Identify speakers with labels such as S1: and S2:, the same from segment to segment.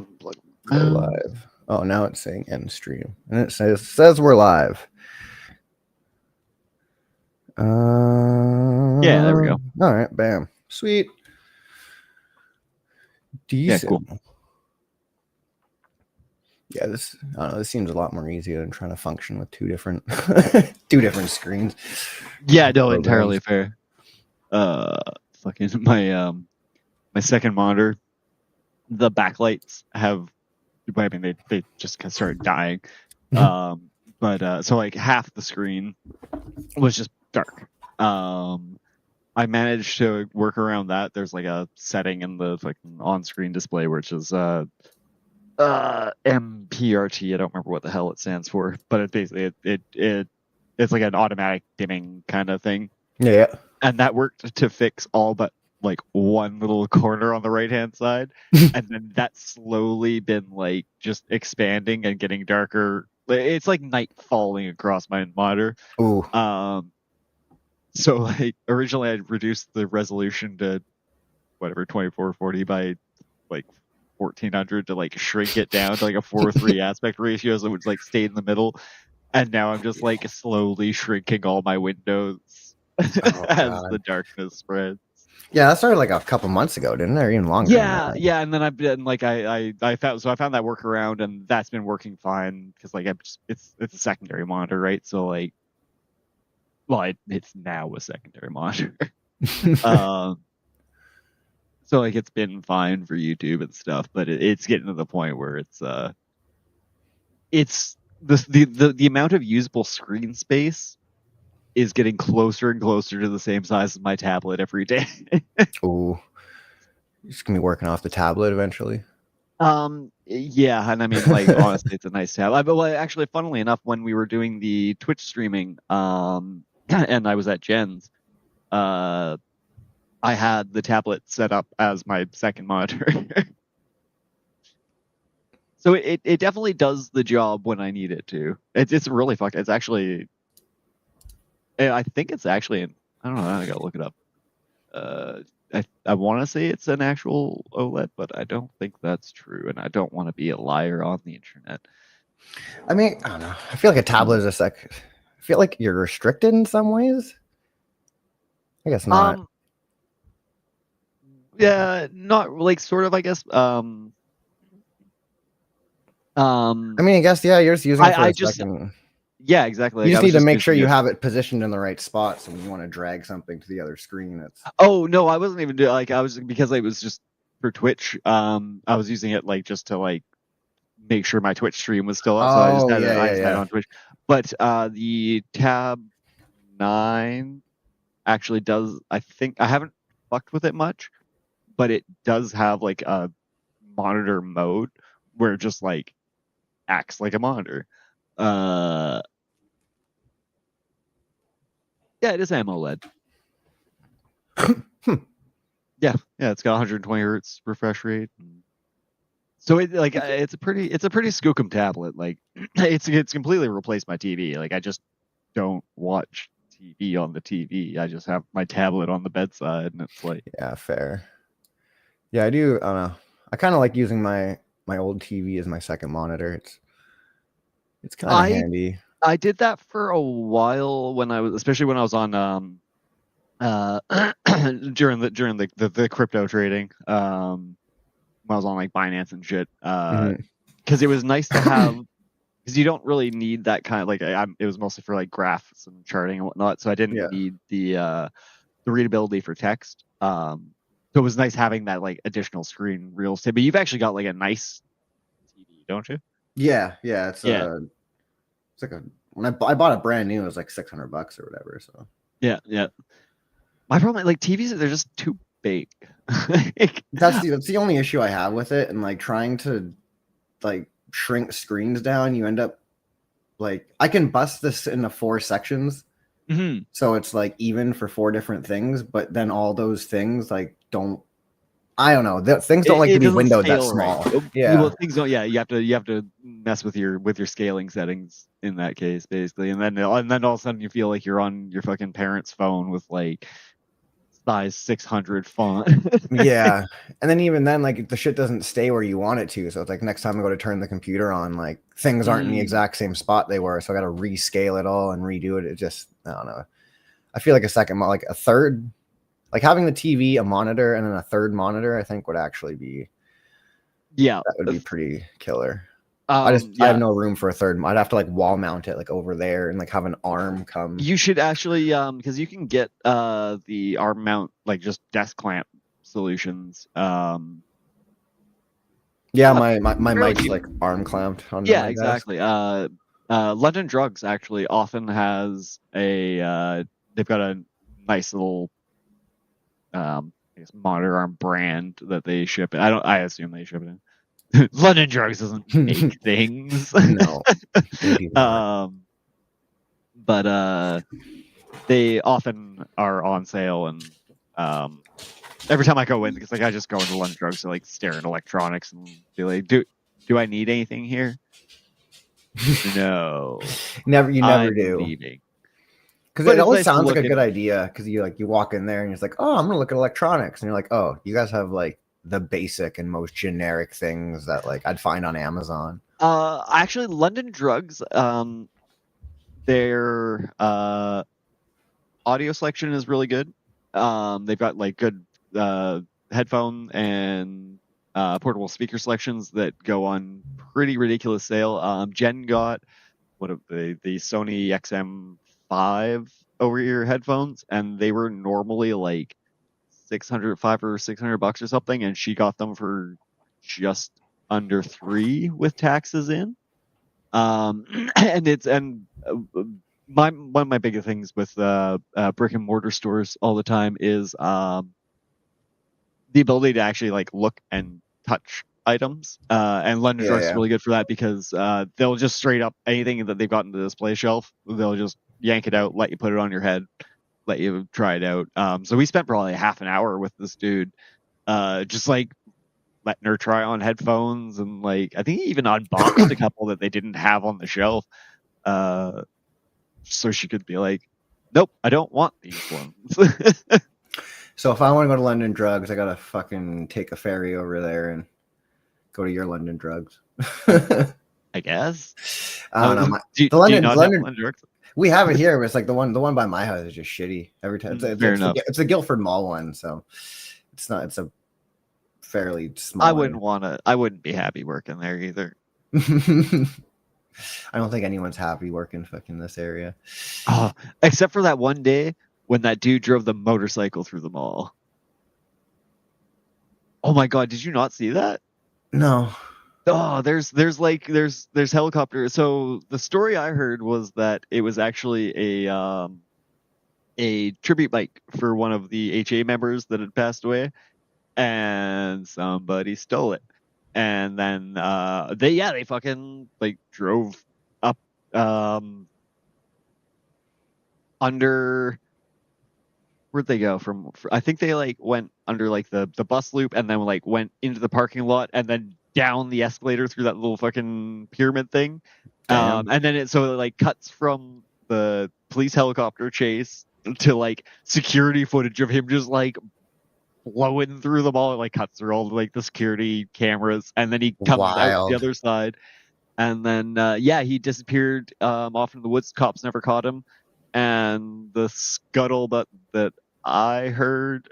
S1: Unplug.
S2: Go live. Oh, now it's saying end stream, and it says we're live.
S1: Yeah, there we go.
S2: All right, bam, sweet. Decent.
S1: Yeah, cool.
S2: Yeah, this seems a lot more easier than trying to function with two different screens.
S1: Yeah, no, entirely fair. Fucking my second monitor, the backlights have, I mean, they just started dying. But so like half the screen was just dark. I managed to work around that. There's like a setting in the fucking on-screen display which is MPRT. I don't remember what the hell it stands for, but it basically it's like an automatic dimming kind of thing.
S2: Yeah.
S1: And that worked to fix all but like one little corner on the right hand side. And then that's slowly been like just expanding and getting darker. It's like night falling across my monitor.
S2: Ooh.
S1: So like originally I'd reduced the resolution to whatever 2440 by like 1400 to like shrink it down to like a 4:3 aspect ratio, so it would like stay in the middle. And now I'm just like slowly shrinking all my windows as the darkness spreads.
S2: Yeah, that started like a couple months ago, didn't it? Or even longer.
S1: Yeah, yeah. And then I've been like I found that workaround, and that's been working fine because like it's a secondary monitor, right? So like, well, it's now a secondary monitor. So like it's been fine for YouTube and stuff, but it's getting to the point where it's the amount of usable screen space is getting closer and closer to the same size as my tablet every day.
S2: Ooh. You're just gonna be working off the tablet eventually.
S1: Yeah, and I mean, like, honestly, it's a nice tablet. But actually, funnily enough, when we were doing the Twitch streaming, and I was at Jen's, I had the tablet set up as my second monitor. So it definitely does the job when I need it to. It's really fucking. It's actually, I think it's actually. I don't know. I gotta look it up. I want to say it's an actual OLED, but I don't think that's true, and I don't want to be a liar on the internet.
S2: I mean, I don't know. I feel like a tablet is I feel like you're restricted in some ways. I guess not.
S1: Yeah, not like sort of. I guess. I
S2: mean, I guess you're just using it for a second.
S1: Yeah, exactly.
S2: You just need to make sure you have it positioned in the right spot. So when you want to drag something to the other screen, it's.
S1: Oh no, I wasn't even doing because it was just for Twitch. I was using it like just to like make sure my Twitch stream was still up. So I just had it on Twitch. But the Tab 9 actually does. I think I haven't fucked with it much, but it does have like a monitor mode where it just like acts like a monitor. Yeah, it is AMOLED. Yeah, it's got 120 hertz refresh rate. So it's a pretty skookum tablet. Like it's completely replaced my TV. Like I just don't watch TV on the TV. I just have my tablet on the bedside, and it's like,
S2: yeah, fair. Yeah, I do. I don't know. I kind of like using my old TV as my second monitor. It's kind of handy.
S1: I did that for a while especially when I was on during the crypto trading, when I was on like Binance and shit, because it was nice to have, because you don't really need that kind of like it was mostly for like graphs and charting and whatnot, so I didn't need the readability for text. So it was nice having that like additional screen real estate. But you've actually got like a nice TV, don't you?
S2: Yeah, it's like when I bought it brand new, it was like $600 or whatever. So
S1: yeah. My problem, like TVs, they're just too big.
S2: That's the only issue I have with it, and like trying to like shrink screens down, you end up like I can bust this into 4 sections, so it's like even for 4 different things, but then all those things like don't. I don't know. Things don't like to be windowed that small. Right. Yeah.
S1: Well, things don't. Yeah, you have to mess with your scaling settings in that case, basically, and then all of a sudden you feel like you're on your fucking parents' phone with like size 600 font.
S2: Yeah, and then even then, like the shit doesn't stay where you want it to. So it's like next time I go to turn the computer on, like things aren't in the exact same spot they were. So I got to rescale it all and redo it. It just, I don't know. I feel like like a third, like having the TV, a monitor, and then a third monitor, I think would actually be,
S1: yeah,
S2: that would be pretty killer.
S1: I
S2: have no room for a third. I'd have to like wall mount it like over there and like have an arm come.
S1: You should actually, because you can get the arm mount, like just desk clamp solutions.
S2: Yeah, my mic's like arm clamped on my
S1: exactly.
S2: desk.
S1: London Drugs actually often has a they've got a nice little I guess monitor arm brand that they ship. I assume they ship it in. London Drugs doesn't make things.
S2: No.
S1: But they often are on sale, and every time I go in, because like I just go into London Drugs to like stare at electronics and be like, do I need anything here? No.
S2: You never do.
S1: Leaving.
S2: Because it always sounds like a good idea, because you walk in there and you're like, oh, I'm gonna look at electronics, and you're like, oh, you guys have like the basic and most generic things that like I'd find on Amazon.
S1: Actually, London Drugs, their audio selection is really good. They've got like good headphone and portable speaker selections that go on pretty ridiculous sale. Jen got the Sony XM5 over-ear headphones, and they were normally like $500 or $600 or something, and she got them for just under $3 with taxes in. And one of my biggest things with brick and mortar stores all the time is the ability to actually like look and touch items. And London Drugs is really good for that, because they'll just straight up anything that they've got in the display shelf, they'll just yank it out, let you put it on your head, let you try it out. So we spent probably half an hour with this dude, just like letting her try on headphones, and like I think he even unboxed a couple that they didn't have on the shelf, so she could be like, nope, I don't want these ones.
S2: So if I want to go to London Drugs, I gotta fucking take a ferry over there and go to your London Drugs.
S1: I guess.
S2: I don't know.
S1: The London Drugs?
S2: We have it here, but it's like the one by my house is just shitty every time. It's the Guildford Mall one, so it's not. It's a fairly small.
S1: I wouldn't be happy working there either.
S2: I don't think anyone's happy working fucking this area.
S1: Oh, except for that one day when that dude drove the motorcycle through the mall. Oh my god, did you not see that?
S2: No.
S1: Oh, there's helicopter. So the story I heard was that it was actually a tribute bike for one of the HA members that had passed away, and somebody stole it. And then they fucking like drove up under, where'd they go from? I think they like went under like the bus loop, and then like went into the parking lot, and then down the escalator through that little fucking pyramid thing. And then it like cuts from the police helicopter chase to like security footage of him just like blowing through the mall. It like cuts through all like the security cameras, and then he comes out the other side, and then he disappeared off in the woods. Cops never caught him. And the scuttlebutt that I heard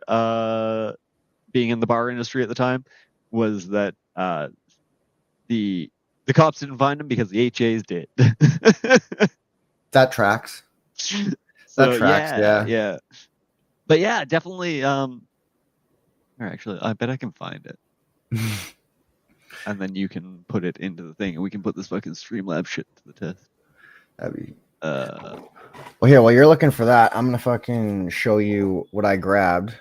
S1: being in the bar industry at the time was that the cops didn't find him because the HAs did.
S2: That tracks. That tracks,
S1: yeah. But yeah, definitely. Actually, I bet I can find it. And then you can put it into the thing, and we can put this fucking Streamlabs shit to the test.
S2: That'd be... Well, here, while you're looking for that, I'm gonna fucking show you what I grabbed,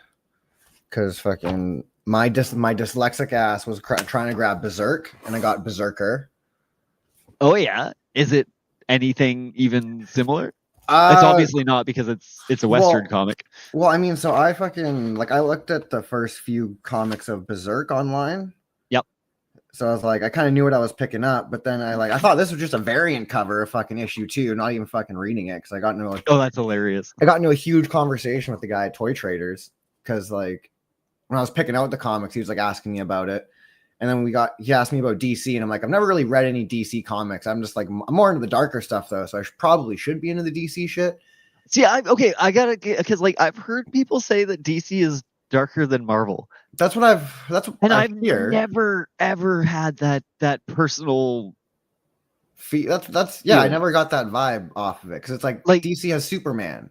S2: because fucking my dyslexic ass was trying to grab Berserk, and I got Berserker.
S1: Oh yeah, is it anything even similar? It's obviously not, because it's a Western comic.
S2: Well, I mean, so I fucking I looked at the first few comics of Berserk online.
S1: Yep.
S2: So I was like, I kind of knew what I was picking up, but then I thought this was just a variant cover of fucking issue 2, not even fucking reading it, because I got into
S1: oh, that's hilarious.
S2: I got into a huge conversation with the guy at Toy Traders, because like when I was picking out the comics, he was like asking me about it. And then he asked me about DC, and I'm like, I've never really read any DC comics. I'm just like, I'm more into the darker stuff though, so I probably should be into the DC shit.
S1: See, I gotta, because like I've heard people say that DC is darker than Marvel.
S2: That's what I've
S1: never ever had that personal.
S2: I never got that vibe off of it, because it's like DC has Superman.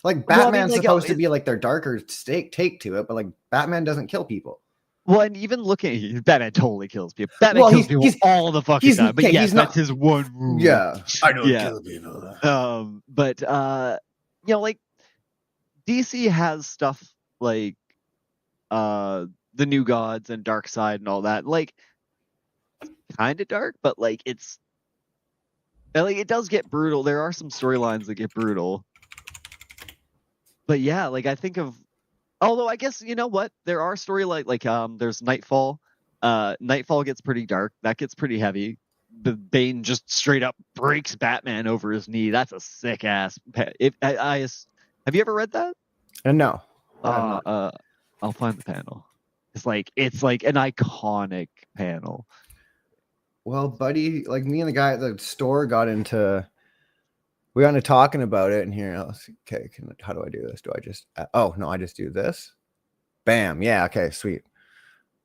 S2: Like Batman's supposed to be like their darker take to it, but like Batman doesn't kill people.
S1: Well, and even looking, Batman totally kills people. Batman kills people all the fucking time. But yes, that's his one rule.
S2: Yeah,
S3: I don't kill people.
S1: But like DC has stuff like the New Gods and Darkseid and all that. Like, kind of dark, but like it does get brutal. There are some storylines that get brutal. But yeah, like I think of. Although I guess you know what, there are storylines like there's Nightfall. Nightfall gets pretty dark. That gets pretty heavy. The Bane just straight up breaks Batman over his knee. That's a sick ass. Have you ever read that?
S2: No.
S1: I'll find the panel. It's like an iconic panel.
S2: Well, buddy, like me and the guy at the store we got into talking about it, and here, okay, how do I do this? Do I just, I just do this. Bam. Yeah. Okay. Sweet.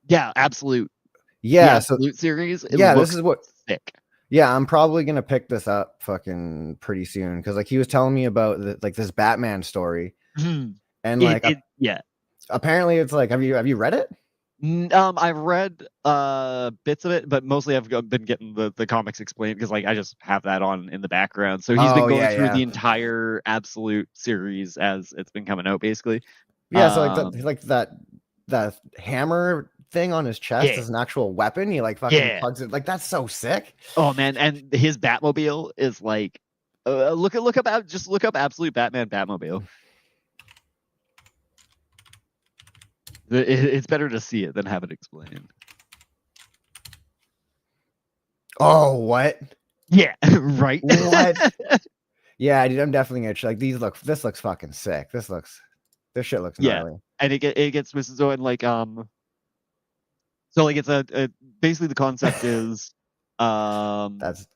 S1: Yeah. Absolute.
S2: Yeah.
S1: Absolute series.
S2: This is what
S1: thick.
S2: Yeah. I'm probably going to pick this up fucking pretty soon. Cause like he was telling me about this Batman story and apparently it's like, have you read it?
S1: I've read bits of it, but mostly I've been getting the comics explained because like I just have that on in the background. So he's been going through the entire Absolute series as it's been coming out, basically.
S2: Yeah, so like that hammer thing on his chest is an actual weapon. He like fucking plugs it. Like that's so sick.
S1: Oh man, and his Batmobile is like look up Absolute Batman Batmobile. It's better to see it than have it explained.
S2: Oh, what?
S1: Yeah, right.
S2: What? Yeah, dude, I'm definitely gonna like this looks fucking sick. This shit looks gnarly.
S1: And it gets twisted. So and like so like it's basically the concept is
S2: that's.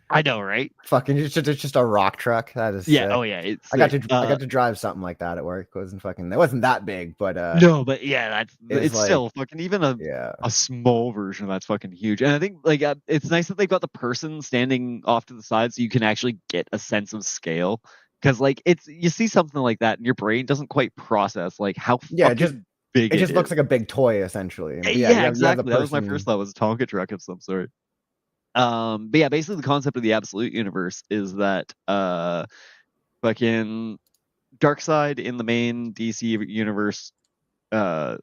S1: I know, right?
S2: Fucking, it's just a rock truck. That is.
S1: Yeah. Sick. Oh yeah.
S2: I got to drive something like that at work. It wasn't that big, but
S1: no, but yeah, it's like, still fucking even
S2: a
S1: small version of that's fucking huge. And I think like it's nice that they've got the person standing off to the side so you can actually get a sense of scale. Because like you see something like that and your brain doesn't quite process like how big
S2: it just looks like a big toy essentially.
S1: Yeah, exactly. That was my first thought, was a Tonka truck of some sort. But yeah, basically the concept of the Absolute universe is that fucking Darkseid in the main DC universe had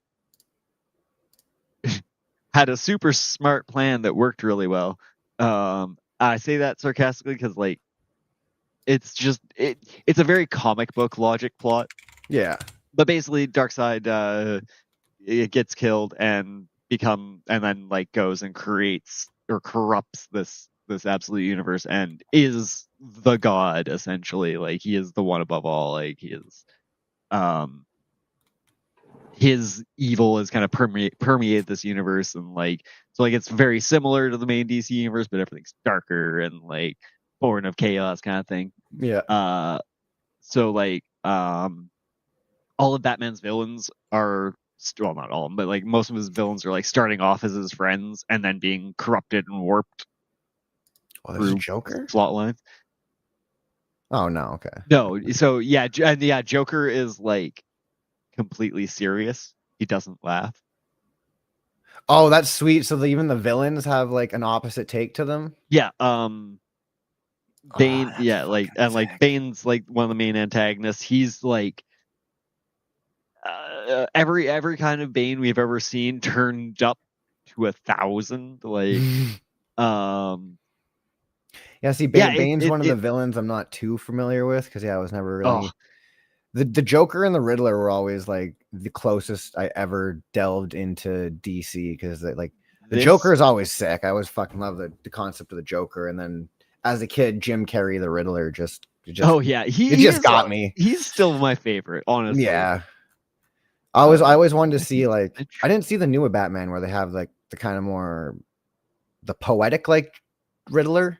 S1: a super smart plan that worked really well. I say that sarcastically because like it's a very comic book logic plot.
S2: Yeah.
S1: But basically Darkseid it gets killed and then like goes and creates or corrupts this Absolute universe and is the god essentially. Like he is the one above all. Like he is his evil is kind of permeate this universe, and like so like it's very similar to the main DC universe, but everything's darker and like born of chaos kind of thing.
S2: Yeah.
S1: So like all of Batman's villains are, well, not all of them, but like most of his villains are like starting off as his friends and then being corrupted and warped.
S2: Oh, there's a Joker
S1: plot lines.
S2: Oh no, okay.
S1: No, so yeah, Joker is like completely serious. He doesn't laugh.
S2: Oh, that's sweet. So even the villains have like an opposite take to them.
S1: Yeah. Bane. Like and like Bane's like one of the main antagonists. He's like. Every kind of Bane we've ever seen turned up to 1,000. Like,
S2: yeah. See, Bane's one of the villains I'm not too familiar with because I was never really. The Joker and the Riddler were always like the closest I ever delved into DC because like the Joker is always sick. I always fucking love the concept of the Joker, and then as a kid, Jim Carrey, the Riddler, just
S1: oh yeah,
S2: he just got me.
S1: He's still my favorite, honestly.
S2: Yeah. I always wanted to see like I didn't see the newer Batman where they have like the kind of more the poetic like Riddler,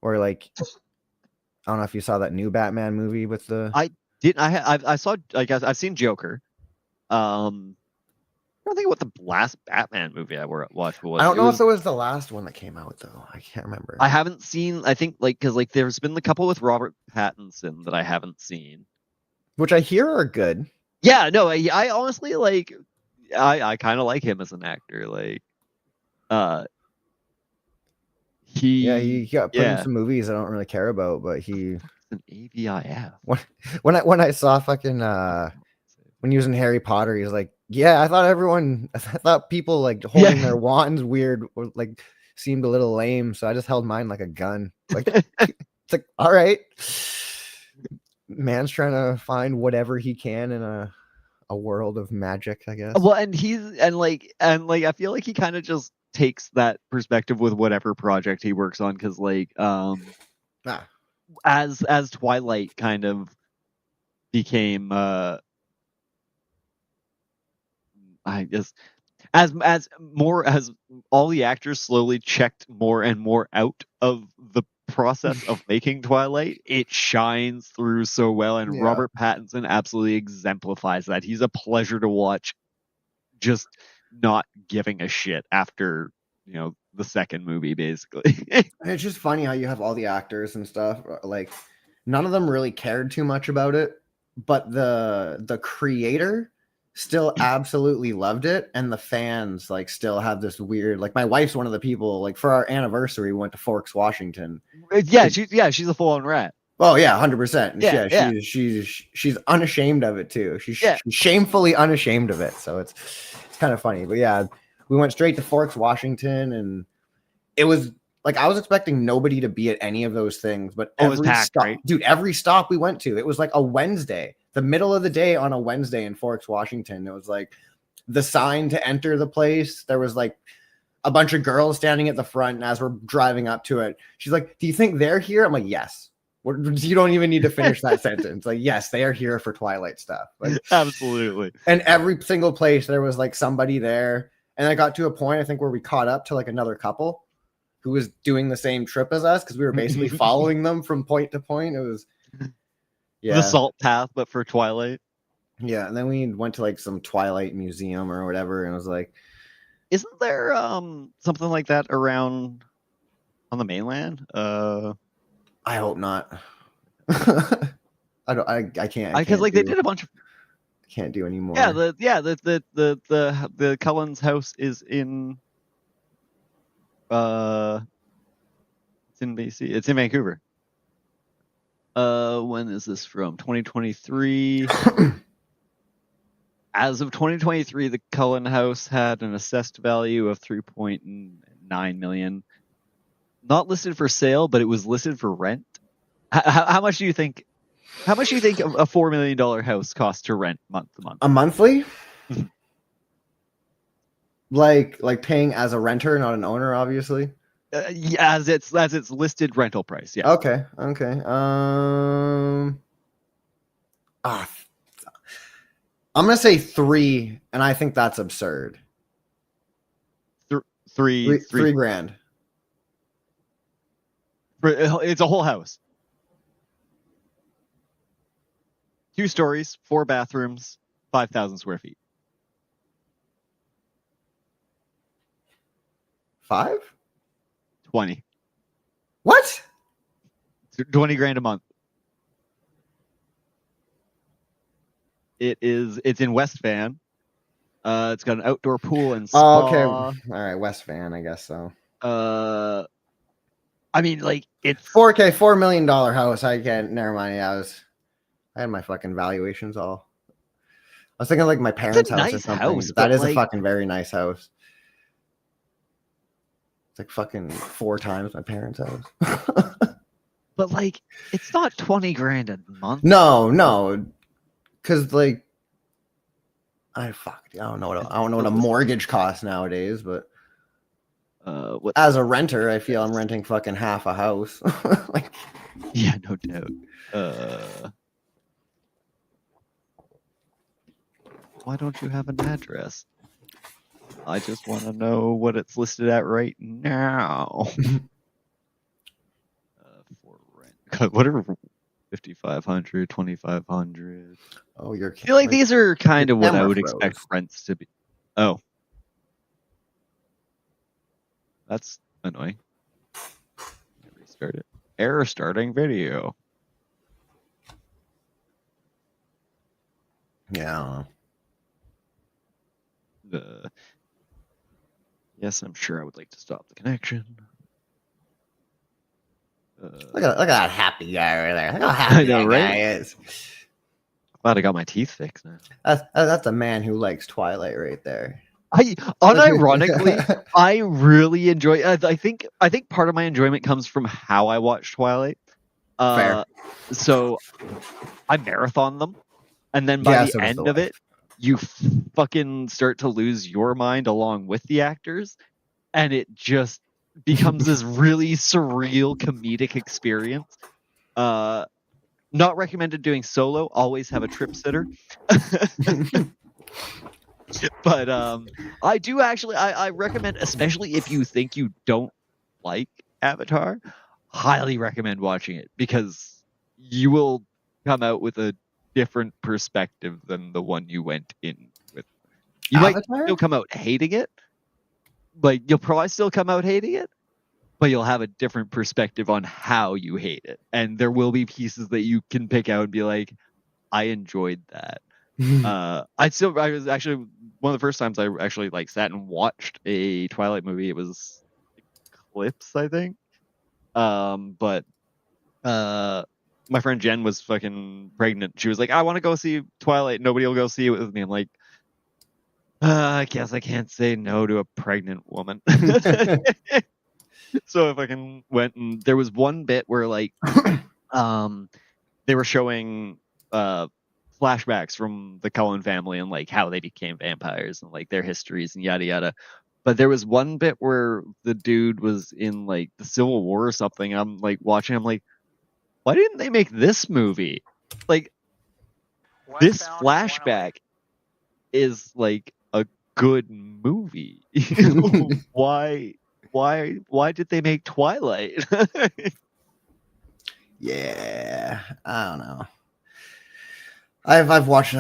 S2: or like I don't know if you saw that new Batman movie with the.
S1: I didn't. I saw. I guess I've seen Joker. I don't think what the last Batman movie I watched was.
S2: I don't know if it was the last one that came out though. I can't remember.
S1: I haven't seen. I think because there's been the couple with Robert Pattinson that I haven't seen,
S2: which I hear are good.
S1: Yeah, no, I honestly like. I kind of like him as an actor. Like,
S2: he got put in some movies I don't really care about, but he
S1: an AVIF.
S2: When I saw fucking when he was in Harry Potter, he's like, yeah, I thought people like holding their wands weird or like seemed a little lame, so I just held mine like a gun. Like, it's like, all right, man's trying to find whatever he can in a world of magic, I guess.
S1: Well, and I feel like he kind of just takes that perspective with whatever project he works on, because as Twilight kind of became I guess as all the actors slowly checked more and more out of the process of making Twilight, it shines through so well, and Robert Pattinson absolutely exemplifies that. He's a pleasure to watch, just not giving a shit after the second movie, basically.
S2: It's just funny how you have all the actors and stuff, like none of them really cared too much about it, but the creator still absolutely loved it, and the fans like still have this weird, like my wife's one of the people, like for our anniversary we went to Forks, Washington.
S1: She's a full-on rat.
S2: Oh yeah, 100%. She's unashamed of it too. She's shamefully unashamed of it, so it's kind of funny. But yeah, we went straight to Forks, Washington, and it was like I was expecting nobody to be at any of those things, but every stop we went to, it was like a Wednesday, the middle of the day on a Wednesday in Forks, Washington. It was like the sign to enter the place. There was like a bunch of girls standing at the front, and as we're driving up to it, she's like, "Do you think they're here?" I'm like, "Yes." You don't even need to finish that sentence. Like, yes, they are here for Twilight stuff. Like,
S1: absolutely.
S2: And every single place there was like somebody there. And I got to a point, I think, where we caught up to like another couple who was doing the same trip as us, because we were basically following them from point to point. It was
S1: the Salt Path, but for Twilight.
S2: Yeah, and then we went to like some Twilight museum or whatever, and it was like,
S1: isn't there something like that around on the mainland?
S2: I hope not. I can't.
S1: Because like they did a bunch of.
S2: Can't do anymore.
S1: Yeah, the Cullen's house is in. It's in BC. It's in Vancouver. When is this from? 2023. As of 2023, the Cullen house had an assessed value of $3.9 million. Not listed for sale, but it was listed for rent. How much do you think? How much do you think a $4 million house costs to rent month to month?
S2: A monthly? like paying as a renter, not an owner, obviously.
S1: As its listed rental price. Yeah.
S2: Okay. I'm gonna say 3, and I think that's absurd.
S1: Three
S2: grand.
S1: It's a whole house. 2 stories, 4 bathrooms, 5,000 square feet.
S2: 5?
S1: 20.
S2: What?
S1: 20 grand a month. It's in West Van. It's got an outdoor pool and spa.
S2: Oh, okay. All right, West Van, I guess so.
S1: I mean, like, it's
S2: $4 million house. I can't. Never mind. Yeah, I had my fucking valuations all. I was thinking like my parents' house or something. House, that is a fucking very nice house. It's like fucking 4 times my parents' house.
S1: But like, it's not 20 grand a month.
S2: No, because like, I don't know what a mortgage costs nowadays, but as a renter, I feel I'm renting fucking half a house. Like,
S1: yeah, no doubt. Why don't you have an address? I just want to know what it's listed at right now. For rent. Whatever. 5,500, 2,500.
S2: Oh, you're.
S1: I feel like these are kind of what I would
S2: froze.
S1: expect rents to be. Oh. That's annoying. Restart it. Error starting video.
S2: Yeah.
S1: Yes, I'm sure I would like to stop the connection.
S2: Look at that happy guy right there. Look how happy that guy is.
S1: Glad I got my teeth fixed now.
S2: That's a man who likes Twilight right there.
S1: Unironically, I really enjoy. I think part of my enjoyment comes from how I watch Twilight.
S2: Fair.
S1: So I marathon them, and then by the end of it, you fucking start to lose your mind along with the actors, and it just becomes this really surreal comedic experience. Not recommended doing solo. Always have a trip sitter. But I do actually I recommend, especially if you think you don't like Avatar, highly recommend watching it, because you will come out with a different perspective than the one you went in with. You might still come out hating it. Like, you'll probably still come out hating it, but you'll have a different perspective on how you hate it. And there will be pieces that you can pick out and be like, I enjoyed that. I was actually one of the first times I actually like sat and watched a Twilight movie. It was Eclipse, I think. But my friend Jen was fucking pregnant. She was like, I want to go see Twilight. Nobody will go see it with me. I'm like, I guess I can't say no to a pregnant woman. So I fucking went, and there was one bit where like they were showing flashbacks from the Cullen family and like how they became vampires and like their histories and yada yada. But there was one bit where the dude was in like the Civil War or something. I'm like watching, I'm like, why didn't they make this movie? Like, this flashback is like a good movie. Why did they make Twilight?
S2: Yeah, I don't know. I have watched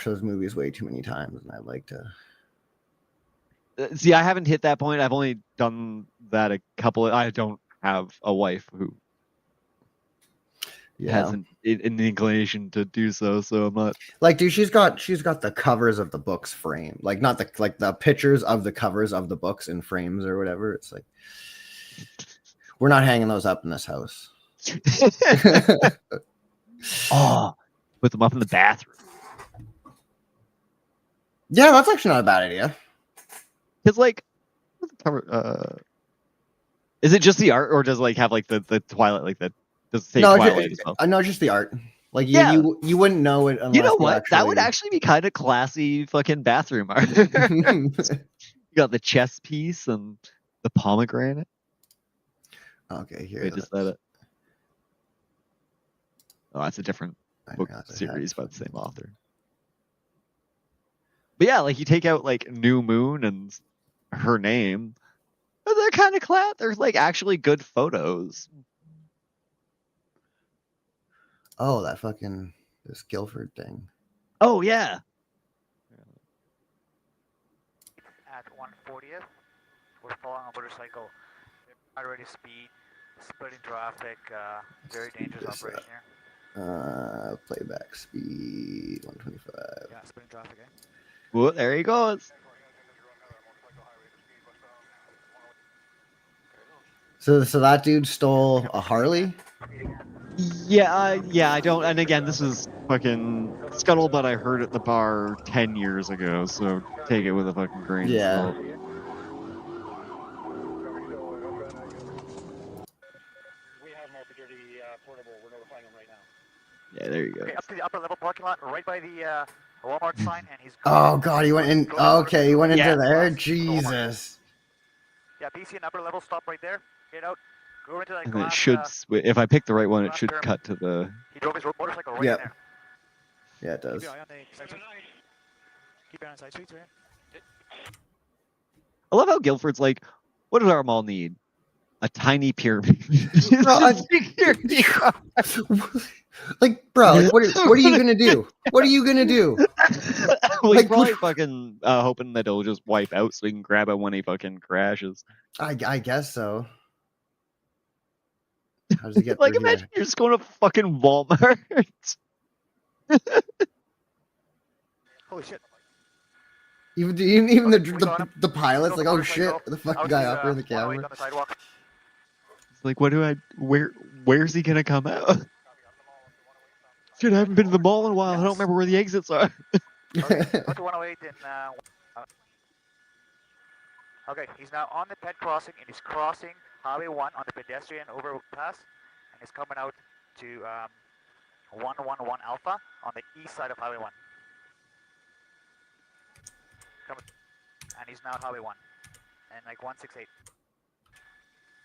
S2: those movies way too many times, and I'd like to
S1: see. I haven't hit that point. I've only done that a couple. I don't have a wife who has an inclination to do so. So I'm not
S2: like, dude. She's got the covers of the books framed, like not the pictures of the covers of the books in frames or whatever. It's like, we're not hanging those up in this house.
S1: Oh, put them up in the bathroom.
S2: Yeah, that's actually not a bad idea.
S1: Because like, is it just the art, or does it like have like the Twilight, like the does it say Twilight as well?
S2: No, just the art. Like you wouldn't know it unless
S1: you know what? That would actually be kind of classy fucking bathroom art. You got the chess piece and the pomegranate.
S2: Okay, here.
S1: Wait, is that it? Oh, that's a different book series by the same author. But yeah, like you take out like New Moon and her name, but they're kind of There's like actually good photos.
S2: Oh, that fucking this Guilford thing.
S1: Oh yeah.
S4: At 140th, we're following a motorcycle. Already speed, splitting traffic, very dangerous operation here.
S2: Playback speed 125.
S4: Yeah, splitting traffic.
S1: Well, there he goes.
S2: So that dude stole a Harley?
S1: Yeah, I don't. And again, this is fucking scuttlebutt I heard at the bar 10 years ago, so take it with a fucking grain of salt. Yeah, there you go.
S4: Okay, up to the upper level parking lot, right by the Walmart sign, and he's.
S2: Oh god, he went in. Okay, he went into there. Jesus.
S4: Yeah, PC and upper level, stop right there. Get out. Go into that
S1: And
S4: glass,
S1: it should, if I pick the right one, it should cut to the.
S4: He drove his motorcycle right in there.
S2: Yeah, it does.
S4: Keep it on side streets, right?
S1: I love how Guildford's like, what does our mall need? A tiny pyramid.
S2: Like, bro, like, what are you gonna do? What are you gonna do?
S1: Well, like, probably fucking hoping that it'll just wipe out so he can grab it when he fucking crashes.
S2: I guess so. How does he get
S1: like,
S2: through
S1: imagine
S2: here?
S1: you're just going to fucking Walmart.
S2: Holy shit. Even the pilot's like, oh shit, the fucking guy up here in the camera.
S1: It's like, where's he gonna come out? Shit, I haven't been to the mall in a while. Yes. I don't remember where the exits are.
S4: Okay, go to 108 and okay, he's now on the ped crossing and he's crossing Highway 1 on the pedestrian overpass and he's coming out to 111 Alpha on the east side of Highway 1. And he's now at Highway 1 and like 168.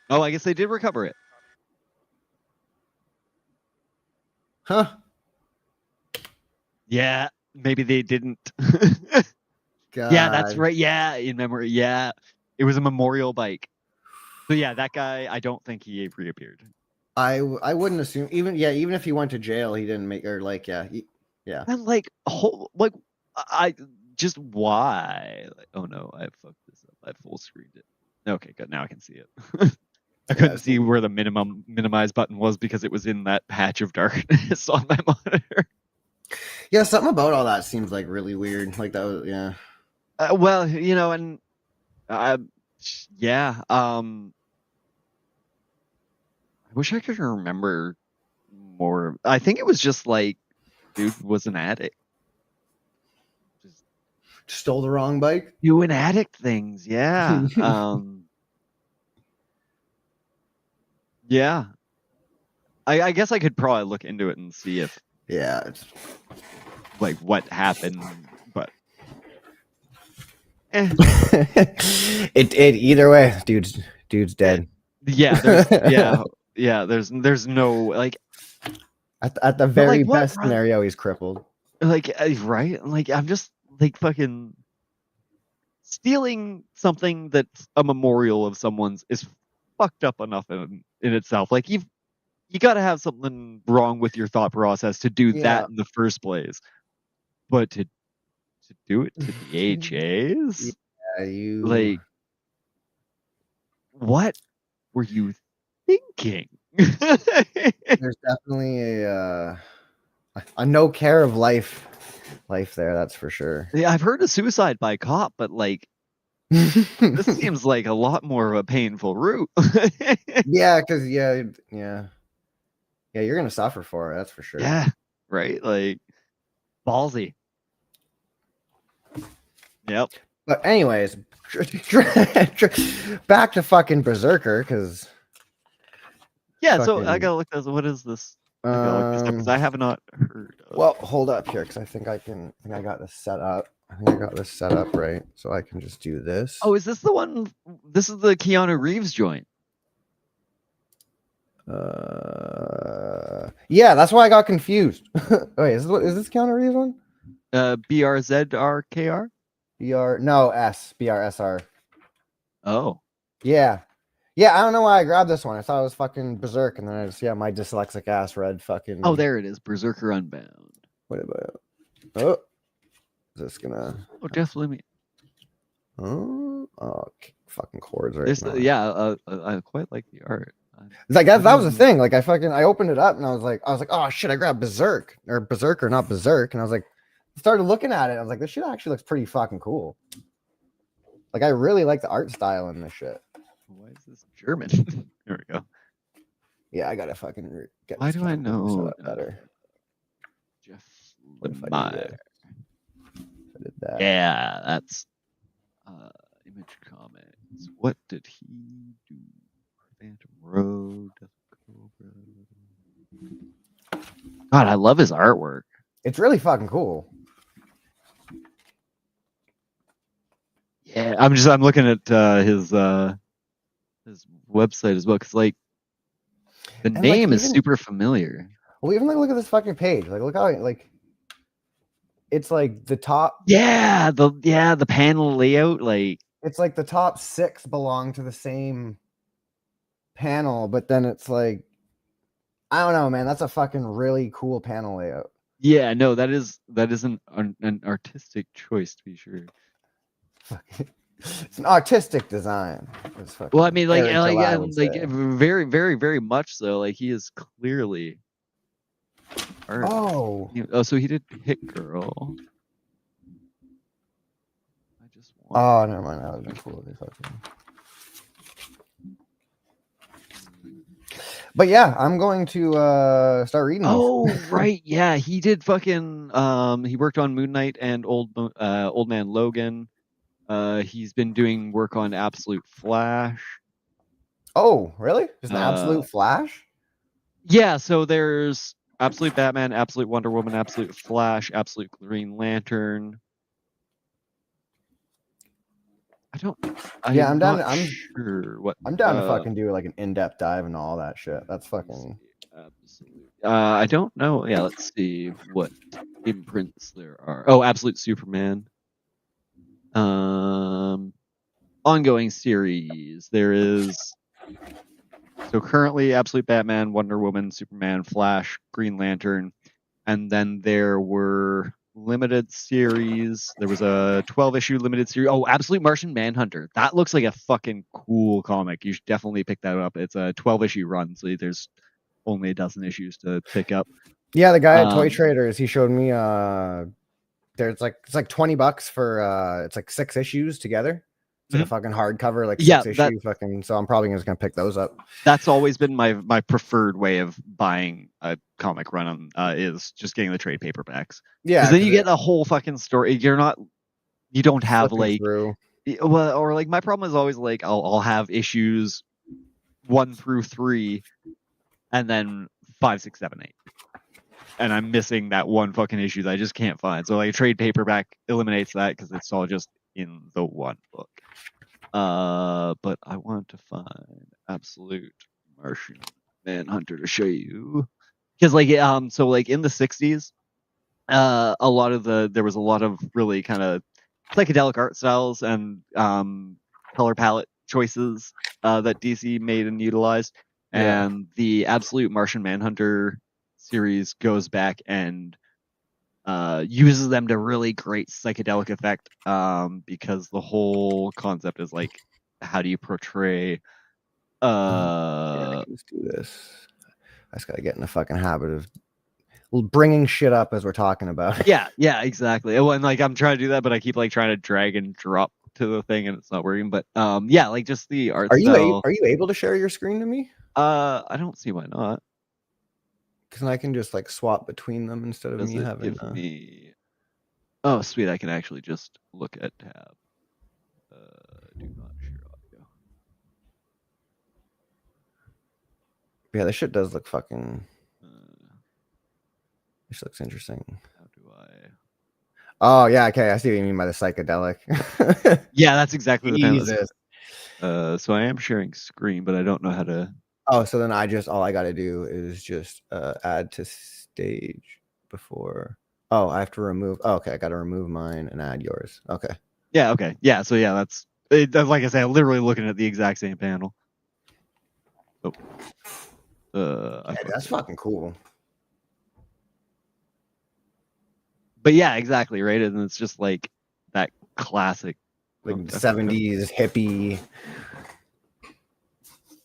S1: Oh, I guess they did recover it.
S2: Huh?
S1: Yeah, maybe they didn't.
S2: God.
S1: Yeah, that's right. Yeah, in memory. Yeah, it was a memorial bike. So yeah, that guy, I don't think he reappeared.
S2: I wouldn't assume even if he went to jail, he didn't make or like yeah.
S1: And like I just why? Like, oh no, I fucked this up. I full screened it. Okay, good. Now I can see it. I couldn't see where the minimize button was because it was in that patch of darkness on my monitor.
S2: Yeah, something about all that seems like really weird. Like that was
S1: well, you know, and yeah. I wish I could remember more. I think it was just like, dude was an addict.
S2: Just stole the wrong bike.
S1: Doing addict things, yeah. Yeah. I guess I could probably look into it and see if
S2: it's
S1: like what happened, but
S2: it either way, dude's dead.
S1: Yeah, there's no like
S2: at the very best scenario he's crippled.
S1: Like right? Like I'm just like fucking stealing something that's a memorial of someone's is fucked up enough in itself. Like you got to have something wrong with your thought process to do that in the first place. But to do it to the HAs?
S2: Yeah,
S1: like what were you thinking?
S2: There's definitely a no care of life there, that's for sure.
S1: Yeah, I've heard of suicide by cop, but like this seems like a lot more of a painful route.
S2: Yeah, because you're gonna suffer for it, that's for sure.
S1: Yeah, right. Like ballsy. Yep.
S2: But anyways, back to fucking Berserker, because
S1: so I gotta look this. What is this? I gotta look this up because I have not heard of.
S2: Well, hold up here because I think I got this set up. I think I got this set up right, so I can just do this.
S1: Oh, is this the one? This is the Keanu Reeves joint.
S2: Yeah, that's why I got confused. Wait, is this Keanu Reeves one?
S1: BRZRKR?
S2: BRSR.
S1: Oh.
S2: Yeah. Yeah, I don't know why I grabbed this one. I thought it was fucking Berserk, and then I just my dyslexic ass read fucking.
S1: Oh, there it is, Berserker Unbound.
S2: What about? Oh, is this gonna?
S1: Oh, definitely me.
S2: Oh, fucking chords right now.
S1: Yeah, I quite like the art.
S2: Like that was the thing. Like I opened it up and I was like, oh shit, I grabbed Berserker, not Berserk, and I was like, started looking at it. I was like, this shit actually looks pretty fucking cool. Like I really like the art style in this shit.
S1: Why is this German? There we go.
S2: Yeah, I gotta fucking get.
S1: Why do I know
S2: better?
S1: Jeff
S2: Lemire.
S1: Yeah, that's Image Comics. What did he do? Phantom Road. God, I love his artwork.
S2: It's really fucking cool.
S1: Yeah, I'm looking at his website as well because like the name is super familiar.
S2: Well, even look at this fucking page. Like look how it's like the top.
S1: The panel layout, like
S2: it's like the top 6 belong to the same panel, but then it's like, I don't know, man. That's a fucking really cool panel layout.
S1: Yeah, no, that is an artistic choice, to be sure.
S2: It's an artistic design.
S1: Well, I mean, like very, very, very much so. Like, he is clearly art.
S2: Oh,
S1: so he did Hit Girl. I just
S2: want. Oh, never mind. That would have been cool. But yeah, I'm going to start reading these.
S1: Oh, right. Yeah, he did fucking he worked on Moon Knight and Old Man Logan. He's been doing work on Absolute Flash.
S2: Oh, really? Just an Absolute Flash?
S1: Yeah, so there's Absolute Batman, Absolute Wonder Woman, Absolute Flash, Absolute Green Lantern. I'm sure what.
S2: I'm down to fucking do like an in-depth dive into all that shit. That's fucking.
S1: Absolute. I don't know. Yeah, let's see what imprints there are. Oh, Absolute Superman. Ongoing series. There is. So currently, Absolute Batman, Wonder Woman, Superman, Flash, Green Lantern, and then there were limited series. There was a 12-issue limited series. Oh, Absolute Martian Manhunter. That looks like a fucking cool comic. You should definitely pick that up. It's a 12-issue run, so there's only a dozen issues to pick up.
S2: Yeah, the guy at Toy Traders, he showed me it's like $20 for it's like 6 issues together. It's like a fucking hardcover, like 6 issue fucking. So I'm probably just gonna pick those up.
S1: That's always been my preferred way of buying a comic run is just getting the trade paperbacks.
S2: Yeah,
S1: because then you get the whole fucking story. You don't have like, well, or like my problem is always like I'll have issues 1 through 3, and then 5, 6, 7, 8. And I'm missing that one fucking issue that I just can't find. So like a trade paperback eliminates that because it's all just in the one book. But I want to find Absolute Martian Manhunter to show you, because like so like in the 60s, there was a lot of really kind of psychedelic art styles and color palette choices that DC made and utilized, and the Absolute Martian Manhunter series goes back and uses them to really great psychedelic effect, because the whole concept is like, how do you portray
S2: let's do this. I just gotta get in the fucking habit of bringing shit up as we're talking about it.
S1: Yeah, exactly. And like I'm trying to do that, but I keep like trying to drag and drop to the thing and it's not working. But like just the art style.
S2: Are you able to share your screen to me?
S1: I don't see why not.
S2: Because I can just like swap between them instead of me having.
S1: Oh, sweet! I can actually just look at tab. Do not share audio.
S2: Yeah, this shit does look fucking. This looks interesting.
S1: How do I?
S2: Oh yeah, okay. I see what you mean by the psychedelic.
S1: Yeah, that's exactly the
S2: Jesus.
S1: So I am sharing screen, but I don't know how to.
S2: Oh, so then all I got to do is just add to stage before. Oh, I have to remove. Oh, okay, I got to remove mine and add yours. Okay.
S1: Yeah. Okay. Yeah. So yeah, that's like I said, I'm literally looking at the exact same panel. Oh.
S2: That's fucking cool.
S1: But yeah, exactly, right? And it's just like that classic,
S2: like 70s hippie.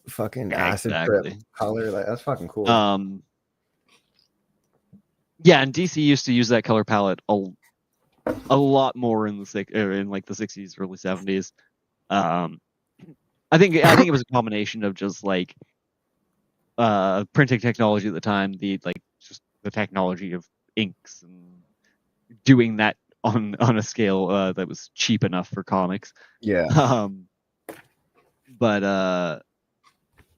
S2: Fucking acid trip color, like that's fucking cool.
S1: Yeah, and DC used to use that color palette a lot more in the 60s, early 70s. I think it was a combination of just like printing technology at the time, just the technology of inks and doing that on a scale that was cheap enough for comics.
S2: Yeah.
S1: But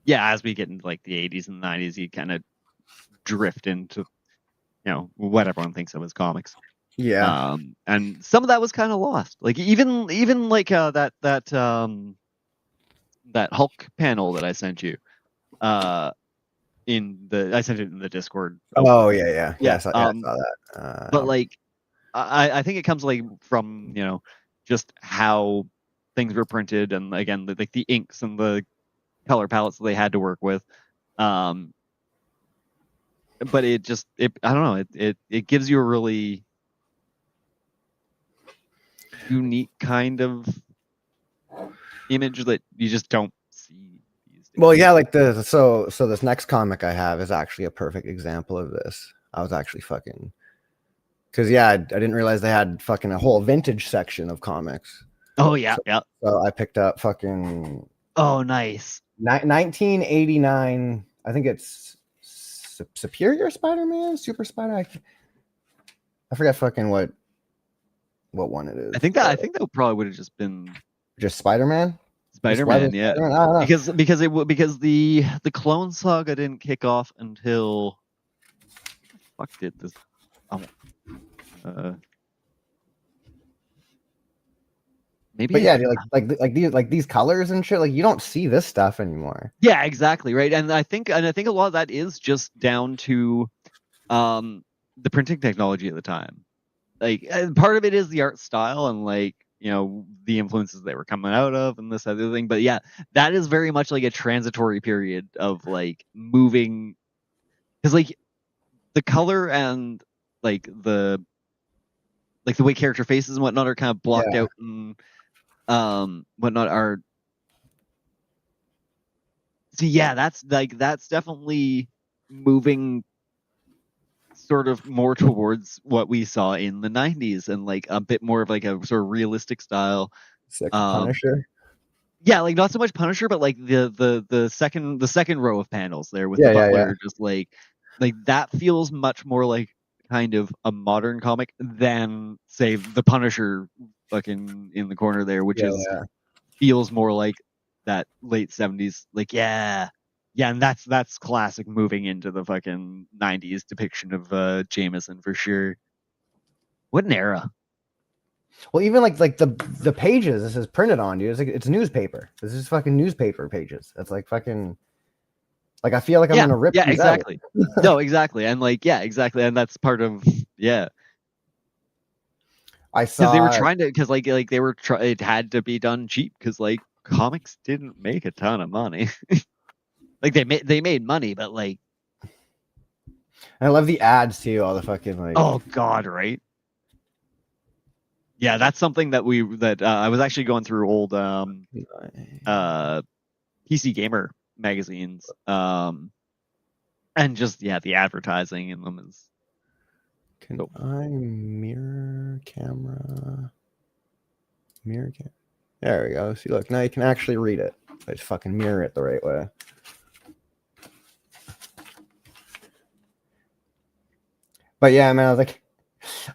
S1: yeah, as we get into like the 80s and 90s, you kind of drift into, what everyone thinks of as comics.
S2: Yeah.
S1: And some of that was kind of lost. Like even like that Hulk panel that I sent you, I sent it in the Discord.
S2: Oh yeah. I saw that.
S1: But like, I think it comes like from just how things were printed, and again like the inks and the color palettes that they had to work with. But it I don't know, it gives you a really unique kind of image that you just don't see these days.
S2: Well, yeah, like so this next comic I have is actually a perfect example of this. I was actually fucking, because I didn't realize they had fucking a whole vintage section of comics.
S1: Oh yeah, yeah.
S2: So I picked up fucking.
S1: Oh, nice.
S2: 1989. I think it's Superior Spider-Man, Super Spider. I forget fucking what one it is.
S1: I think that probably would have just been
S2: just Spider-Man.
S1: Spider-Man, yeah. Spider-Man? Because the Clone Saga didn't kick off until fuck did this. Maybe.
S2: But yeah, like these colors and shit, like you don't see this stuff anymore.
S1: Yeah, exactly, right. And I think a lot of that is just down to the printing technology at the time. Like part of it is the art style and like the influences they were coming out of and this other thing. But yeah, that is very much like a transitory period of like moving, because like the color and like the way character faces and whatnot are kind of blocked out and whatnot are. So yeah, that's definitely moving sort of more towards what we saw in the 90s and like a bit more of like a sort of realistic style.
S2: It's like Punisher.
S1: Yeah, like not so much Punisher, but like the second row of panels there with the Butler, just like that feels much more like kind of a modern comic than say the Punisher fucking in the corner there, which feels more like that late 70s, like and that's classic moving into the fucking 90s depiction of Jameson for sure. What an era.
S2: Well, even like the pages this is printed on, dude, it's newspaper. This is fucking newspaper pages. It's like fucking, like I feel like I'm gonna rip these
S1: exactly
S2: out.
S1: No, exactly. And like exactly, and that's part of
S2: I saw,
S1: because they were trying to, because like they were it had to be done cheap because like comics didn't make a ton of money. Like they made money, but like,
S2: I love the ads too, all the fucking like,
S1: oh god, right? Yeah, that's something that I was actually going through old PC Gamer magazines, and just the advertising in them is.
S2: Can I mirror camera? There we go. See, look, now you can actually read it. I just fucking mirror it the right way. But yeah, man, I was like,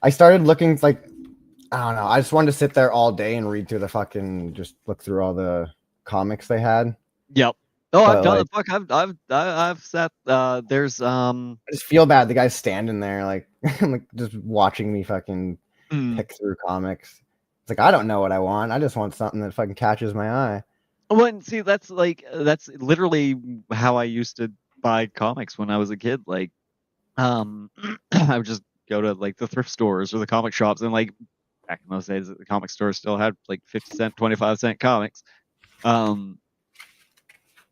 S2: I started looking like, I don't know. I just wanted to sit there all day and read through the fucking, just look through all the comics they had.
S1: Yep. Oh, I've done it. Fuck, I've sat. There's
S2: I just feel bad. The guy's standing there, like, like just watching me fucking pick through comics. It's like, I don't know what I want. I just want something that fucking catches my eye.
S1: Well, and see, that's literally how I used to buy comics when I was a kid. Like, I would just go to like the thrift stores or the comic shops, and like back in those days, the comic stores still had like 50-cent, 25-cent comics.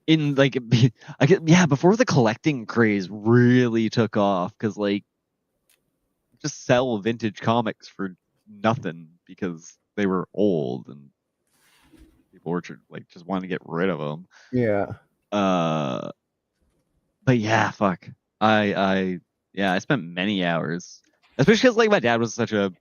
S1: In like, before the collecting craze really took off, because like just sell vintage comics for nothing because they were old and people were like just wanting to get rid of them.
S2: Yeah.
S1: But yeah, fuck. I spent many hours, especially because like my dad was such a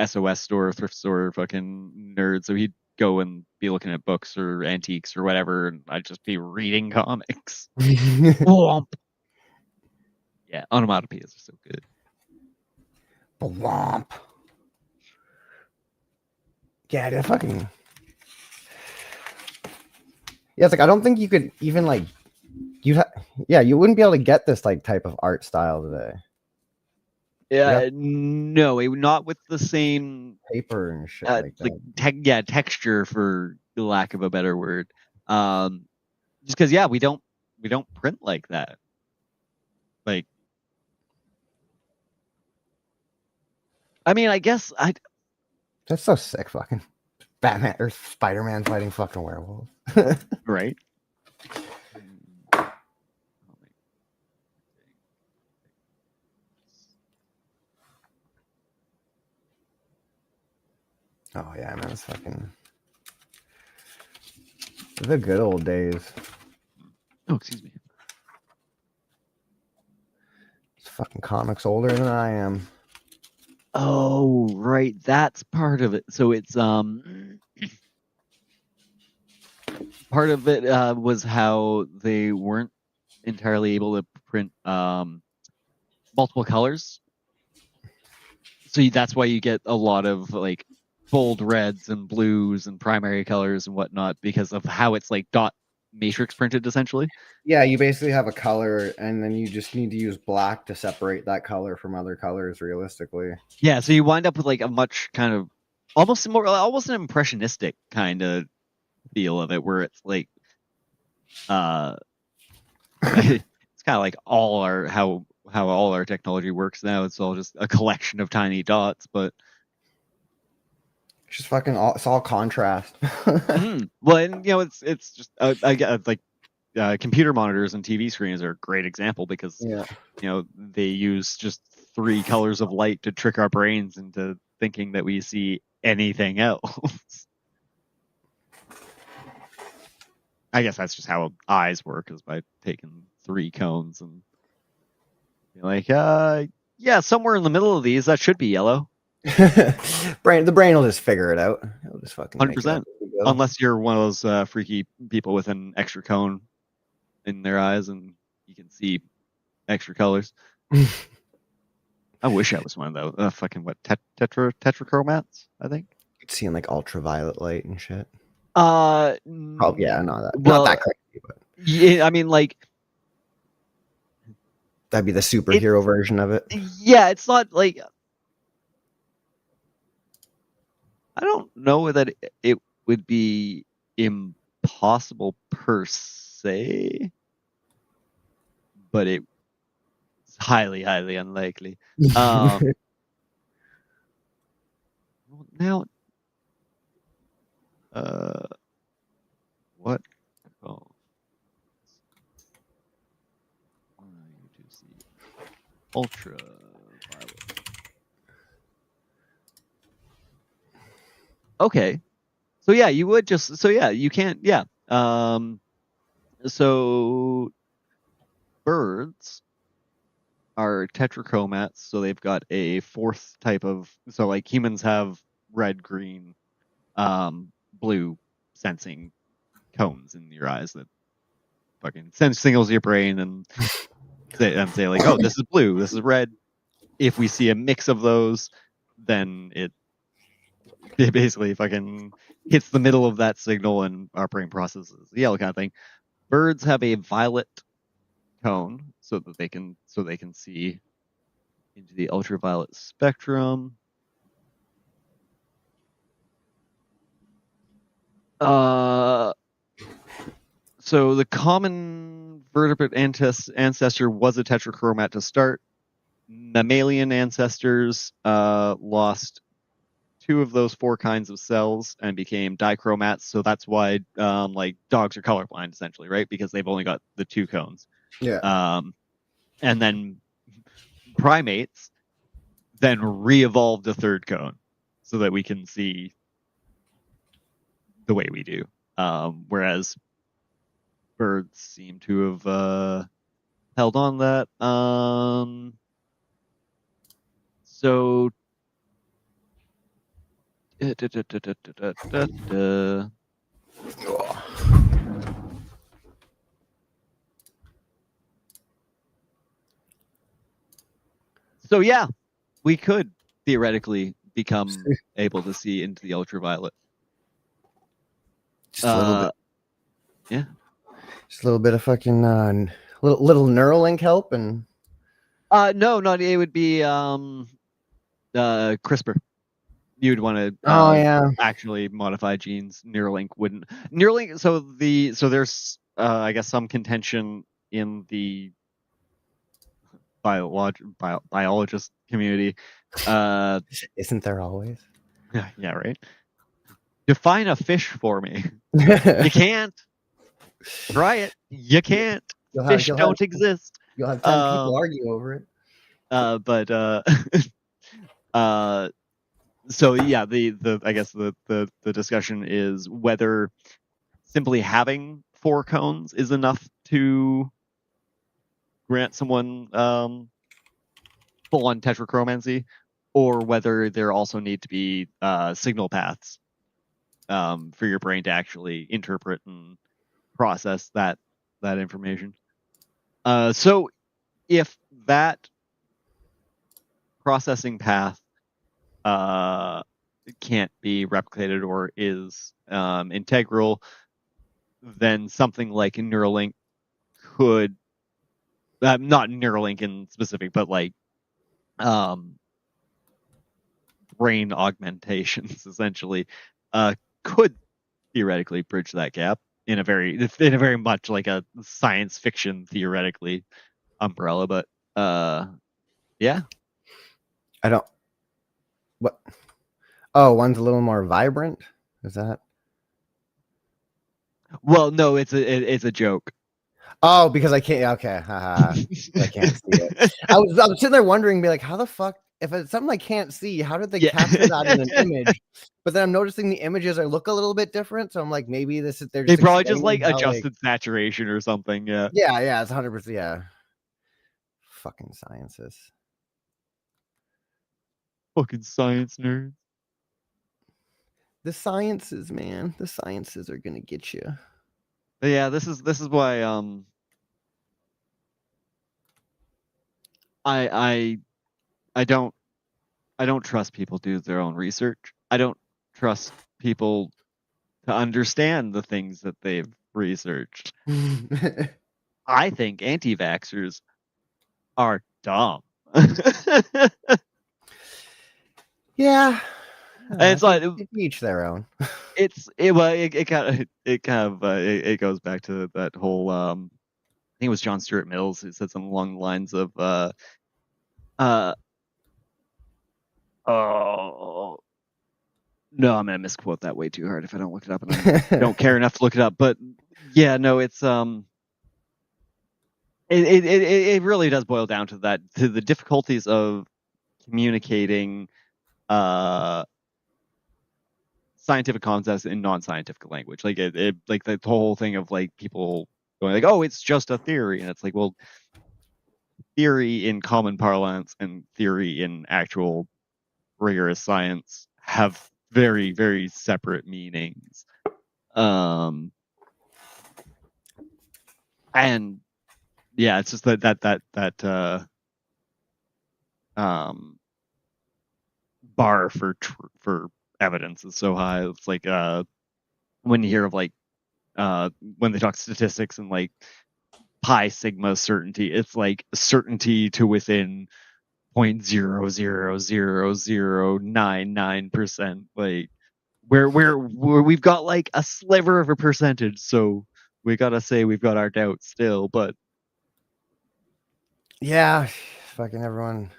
S1: SOS store, thrift store fucking nerd, so he'd go and be looking at books or antiques or whatever, and I'd just be reading comics. Womp. Yeah, onomatopoeias are so good.
S2: Womp. Yeah, they're fucking. Yeah, it's like I don't think you could even like you wouldn't be able to get this like type of art style today.
S1: Yeah, no, not with the same
S2: paper and shit like
S1: that. Texture, for lack of a better word. Just because we don't print like that. Like, I mean, I guess
S2: That's so sick, fucking Batman or Spider-Man fighting fucking werewolves.
S1: Right.
S2: Oh yeah, man, it's fucking the good old days.
S1: Oh, excuse me.
S2: It's fucking comics older than I am.
S1: Oh, right. That's part of it. So it's part of it was how they weren't entirely able to print multiple colors. So that's why you get a lot of like bold reds and blues and primary colors and whatnot, because of how it's like dot matrix printed essentially.
S2: Yeah, you basically have a color, and then you just need to use black to separate that color from other colors realistically.
S1: Yeah, so you wind up with like a much kind of almost an impressionistic kind of feel of it, where it's like it's kind of like all our how all our technology works now. It's all just a collection of tiny dots, but
S2: It's just fucking it's all contrast.
S1: Well, and it's just I get like computer monitors and TV screens are a great example, because they use just 3 colors of light to trick our brains into thinking that we see anything else. I guess that's just how eyes work, is by taking 3 cones and be like, yeah, somewhere in the middle of these that should be yellow.
S2: The brain will just figure it out. It'll just fucking
S1: 100%. Unless you're one of those freaky people with an extra cone in their eyes and you can see extra colors. I wish I was one of those. Fucking what? Tetrachromats, I think.
S2: You'd see in like ultraviolet light and shit.
S1: Oh
S2: yeah, no, that
S1: well,
S2: not that crazy, but
S1: yeah, I mean, like
S2: that'd be the superhero version of it.
S1: Yeah, it's not like, I don't know that it would be impossible per se, but it's highly, highly unlikely. Now, what? Oh, you see ultraviolet. Okay, so yeah, you would just you can't so birds are tetrachromats, so they've got a 4th type of, so like humans have red, green, blue sensing cones in your eyes that fucking send signals to your brain and say like, oh, this is blue, this is red. If we see a mix of those, then it basically fucking hits the middle of that signal and our brain processes the yellow kind of thing. Birds have a violet cone so they can see into the ultraviolet spectrum. So the common vertebrate ancestor was a tetrachromat to start. Mammalian ancestors lost 2 of those 4 kinds of cells and became dichromats. So that's why like dogs are colorblind essentially, right? Because they've only got the 2 cones.
S2: Yeah.
S1: And then primates then re-evolved a 3rd cone so that we can see the way we do. Whereas birds seem to have held on that. So so yeah, we could theoretically become able to see into the ultraviolet.
S2: Just a little bit.
S1: Yeah.
S2: Just a little bit of fucking little Neuralink help and.
S1: No, not it would be CRISPR. You'd want to actually modify genes. Neuralink wouldn't. Neuralink. So there's I guess some contention in the biologist community.
S2: Isn't there always?
S1: Yeah, right. Define a fish for me. You can't. Try it. You can't. Fish don't exist.
S2: You'll have 10 people argue over it.
S1: So yeah, I guess the discussion is whether simply having 4 cones is enough to grant someone full-on tetrachromancy, or whether there also need to be signal paths for your brain to actually interpret and process that information. So if that processing path can't be replicated or is integral, then something like Neuralink could, not Neuralink in specific, but like brain augmentations essentially could theoretically bridge that gap in a very much like a science fiction theoretically umbrella. But yeah,
S2: I don't. What? Oh, one's a little more vibrant. Is that?
S1: Well, no, it's a joke.
S2: Oh, because I can't. Okay, I can't see it. I was sitting there wondering, be like, how the fuck? If it's something I can't see, how did they capture that in an image? But then I'm noticing the images look a little bit different, so I'm like, maybe this is
S1: they probably just like adjusted saturation or something. Yeah,
S2: it's 100%. Yeah, fucking sciences.
S1: Fucking science nerds.
S2: The sciences, man. The sciences are gonna get you.
S1: But yeah, this is why I don't trust people do their own research. I don't trust people to understand the things that they've researched. I think anti-vaxxers are dumb.
S2: Yeah.
S1: And it's like
S2: each their own.
S1: It goes back to that whole I think it was John Stuart Mills who said something along the lines of oh no, I'm gonna misquote that way too hard if I don't look it up, and I don't care enough to look it up. But yeah, no, it's it really does boil down to the difficulties of communicating scientific concepts in non-scientific language. Like it like the whole thing of like people going like, oh, it's just a theory, and it's like, well, theory in common parlance and theory in actual rigorous science have very, very separate meanings. And yeah, it's just that bar for evidence is so high. It's like when you hear of like when they talk statistics and like pi sigma certainty, it's like certainty to within 0.0000099%. Like where we've got like a sliver of a percentage, so we gotta say we've got our doubts still. But
S2: yeah, fucking everyone.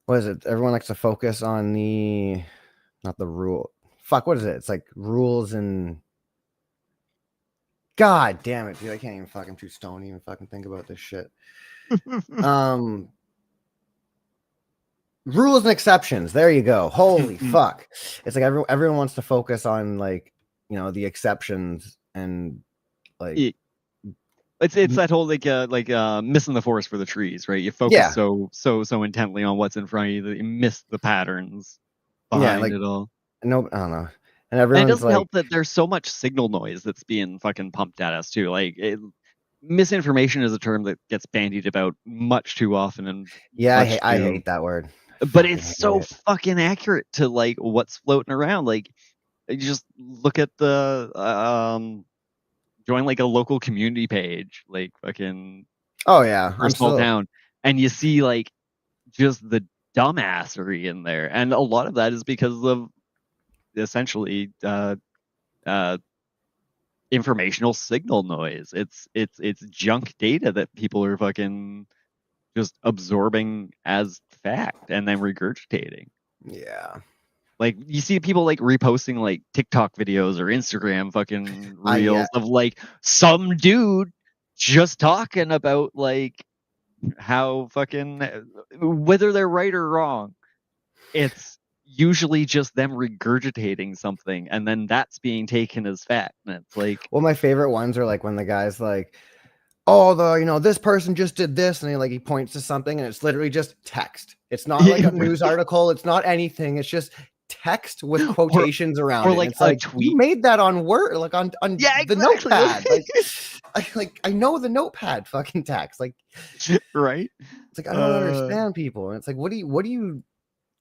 S2: What is it? Everyone likes to focus on not the rule. Fuck, what is it? It's like rules and. God damn it, dude! I can't even fucking too stoned even fucking think about this shit. Rules and exceptions. There you go. Holy fuck! It's like everyone wants to focus on like the exceptions and like.
S1: It's that whole like missing the forest for the trees, right? You focus so intently on what's in front of you that you miss the patterns behind it all.
S2: No, I don't know. And everyone's
S1: it doesn't help that there's so much signal noise that's being fucking pumped at us too. Like misinformation is a term that gets bandied about much too often, and
S2: I hate that word.
S1: But it's so fucking accurate to like what's floating around. Like you just look at the join like a local community page, like fucking
S2: I'm
S1: small town, and you see like just the dumbassery in there, and a lot of that is because of essentially informational signal noise. It's junk data that people are fucking just absorbing as fact and then regurgitating.
S2: Yeah.
S1: Like you see people like reposting like TikTok videos or Instagram fucking reels of like some dude just talking about like how fucking whether they're right or wrong. It's usually just them regurgitating something and then that's being taken as fact. And it's like,
S2: well, my favorite ones are like when the guy's like, oh, this person just did this, and he points to something, and it's literally just text. It's not like a news article. It's not anything. It's just text with quotations around it.
S1: Like
S2: it's like
S1: tweet.
S2: You made that on Word, like on the notepad. I know the notepad fucking text. Like,
S1: right?
S2: It's like I don't understand people, and it's like what do you?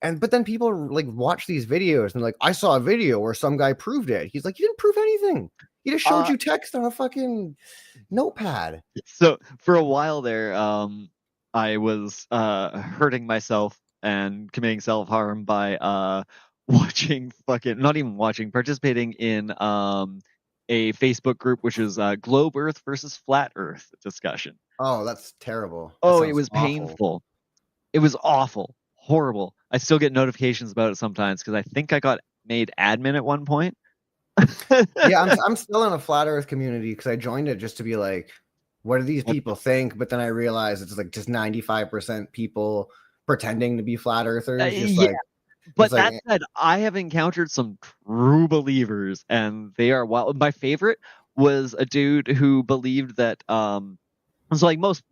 S2: But then people like watch these videos and like, I saw a video where some guy proved it. He's like, you didn't prove anything. He just showed you text on a fucking notepad.
S1: So for a while there, I was hurting myself and committing self-harm by participating in a Facebook group which is Globe Earth versus Flat Earth discussion.
S2: Oh, that's terrible.
S1: It was painful. It was awful. Horrible. I still get notifications about it sometimes because I think I got made admin at one point.
S2: Yeah, I'm still in a flat Earth community because I joined it just to be like, what do these people think? But then I realized it's like just 95% people pretending to be flat earthers.
S1: But that said, I have encountered some true believers, and they are wild. My favorite was a dude who believed that so like most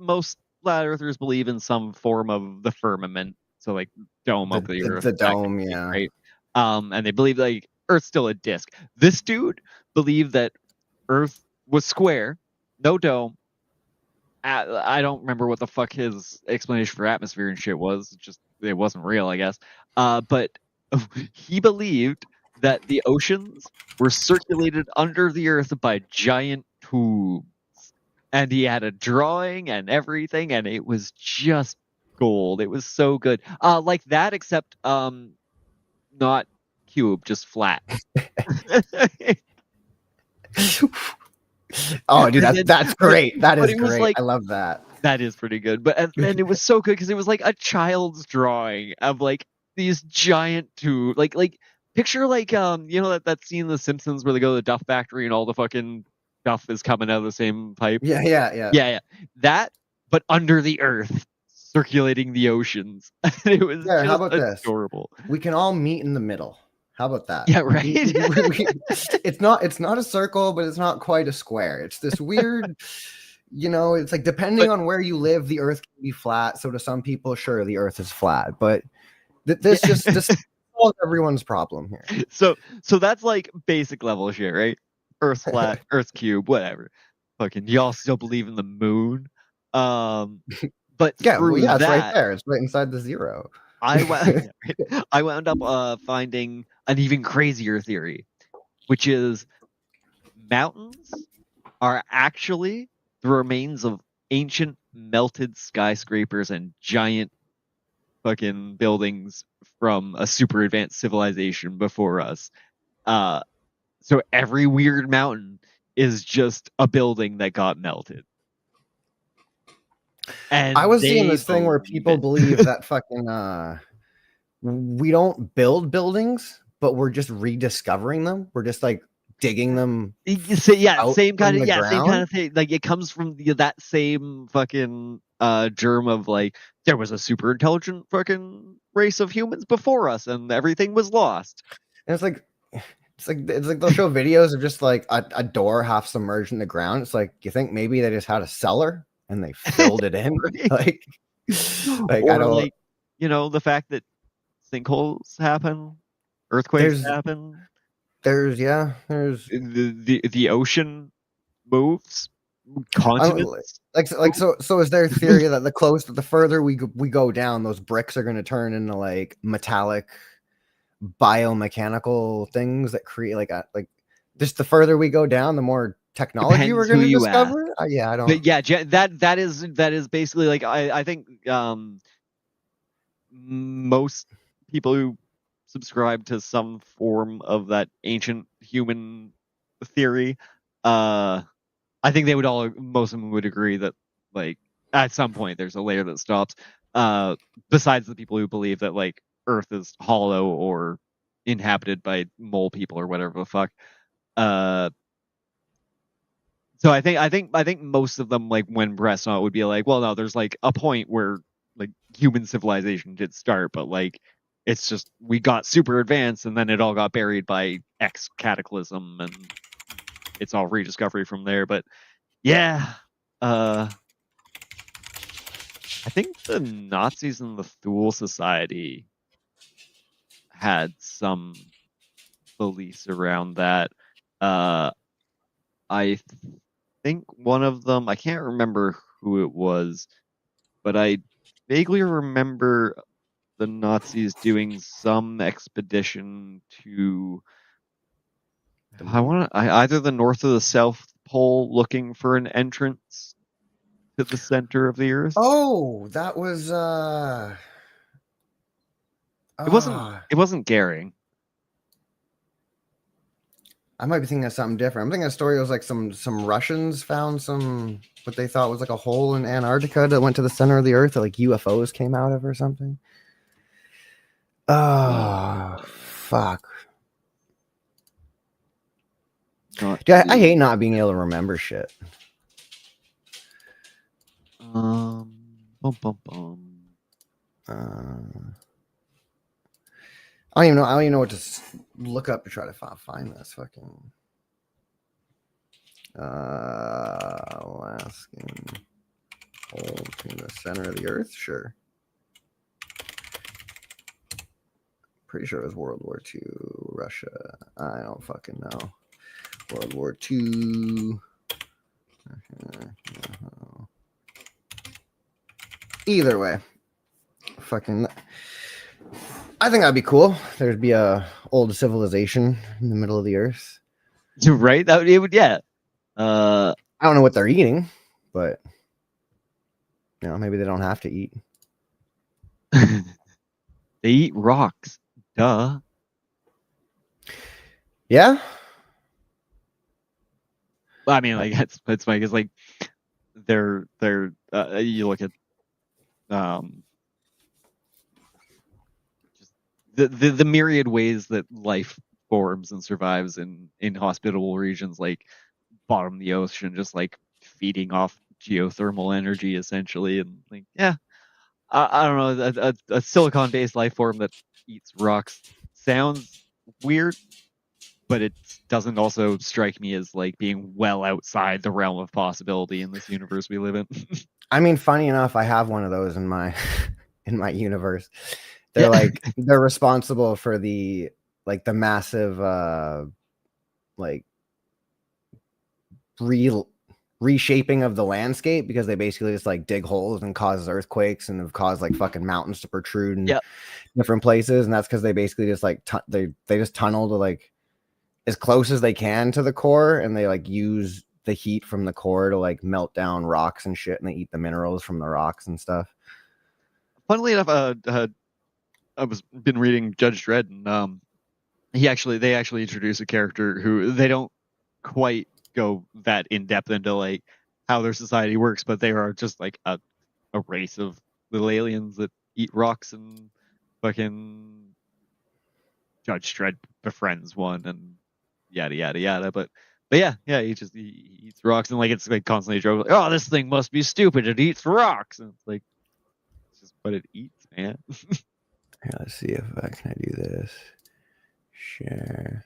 S1: flat earthers believe in some form of the firmament, so like dome of the earth,
S2: the dome, yeah,
S1: right. And they believe like Earth's still a disc. This dude believed that Earth was square, no dome. I don't remember what the fuck his explanation for atmosphere and shit was. Just it wasn't real, I guess. But he believed that the oceans were circulated under the Earth by giant tubes, and he had a drawing and everything, and it was just gold. It was so good, like that, except not cube, just flat.
S2: Oh, dude, that's great. That is great. Like, I love that.
S1: That is pretty good. But and it was so good because it was like a child's drawing of like these giant tubes. Like picture like that scene in The Simpsons where they go to the Duff Factory and all the fucking stuff is coming out of the same pipe.
S2: Yeah.
S1: That, but under the earth, circulating the oceans. It was just
S2: how about
S1: adorable.
S2: This? We can all meet in the middle. How about that?
S1: Yeah, right.
S2: It's not a circle, but it's not quite a square. It's this weird, it's like depending on where you live, the earth can be flat. So to some people, sure, the earth is flat, but this solves everyone's problem here.
S1: So that's like basic level shit, right? Earth's flat, Earth's cube, whatever. Fucking y'all still believe in the moon. But
S2: it's right there. It's right inside the zero.
S1: I wound up finding an even crazier theory, which is mountains are actually the remains of ancient melted skyscrapers and giant fucking buildings from a super advanced civilization before us. So every weird mountain is just a building that got melted. And
S2: I was seeing this thing where people believe that fucking we don't build buildings, but we're just rediscovering them. We're just like digging them.
S1: Same kind of thing. Like it comes from that same fucking germ of like there was a super intelligent fucking race of humans before us, and everything was lost.
S2: And it's like they'll show videos of just like a door half submerged in the ground. It's like, you think maybe they just had a cellar and they filled it in? like I don't
S1: like, the fact that sinkholes happen, earthquakes happen.
S2: There's
S1: the ocean moves, continents.
S2: So is there a theory that the further we go down, those bricks are going to turn into like metallic biomechanical things that create like just the further we go down, the more technology we're going to discover? I don't.
S1: But yeah, that is basically like I think most people who subscribe to some form of that ancient human theory, I think most of them would agree that like at some point there's a layer that stops. Besides the people who believe that like Earth is hollow or inhabited by mole people or whatever the fuck. So I think most of them, like when pressed on it, would be like, well, no, there's like a point where like human civilization did start, but like it's just we got super advanced and then it all got buried by X cataclysm and it's all rediscovery from there. But yeah, I think the Nazis and the Thule Society had some beliefs around that. I think one of them, I can't remember who it was, but I vaguely remember the Nazis doing some expedition to either the North or the South Pole looking for an entrance to the center of the Earth.
S2: Oh, that was
S1: it wasn't Goering.
S2: I might be thinking of something different. I'm thinking a story was like some Russians found what they thought was like a hole in Antarctica that went to the center of the Earth that like UFOs came out of or something. Oh, fuck. Dude, I hate not being able to remember shit.
S1: Bum, bum, bum.
S2: I don't even know what to look up to try to find this fucking Alaskan hole to the center of the Earth. Sure, pretty sure it was World War II, Russia. I don't fucking know. World War II. Either way, fucking. I think that'd be cool. There'd be a old civilization in the middle of the Earth.
S1: You're right. That it would, yeah.
S2: I don't know what they're eating, but you know, maybe they don't have to eat.
S1: They eat rocks. Duh.
S2: Yeah.
S1: I mean, like it's like it's like they're you look at the myriad ways that life forms and survives in hospitable regions, like bottom of the ocean, just like feeding off geothermal energy essentially, and like I don't know, a silicon based life form that eats rocks sounds weird, but it doesn't also strike me as like being well outside the realm of possibility in this universe we live in.
S2: I mean, funny enough, I have one of those in my universe. They're like they're responsible for the massive like reshaping of the landscape because they basically just like dig holes and cause earthquakes and have caused like fucking mountains to protrude in different places, and that's because they basically just like they just tunnel to like as close as they can to the core, and they like use the heat from the core to like melt down rocks and shit, and they eat the minerals from the rocks and stuff.
S1: Funnily enough, I was been reading Judge Dredd, and they actually introduce a character who they don't quite go that in depth into like how their society works, but they are just like a race of little aliens that eat rocks, and fucking Judge Dredd befriends one and yada yada yada. But yeah, he eats rocks, and like it's like constantly a joke, like, oh, this thing must be stupid, it eats rocks, and it's like it's just what it eats, man.
S2: Here, let's see if I can do this. Share.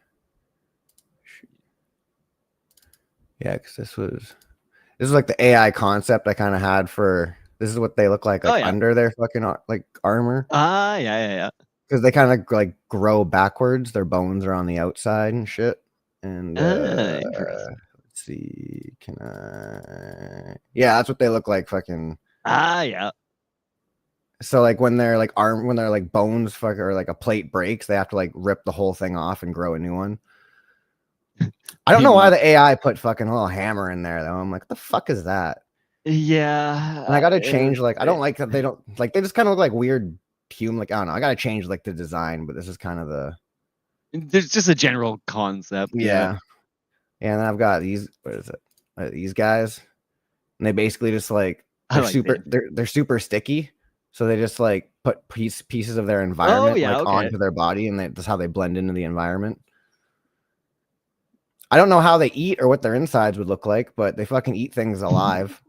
S2: Yeah, because this is like the AI concept I kind of had for this is what they look like under their fucking like armor.
S1: Yeah.
S2: Because they kind of like grow backwards. Their bones are on the outside and shit. And let's see, can I? Yeah, that's what they look like. Fucking
S1: yeah.
S2: So like when they're like bones or like a plate breaks, they have to like rip the whole thing off and grow a new one. I don't know why the AI put fucking a little hammer in there though. I'm like, what the fuck is that?
S1: Yeah.
S2: And I gotta change like I don't like that they don't like they just kind of look like weird human. Like I don't know. I gotta change like the design, but this is kind of
S1: there's just a general concept.
S2: Yeah. And then I've got these. What is it? These guys, and they basically just like they're super sticky, so they just like put pieces of their environment onto their body, and that's how they blend into the environment. I don't know how they eat or what their insides would look like, but they fucking eat things alive.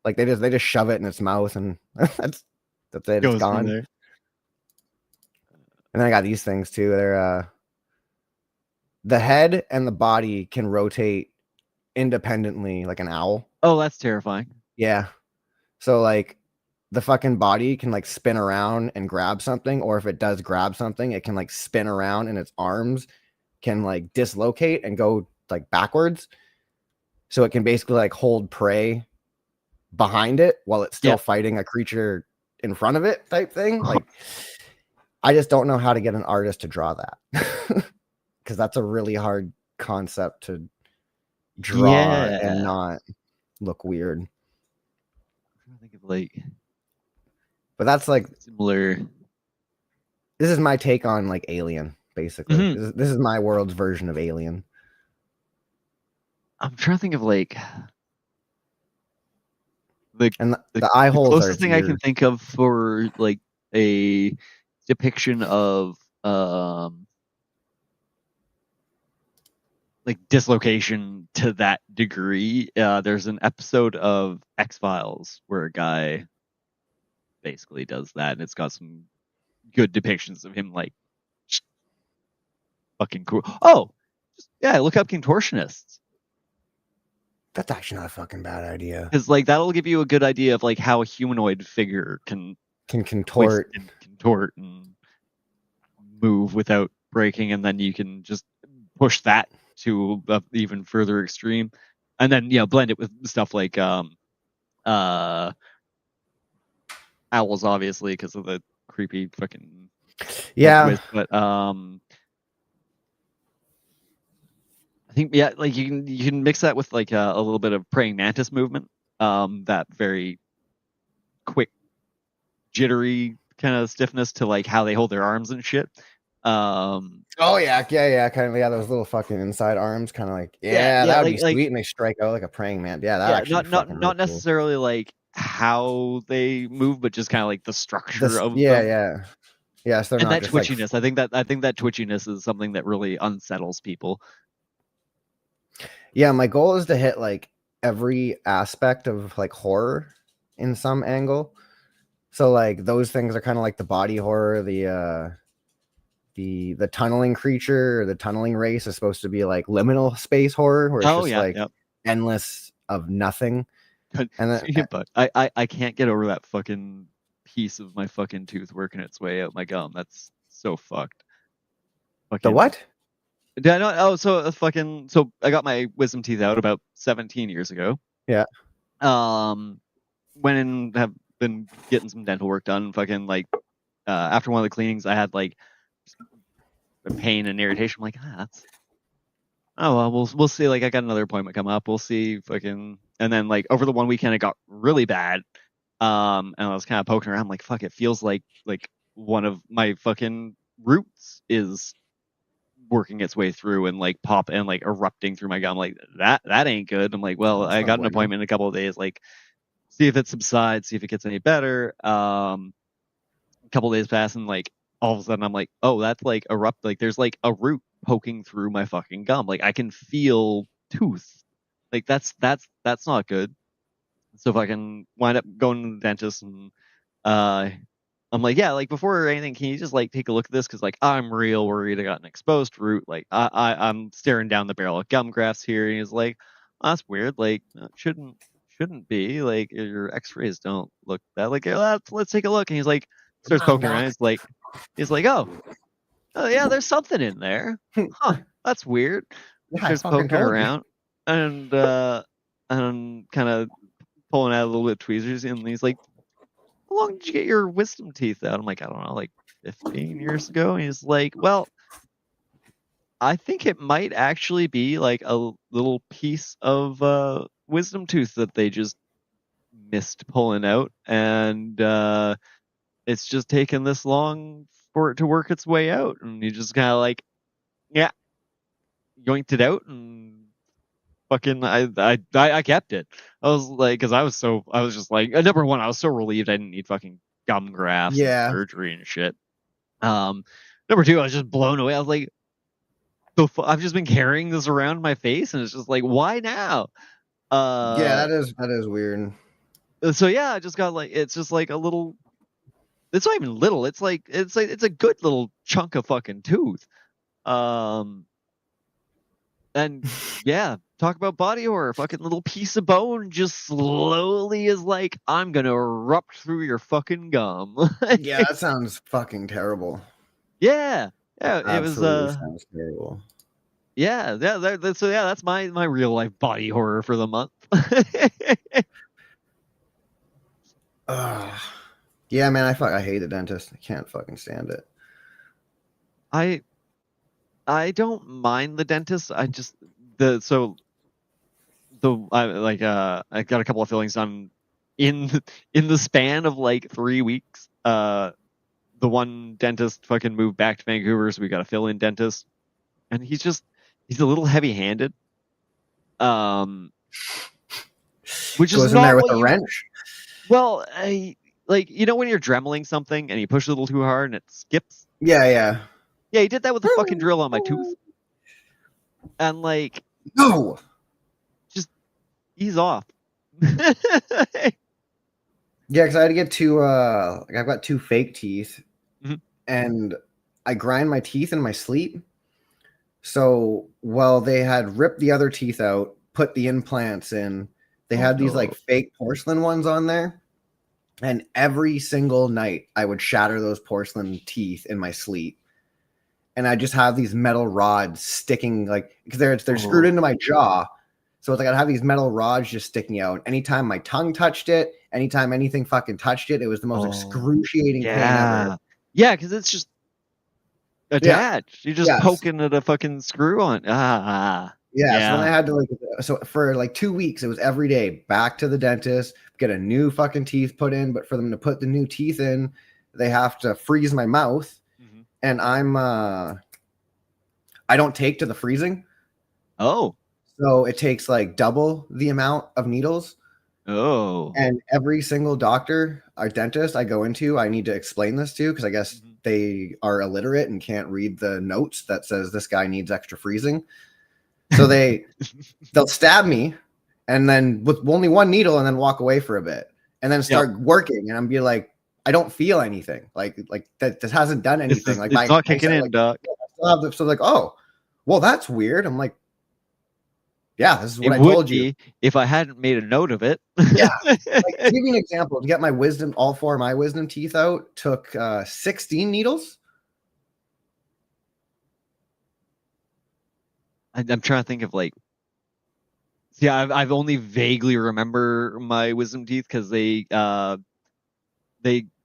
S2: Like they just shove it in its mouth, and that's it. It's gone. And then I got these things too. They're the head and the body can rotate independently, like an owl.
S1: Oh, that's terrifying.
S2: Yeah. So like the fucking body can like spin around and grab something, or if it does grab something, it can like spin around, and its arms can like dislocate and go like backwards. So it can basically like hold prey behind it while it's still fighting a creature in front of it, type thing. Like, I just don't know how to get an artist to draw that, because that's a really hard concept to draw and not look weird. I'm
S1: trying to think of like,
S2: but that's like
S1: similar.
S2: This is my take on like Alien, basically. Mm-hmm. This is my world's version of Alien.
S1: I'm trying to think of like
S2: the eye holes. The
S1: closest thing I can think of for like a depiction of like dislocation to that degree. There's an episode of X-Files where a guy basically does that, and it's got some good depictions of him like fucking cool. Oh, look up contortionists.
S2: That's actually not a fucking bad idea.
S1: Because like that'll give you a good idea of like how a humanoid figure can
S2: contort
S1: and move without breaking, and then you can just push that to an even further extreme, and then blend it with stuff like owls, obviously because of the creepy fucking twist, but I think like you can mix that with like a little bit of praying mantis movement, that very quick jittery kind of stiffness to like how they hold their arms and shit.
S2: Kind of those little fucking inside arms, kind of like that would be sweet, and they strike out like a praying man.
S1: Not necessarily cool. Like how they move, but just kind of like the structure of them.
S2: So
S1: and that twitchiness. Like... I think that twitchiness is something that really unsettles people.
S2: Yeah, my goal is to hit like every aspect of like horror in some angle. So like those things are kind of like the body horror, the tunneling creature or the tunneling race is supposed to be like liminal space horror, where it's endless of nothing.
S1: But I can't get over that fucking piece of my fucking tooth working its way out my gum. That's so fucked.
S2: The what?
S1: Yeah, no. So I got my wisdom teeth out about 17 years ago.
S2: Yeah.
S1: Went and have been getting some dental work done. Fucking like, after one of the cleanings, I had like pain and irritation. I'm like, that's. Oh well, we'll see. Like, I got another appointment come up. We'll see. Fucking, and then like over the one weekend, it got really bad. And I was kind of poking around. I'm like, fuck, it feels like one of my fucking roots is working its way through and like pop and like erupting through my gum. Like that ain't good. I'm like, well, I got an appointment in a couple of days, like see if it subsides, see if it gets any better. A couple of days pass, and like all of a sudden I'm like, oh, that's like erupt, like there's like a root poking through my fucking gum. Like I can feel tooth. Like that's not good. So if I can wind up going to the dentist, and I'm like, yeah, like before anything, can you just like take a look at this? Because like I'm real worried I got an exposed root. Like I'm staring down the barrel of gum grafts here, and he's like, oh, that's weird. Like shouldn't be. Like your X-rays don't look that. Like let's take a look. And he's like, starts poking around. He's like, oh yeah, there's something in there. Huh? That's weird. Starts poking around, and kind of pulling out a little bit of tweezers, and he's like, how long did you get your wisdom teeth out? I'm like, I don't know, like 15 years ago. And he's like, well, I think it might actually be like a little piece of wisdom tooth that they just missed pulling out, and it's just taken this long for it to work its way out. And he just kind of like, yoinked it out and fucking I kept it. I was like, because I was just like, number one, I was so relieved I didn't need fucking gum grafts and surgery and shit. Number two, I was just blown away. I was like, I've just been carrying this around my face, and it's just like, why now?
S2: Yeah, that is weird.
S1: So yeah, I just got like, it's just like a little. It's not even little. It's a good little chunk of fucking tooth. And yeah, talk about body horror. Fucking little piece of bone just slowly is like, I'm gonna erupt through your fucking gum.
S2: Yeah, that sounds fucking terrible.
S1: Yeah,
S2: Absolutely
S1: it was.
S2: Sounds terrible.
S1: Yeah, that's my real life body horror for the month.
S2: Yeah, man, I hate a dentist. I can't fucking stand it.
S1: I don't mind the dentist. I just I got a couple of fillings done in the span of like 3 weeks. The one dentist fucking moved back to Vancouver, so we got a fill-in dentist, and he's a little heavy-handed. Which
S2: goes
S1: is
S2: in
S1: not
S2: there with
S1: what
S2: a wrench.
S1: Well, like, you know when you're dremeling something and you push a little too hard and it skips?
S2: Yeah.
S1: Yeah, he did that with the fucking drill on my tooth. And like,
S2: no,
S1: just ease off.
S2: Yeah, because I had to get two. I've got two fake teeth, and I grind my teeth in my sleep. So while they had ripped the other teeth out, put the implants in, they had these like fake porcelain ones on there. And every single night, I would shatter those porcelain teeth in my sleep. And I just have these metal rods sticking, like, because they're screwed into my jaw. So it's like I'd have these metal rods just sticking out. Anytime my tongue touched it, anytime anything fucking touched it, it was the most excruciating pain ever.
S1: Yeah, because it's just attached. You're just poking at a fucking screw on.
S2: Yeah. So then I had to so for like 2 weeks, it was every day back to the dentist, get a new fucking teeth put in. But for them to put the new teeth in, they have to freeze my mouth. And I don't take to the freezing.
S1: Oh.
S2: So it takes like double the amount of needles.
S1: Oh.
S2: And every single doctor or dentist I go into, I need to explain this to, because I guess they are illiterate and can't read the notes that says this guy needs extra freezing. So they'll stab me and then with only one needle and then walk away for a bit and then start working. And I'm be like, I don't feel anything. Like that. This hasn't done anything. Like
S1: it's not kicking in, doc.
S2: So like, oh, well, that's weird. I'm like, yeah, this is what I told you.
S1: If I hadn't made a note of it.
S2: Yeah. Like, to give you an example, to get my all four of my wisdom teeth out took 16 needles.
S1: I'm trying to think of like. Yeah, I've only vaguely remember my wisdom teeth because they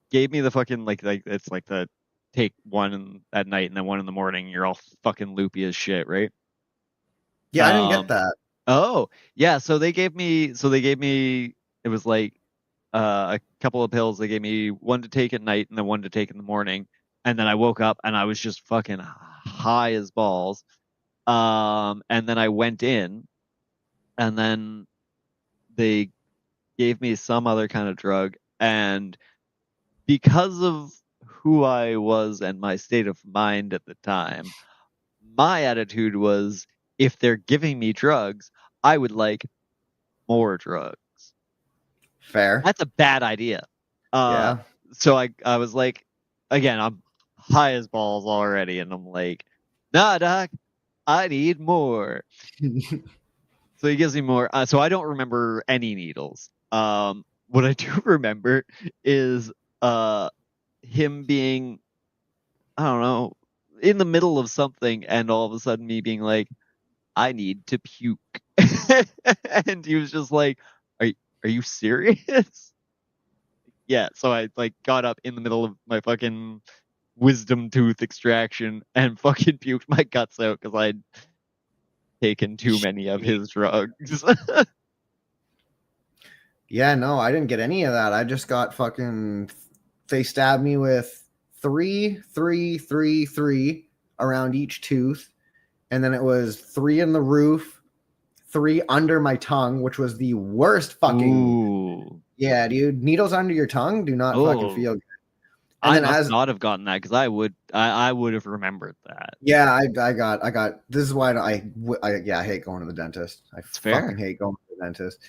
S1: gave me the fucking like it's like the take one at night and then one in the morning. You're all fucking loopy as shit, right?
S2: Yeah, I didn't get that.
S1: Oh, yeah. So they gave me. It was like a couple of pills. They gave me one to take at night and then one to take in the morning. And then I woke up and I was just fucking high as balls. And then I went in, and then they gave me some other kind of drug, and because of who I was and my state of mind at the time, my attitude was, if they're giving me drugs, I would like more drugs.
S2: Fair.
S1: That's a bad idea.
S2: Yeah.
S1: So I was like, again, I'm high as balls already, and I'm like, nah, doc, I need more. So he gives me more. So I don't remember any needles. What I do remember is him being, I don't know, in the middle of something, and all of a sudden me being like, I need to puke. And he was just like, are you serious? Yeah, so I like got up in the middle of my fucking wisdom tooth extraction and fucking puked my guts out because I'd taken too many of his drugs.
S2: Yeah, no, I didn't get any of that. I just got fucking. They stabbed me with 3, 3, 3, 3 around each tooth, and then it was 3 in the roof, 3 under my tongue, which was the worst fucking.
S1: Ooh.
S2: Yeah, dude. Needles under your tongue do not fucking feel good.
S1: And I must not have gotten that because I would have remembered that.
S2: Yeah, I got. This is why I hate going to the dentist. I fucking hate going to the dentist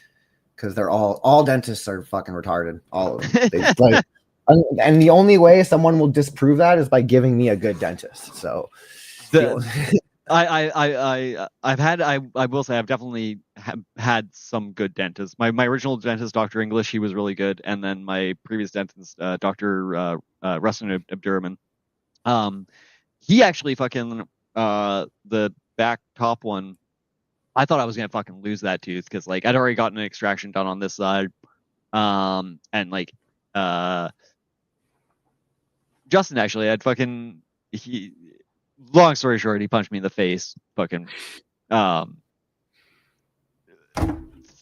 S2: because they're all dentists are fucking retarded. All of them. They, like, and the only way someone will disprove that is by giving me a good dentist. So,
S1: I will say I've definitely had some good dentists. My original dentist, Dr. English, he was really good, and then my previous dentist, Dr. Rustin Abdurrahman, he actually fucking the back top one. I thought I was gonna fucking lose that tooth because like I'd already gotten an extraction done on this side, and like Justin actually had fucking long story short, he punched me in the face, fucking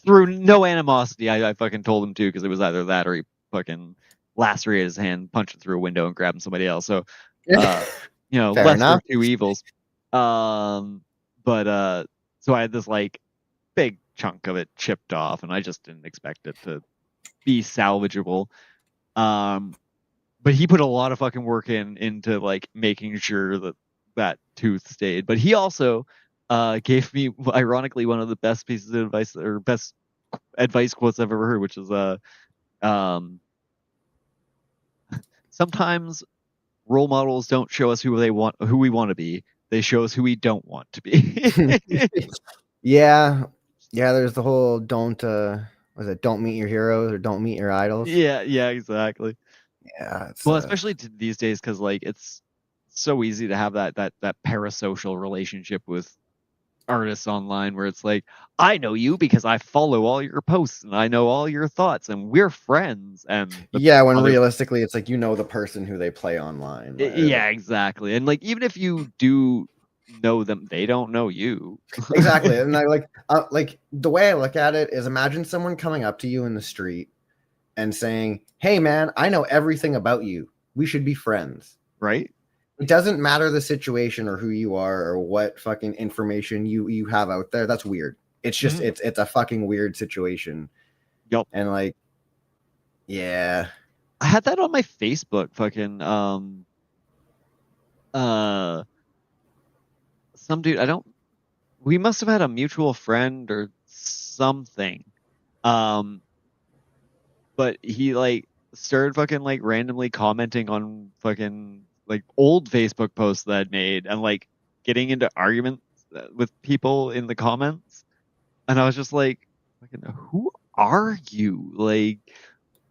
S1: through no animosity. I fucking told him to because it was either that or he fucking lacerated his hand, punched it through a window, and grabbed somebody else. So, lesser of two evils. So I had this like big chunk of it chipped off, and I just didn't expect it to be salvageable. But he put a lot of fucking work into like making sure that tooth stayed. But he also gave me, ironically, one of the best pieces of advice or best advice quotes I've ever heard, which is sometimes role models don't show us who we want to be. They show us who we don't want to be.
S2: Yeah. There's the whole don't meet your heroes or don't meet your idols.
S1: Yeah, exactly.
S2: Yeah.
S1: Especially these days, because like it's so easy to have that parasocial relationship with artists online, where it's like, I know you because I follow all your posts and I know all your thoughts and we're friends. And
S2: when realistically, it's like the person who they play online. Right?
S1: Yeah, exactly. And like even if you do know them, they don't know you.
S2: Exactly. And I like the way I look at it is, imagine someone coming up to you in the street and saying, "Hey man, I know everything about you. We should be friends."
S1: Right?
S2: It doesn't matter the situation or who you are or what fucking information you have out there. That's weird. It's just it's a fucking weird situation.
S1: Yep.
S2: And like, yeah.
S1: I had that on my Facebook fucking some dude, we must have had a mutual friend or something. But he like started fucking like randomly commenting on fucking like old Facebook posts that I'd made and like getting into arguments with people in the comments. And I was just like, who are you? Like,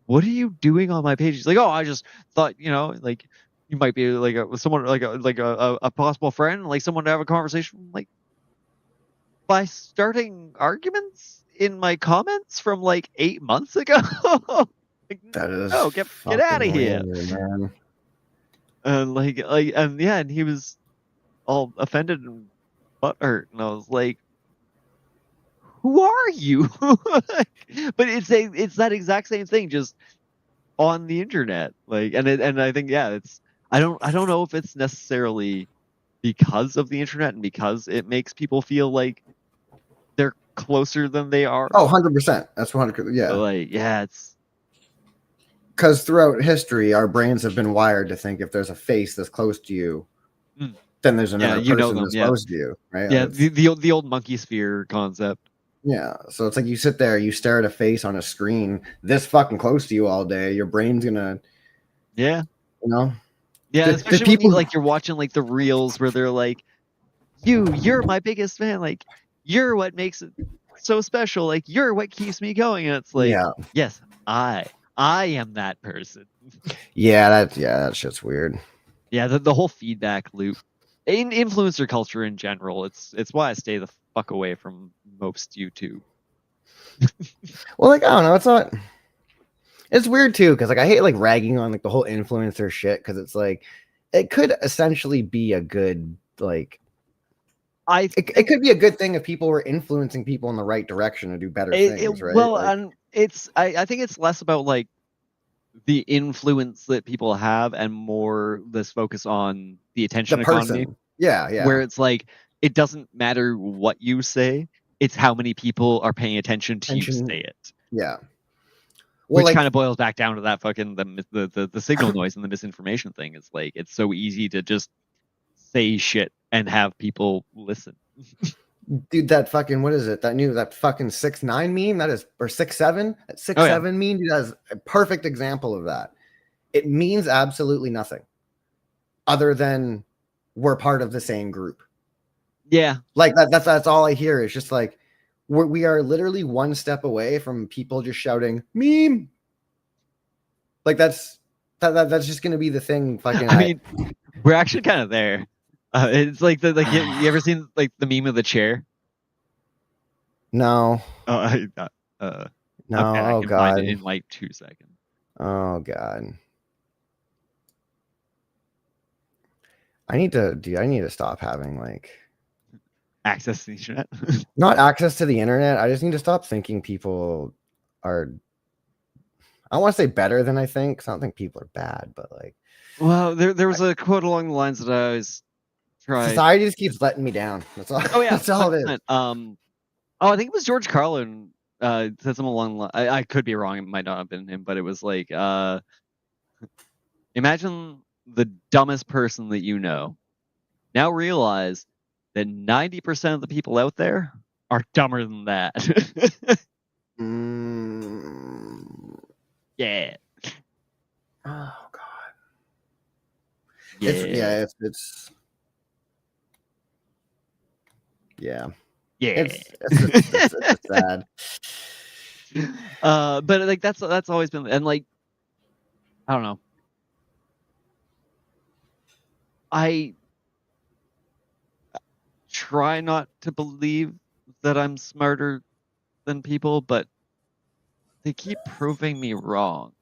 S1: what are you doing on my page? He's like, oh, I just thought, like you might be like someone like a possible friend, like someone to have a conversation. Like, by starting arguments in my comments from like 8 months ago. Like,
S2: that is
S1: get out of here,
S2: man.
S1: And and he was all offended and butthurt, and I was like, who are you? But it's that exact same thing, just on the internet. Like, and I think it's I don't know if it's necessarily because of the internet and because it makes people feel like they're closer than they are.
S2: Oh, 100%. That's 100%. Yeah.
S1: But it's
S2: because throughout history, our brains have been wired to think if there's a face that's close to you, then there's another person that's close to you, right?
S1: Yeah, the old monkey sphere concept.
S2: Yeah, so it's like you sit there, you stare at a face on a screen this fucking close to you all day. Your brain's gonna,
S1: yeah,
S2: especially
S1: when you're watching like the reels where they're like, you're my biggest fan, like you're what makes it so special, like you're what keeps me going, and it's like, yes, I am that person.
S2: that shit's weird.
S1: Yeah, the whole feedback loop in influencer culture in general, it's why I stay the fuck away from most YouTube.
S2: Well, like, I don't know, it's weird too, because like I hate like ragging on like the whole influencer shit, because it's like it could essentially be a good like it could be a good thing if people were influencing people in the right direction to do better things, right?
S1: Well, and I think it's less about like the influence that people have and more this focus on the attention economy.
S2: Yeah.
S1: Where it's like, it doesn't matter what you say. It's how many people are paying attention to you say it.
S2: Yeah.
S1: Well, which kind of boils back down to that fucking the signal noise and the misinformation thing. Is like it's so easy to just say shit and have people listen.
S2: Dude, that fucking that fucking 6'9" meme that is, or 6'7", that 6'7" meme, dude, that is a perfect example of that. It means absolutely nothing other than we're part of the same group.
S1: Yeah,
S2: like that's all I hear is just like we are literally one step away from people just shouting meme. Like that's just gonna be the thing. Fucking,
S1: I mean, we're actually kind of there. It's like you ever seen like the meme of the chair?
S2: No.
S1: Oh,
S2: no.
S1: Okay,
S2: I
S1: can
S2: God.
S1: Find it in like 2 seconds.
S2: Oh God. I need to stop having like
S1: access to the internet.
S2: Not access to the internet. I just need to stop thinking people are, I don't want to say better than I think, because I don't think people are bad, but like,
S1: well, there was a quote along the lines that I always tried.
S2: Society just keeps letting me down. That's all.
S1: Oh yeah,
S2: that's all it is.
S1: I think it was George Carlin said something along the line. I could be wrong. It might not have been him, but it was like, imagine the dumbest person that you know. Now realize that 90% of the people out there are dumber than that. Yeah.
S2: Oh God.
S1: Yeah.
S2: It's yeah.
S1: Yeah.
S2: It's sad.
S1: But like that's always been, and like I don't know. I try not to believe that I'm smarter than people, but they keep proving me wrong.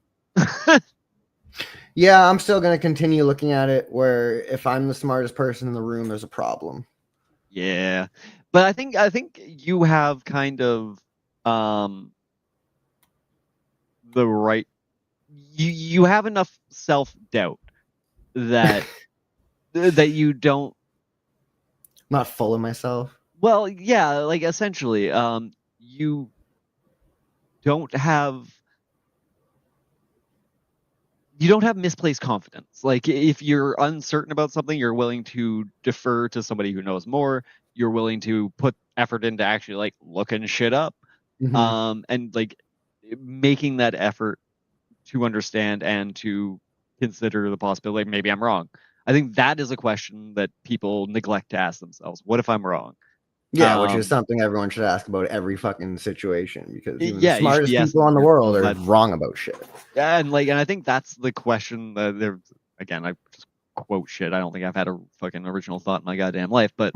S2: Yeah, I'm still going to continue looking at it where if I'm the smartest person in the room, there's a problem.
S1: Yeah. But I think you have kind of the right, you have enough self-doubt that that you don't,
S2: I'm not full of myself.
S1: Well, yeah, like essentially you don't have misplaced confidence. Like if you're uncertain about something, you're willing to defer to somebody who knows more. You're willing to put effort into actually like looking shit up.
S2: Mm-hmm.
S1: And like making that effort to understand and to consider the possibility maybe I'm wrong. I think that is a question that people neglect to ask themselves. What if I'm wrong?
S2: Yeah, which is something everyone should ask about every fucking situation, because even the smartest people in the world are wrong about shit.
S1: Yeah, and I think that's the question that they're, again, I just quote shit. I don't think I've had a fucking original thought in my goddamn life, but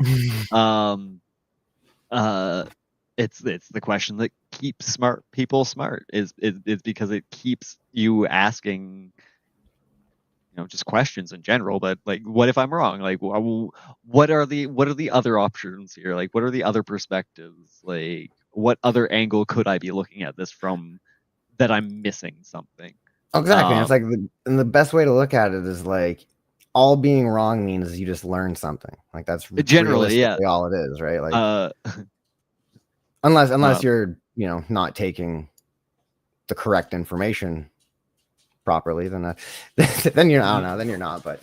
S1: it's the question that keeps smart people smart is because it keeps you asking, just questions in general. But like, what if I'm wrong? Like, what are the other options here? Like, what are the other perspectives? Like, what other angle could I be looking at this from that I'm missing something?
S2: Exactly. It's like the best way to look at it is like all being wrong means you just learn something. Like that's
S1: generally
S2: all it is, right? Like unless you're not taking the correct information properly, then then you're I don't know, then you're not. But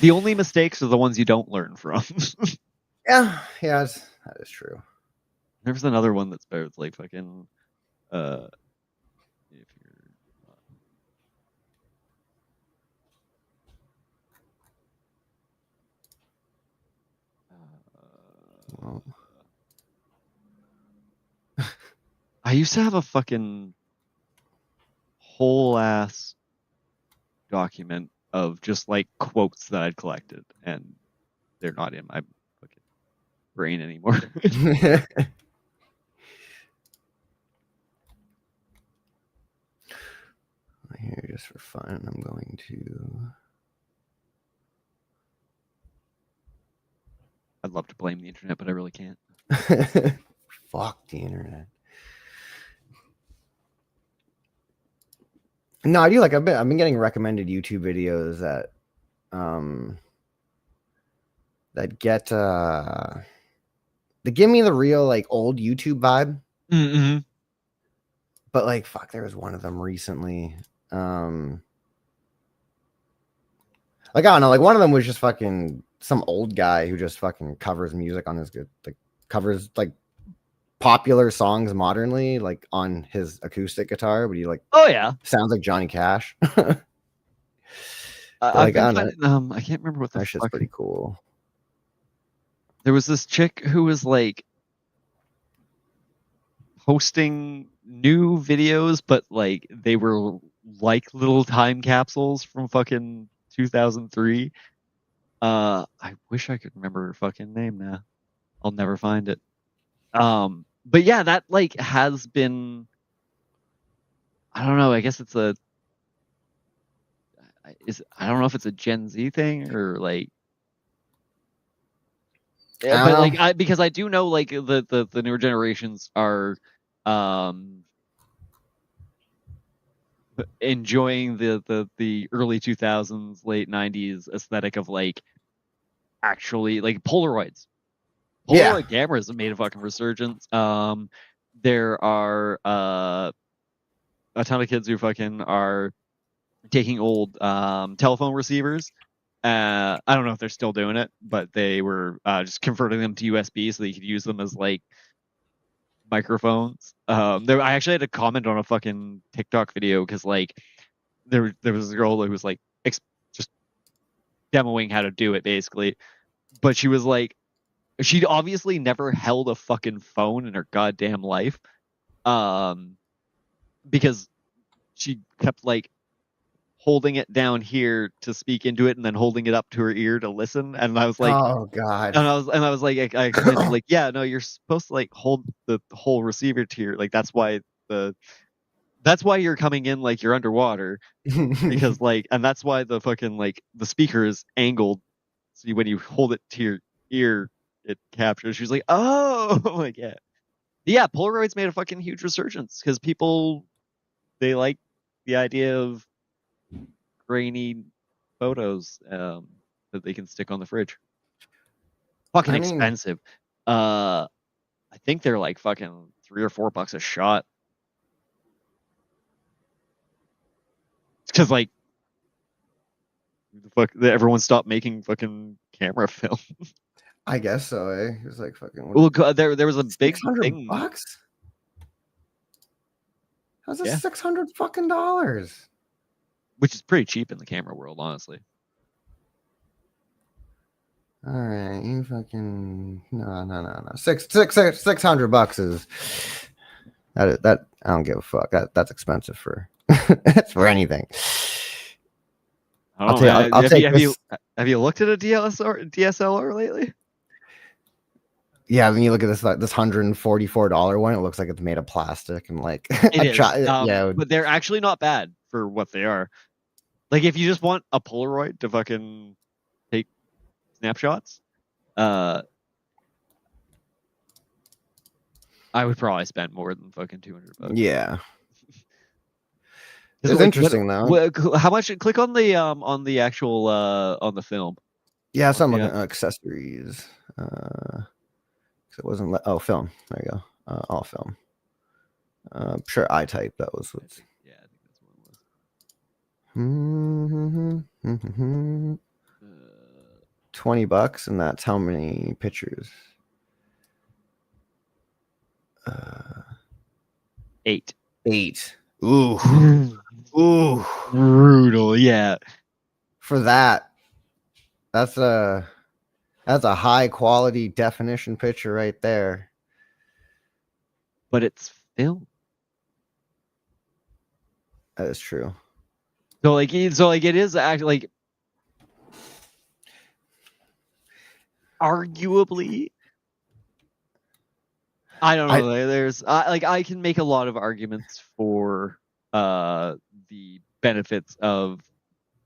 S1: the only mistakes are the ones you don't learn from.
S2: yeah, that is true.
S1: There's another one that's better. It's like fucking if you're I used to have a fucking whole ass document of just like quotes that I'd collected, and they're not in my fucking brain anymore.
S2: Here, just for fun, I'm going to.
S1: I'd love to blame the internet, but I really can't.
S2: Fuck the internet. No, I do like I've been getting recommended YouTube videos that they give me the real like old YouTube vibe.
S1: Mm-hmm.
S2: But like, fuck, there was one of them recently. Like, I don't know, like one of them was just fucking some old guy who just fucking covers music on his good, like covers like popular songs modernly, like on his acoustic guitar, but he like,
S1: oh yeah,
S2: sounds like Johnny Cash.
S1: I've been finding, I can't remember what the
S2: that shit's pretty cool.
S1: There was this chick who was like posting new videos, but like they were like little time capsules from fucking 2003. I wish I could remember her fucking name now. I'll never find it. But yeah, that like has been, I don't know, I guess it's I don't know if it's a Gen Z thing or like, but like because I do know like the newer generations are enjoying the early 2000s, late 90s aesthetic of like actually like Polaroid cameras have made a fucking resurgence. There are a ton of kids who fucking are taking old telephone receivers. I don't know if they're still doing it, but they were just converting them to USB so they could use them as like microphones. I actually had a comment on a fucking TikTok video because like there was a girl who was like just demoing how to do it basically, but she was like, she'd obviously never held a fucking phone in her goddamn life, because she kept like holding it down here to speak into it and then holding it up to her ear to listen. And I was like,
S2: oh god.
S1: And I was like, I explained like, yeah, no, you're supposed to like hold the whole receiver to your, like that's why you're coming in like you're underwater, because like, and that's why the fucking like the speaker is angled, so when you hold it to your ear, it captures. She's like, oh, like yeah, Polaroids made a fucking huge resurgence because people, they like the idea of grainy photos that they can stick on the fridge. Fucking expensive. I think they're like fucking $3 or $4 a shot. Because like everyone stopped making fucking camera film.
S2: I guess so. It was like fucking.
S1: Well, there was a big thing.
S2: $600. How's it $600 fucking dollars?
S1: Which is pretty cheap in the camera world, honestly.
S2: All right, you fucking no. $600 is that I don't give a fuck. That's expensive for that's for anything.
S1: I'll tell you. Have you looked at a DSLR lately?
S2: Yeah, when you look at this $144 one, it looks like it's made of plastic and like
S1: but they're actually not bad for what they are. Like if you just want a Polaroid to fucking take snapshots, I would probably spend more than fucking $200.
S2: Yeah. It's like, interesting though.
S1: How much? Click on the actual on the film.
S2: Yeah, so I'm looking at accessories. It wasn't film. There you go. All film. Sure, iType. That was what's.
S1: Yeah, I think that's what it was.
S2: $20, and that's how many pictures?
S1: 8.
S2: Ooh. Ooh.
S1: Brutal. Yeah.
S2: For that, that's a high quality definition picture right there.
S1: But it's film.
S2: That is true.
S1: So it is actually like arguably, I don't know. There's I can make a lot of arguments for the benefits of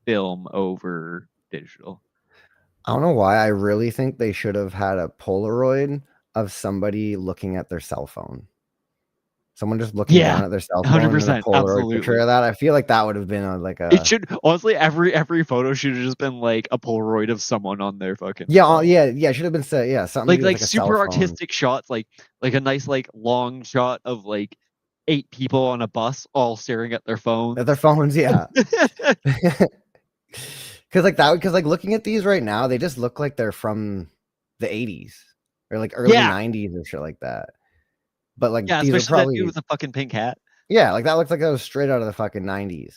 S1: film over digital.
S2: I don't know why. I really think they should have had a Polaroid of somebody looking at their cell phone. Someone just looking down at their cell phone and a
S1: 100%,
S2: Polaroid
S1: absolutely.
S2: picture of that. I feel like that would have been
S1: It should honestly every photo should have just been like a Polaroid of someone on their fucking
S2: it should have been said something
S1: like
S2: like
S1: super artistic shots, like a nice like long shot of like 8 people on a bus all staring at their phones.
S2: Yeah. Because like looking at these right now, they just look like they're from the 80s or like early 90s or shit like that. But like these
S1: especially
S2: are probably
S1: that dude with the fucking pink hat.
S2: Yeah, like that looks like that was straight out of the fucking 90s.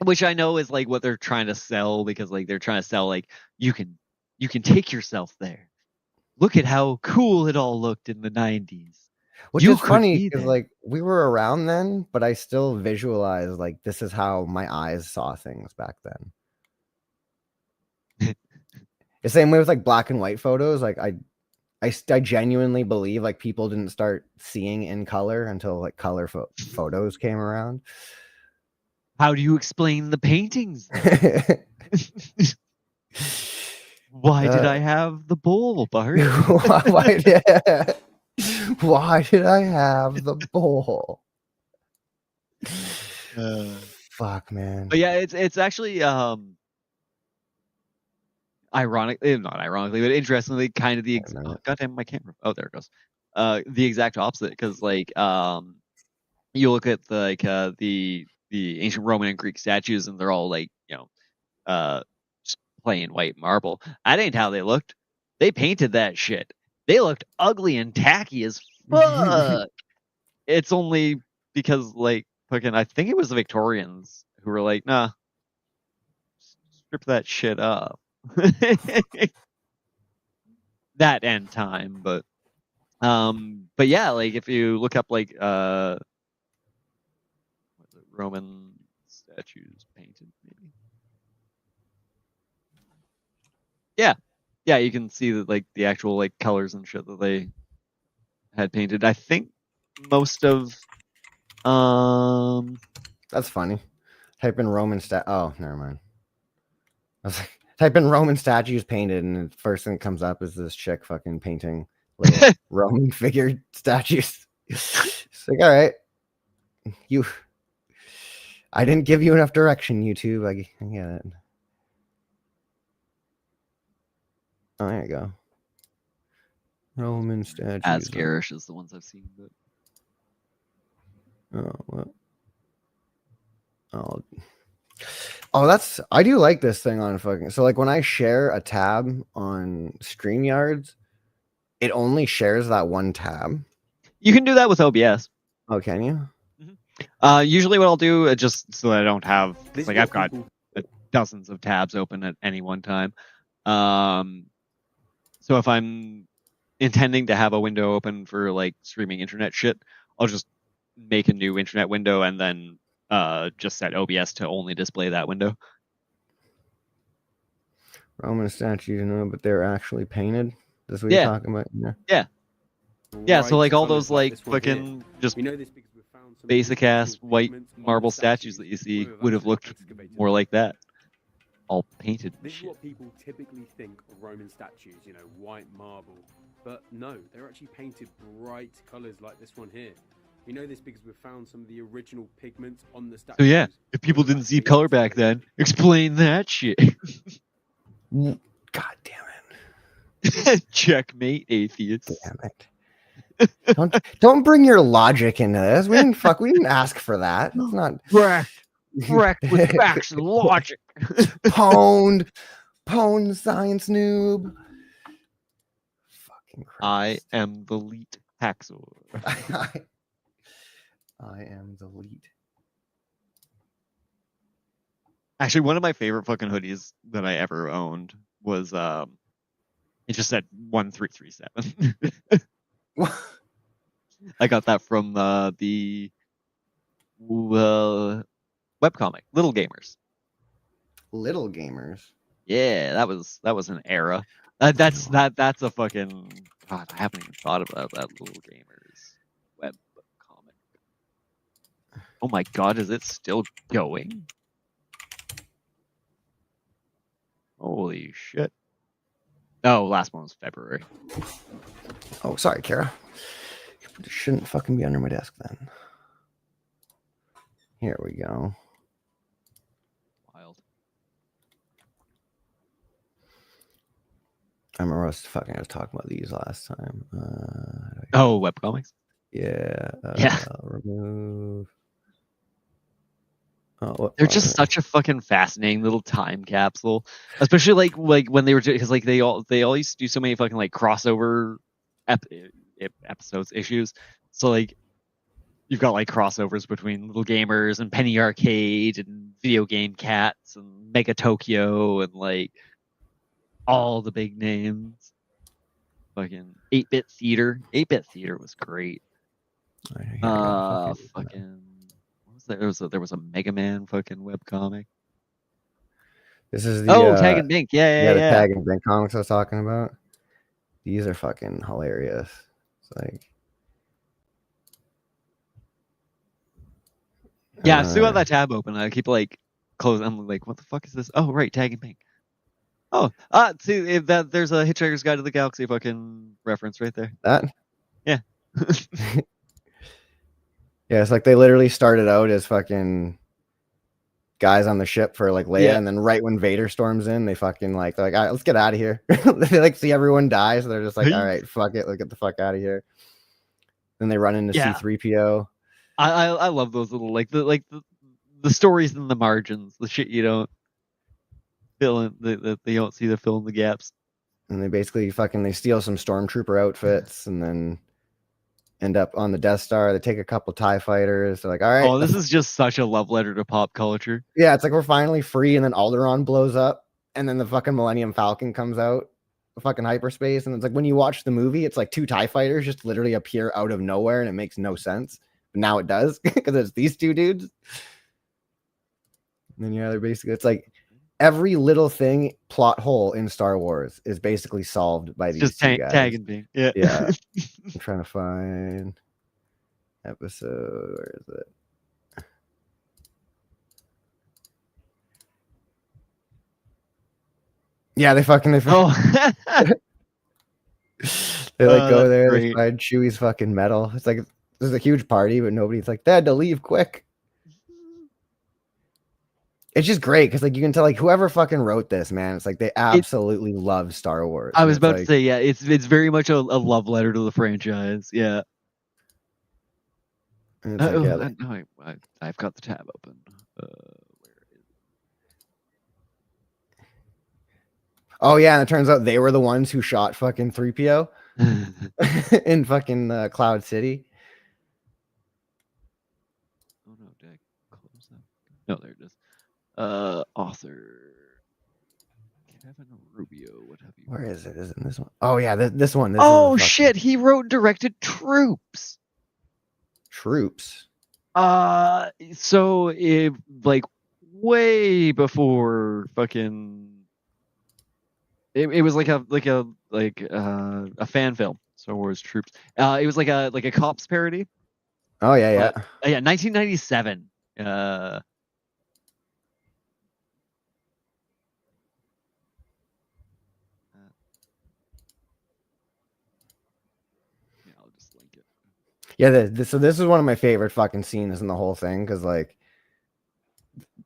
S1: Which I know is like what they're trying to sell, because like they're trying to sell like you can take yourself there. Look at how cool it all looked in the 90s.
S2: Which is funny because like we were around then, but I still visualize like this is how my eyes saw things back then. The same way with like black and white photos. Like I genuinely believe like people didn't start seeing in color until like color photos came around.
S1: How do you explain the paintings? Why did I have the bowl, Bart?
S2: Why did I have the bowl? Fuck, man.
S1: But yeah, it's actually ironically, not ironically, but interestingly, kind of the goddamn my camera. Oh, there it goes. The exact opposite, because like you look at the like the ancient Roman and Greek statues, and they're all like just plain white marble. That ain't how they looked. They painted that shit. They looked ugly and tacky as fuck. It's only because like fucking I think it was the Victorians who were like, nah, strip that shit up. That end time, but yeah, like if you look up like Roman statues painted, maybe. Yeah, you can see that like the actual like colors and shit that they had painted. I think most of
S2: that's funny. Type in Roman oh, never mind. I was like, type in Roman statues painted, and the first thing that comes up is this chick fucking painting little Roman figure statues. It's like, all right, I didn't give you enough direction, YouTube. I get it. Oh, there you go. Roman statues.
S1: As garish as the ones I've seen, but
S2: what? That's I do like this thing on fucking. So like when I share a tab on StreamYards, it only shares that one tab.
S1: You can do that with OBS.
S2: Oh, can you?
S1: Mm-hmm. Usually what I'll do, just so that I don't have like I've got dozens of tabs open at any one time. So if I'm intending to have a window open for like streaming internet shit, I'll just make a new internet window and then just set OBS to only display that window.
S2: Roman statues, but they're actually painted. That's what you're talking about?
S1: Yeah, so like all those like fucking just basic ass white marble statues that you see would have looked more like that. All painted.
S5: This is what people typically think of Roman statues, white marble. But no, they're actually painted bright colors like this one here. We know this because we've found some of the original pigments on the statues.
S1: So yeah, if people didn't see color back then, explain that shit.
S2: God damn
S1: it. Checkmate, atheists.
S2: Damn it. Don't bring your logic into this. We didn't ask for that. It's not
S1: correct with facts and logic.
S2: Pwned science noob. Fucking Christ.
S1: I am the lead hacksaw.
S2: I am the lead.
S1: Actually, one of my favorite fucking hoodies that I ever owned was it just said 1337. I got that from the webcomic Little Gamers.
S2: Little Gamers.
S1: Yeah, that was an era. That's a fucking God. I haven't even thought about that Little Gamers web comic. Oh my God, is it still going? Holy shit! Oh, last one was February.
S2: Oh, sorry, Kara. shouldn't fucking be under my desk then. Here we go.
S1: Wild.
S2: I remember I was talking about these last time.
S1: Webcomics.
S2: Yeah.
S1: Yeah.
S2: Remove. Oh,
S1: they're just such a fucking fascinating little time capsule, especially like when they were, because like they all used to do so many fucking like crossover episodes, issues. So like you've got like crossovers between Little Gamers and Penny Arcade and Video Game Cats and Mega Tokyo and like all the big names. Fucking 8-Bit Theater. 8-Bit Theater was great. Fucking. There was a Mega Man fucking webcomic.
S2: This is the
S1: Tag and Bink. Yeah.
S2: The Tag and Bink comics I was talking about. These are fucking hilarious. It's like,
S1: yeah, I still got that tab open. I keep like closing. I'm like, what the fuck is this? Oh, right, Tag and Bink. Oh, see if that there's a Hitchhiker's Guide to the Galaxy fucking reference right there.
S2: That?
S1: Yeah.
S2: Yeah, it's like they literally started out as fucking guys on the ship for like Leia, and then right when Vader storms in, they fucking like, they're like, all right, let's get out of here. They like see everyone die, so they're just like, all right, fuck it, let's get the fuck out of here. Then they run into C-3PO.
S1: I love those little the stories in the margins, the shit you don't fill in, that they don't see the fill in the gaps.
S2: And they basically they steal some stormtrooper outfits and then end up on the Death Star. They take a couple TIE fighters. They're like, all right.
S1: Oh, this is just such a love letter to pop culture.
S2: Yeah, it's like we're finally free, and then Alderaan blows up, and then the fucking Millennium Falcon comes out of fucking hyperspace, and it's like when you watch the movie, it's like two TIE fighters just literally appear out of nowhere, and it makes no sense. But now it does, because it's these two dudes. And then they're basically, it's like every little thing, plot hole in Star Wars is basically solved by these two guys.
S1: Tag and Bink. Yeah.
S2: I'm trying to find episode. Where is it? Yeah, they fucking.
S1: Oh.
S2: They like go there. Great. They find Chewie's fucking medal. It's like there's a huge party, but nobody's like, they had to leave quick. It's just great because like you can tell like whoever fucking wrote this, man, it's like they absolutely love Star Wars.
S1: I was about to say, yeah, it's very much a love letter to the franchise. Yeah.
S2: I've
S1: got the tab open. Where is it?
S2: Oh yeah, and it turns out they were the ones who shot fucking 3PO in fucking Cloud City.
S1: Oh no, did I close that? No, there it is. Author Kevin Rubio. What have you?
S2: Where is it? Is it this one? Oh yeah, this one.
S1: Oh shit! He wrote and directed Troops.
S2: Troops.
S1: So it like way before fucking. It was like a fan film. Star Wars Troops. It was like a cops parody.
S2: Oh yeah.
S1: Yeah, 1997.
S2: Yeah, so this is one of my favorite fucking scenes in the whole thing because like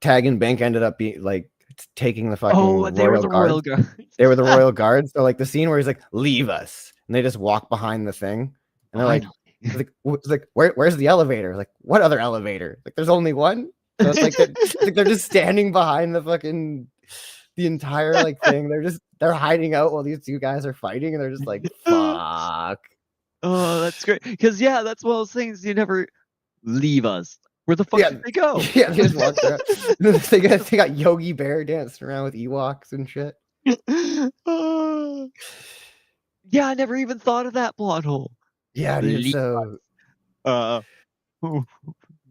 S2: Tag and Bink ended up being like taking the fucking Royal Guards. They were the Royal Guards. So like the scene where he's like, "Leave us," and they just walk behind the thing, and they're like, where's the elevator? Like, what other elevator? Like, there's only one. So it's like they're just standing behind the entire like thing. They're hiding out while these two guys are fighting, and they're just like, fuck.
S1: Oh, that's great. Because that's one of those things you never leave us. Where the fuck did they go?
S2: Yeah, they just walked around. they got Yogi Bear dancing around with Ewoks and shit.
S1: Yeah, I never even thought of that plot hole.
S2: Yeah, dude, so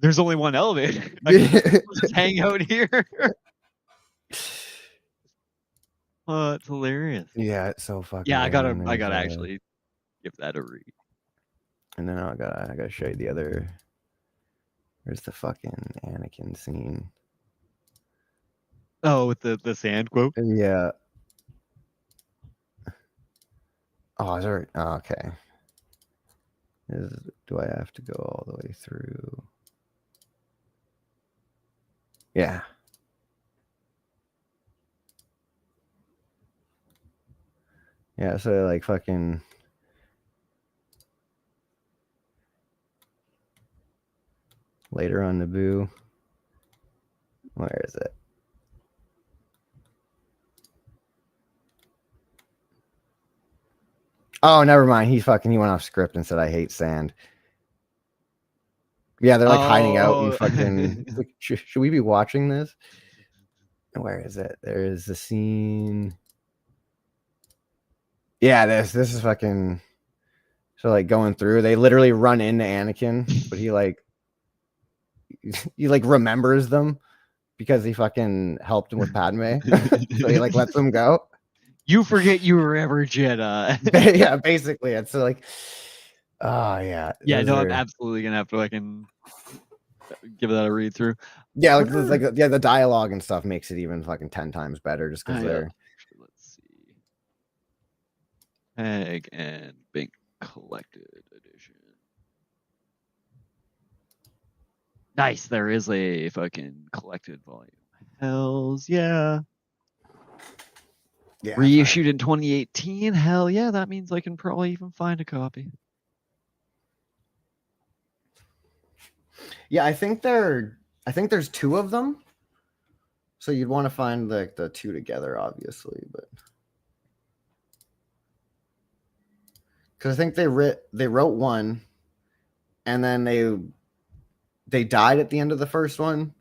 S1: there's only one elevator. I can just hang out here. Oh, it's hilarious.
S2: Yeah, it's so fucking.
S1: Yeah, I gotta actually give that a read.
S2: And then I gotta show you the other. Where's the fucking Anakin scene?
S1: Oh, with the sand quote?
S2: Yeah. Oh, is there? Oh, okay. Do I have to go all the way through? Yeah. Yeah, so like fucking later on Naboo. Where is it? Oh, never mind. He went off script and said I hate sand. Yeah, they're like hiding out and fucking. Like, should we be watching this? Where is it? There is the scene. Yeah, this is fucking. So like going through, they literally run into Anakin, but he remembers them because he fucking helped him with Padme. So he like lets them go.
S1: You forget you were ever Jedi.
S2: Yeah, basically. It's like, oh yeah.
S1: Yeah, no, I'm absolutely gonna have to give that a read through.
S2: Yeah, the dialogue and stuff makes it even fucking 10 times better just because they're.
S1: Let's see. Tag and Bink Collected Edition. Nice, there is a fucking collected volume. Hells yeah. Yeah, reissued in 2018. Hell yeah, that means I can probably even find a copy.
S2: Yeah, I think there's 2 of them. So you'd want to find the 2 together, obviously, but because I think they wrote one, and then they died at the end of the first one,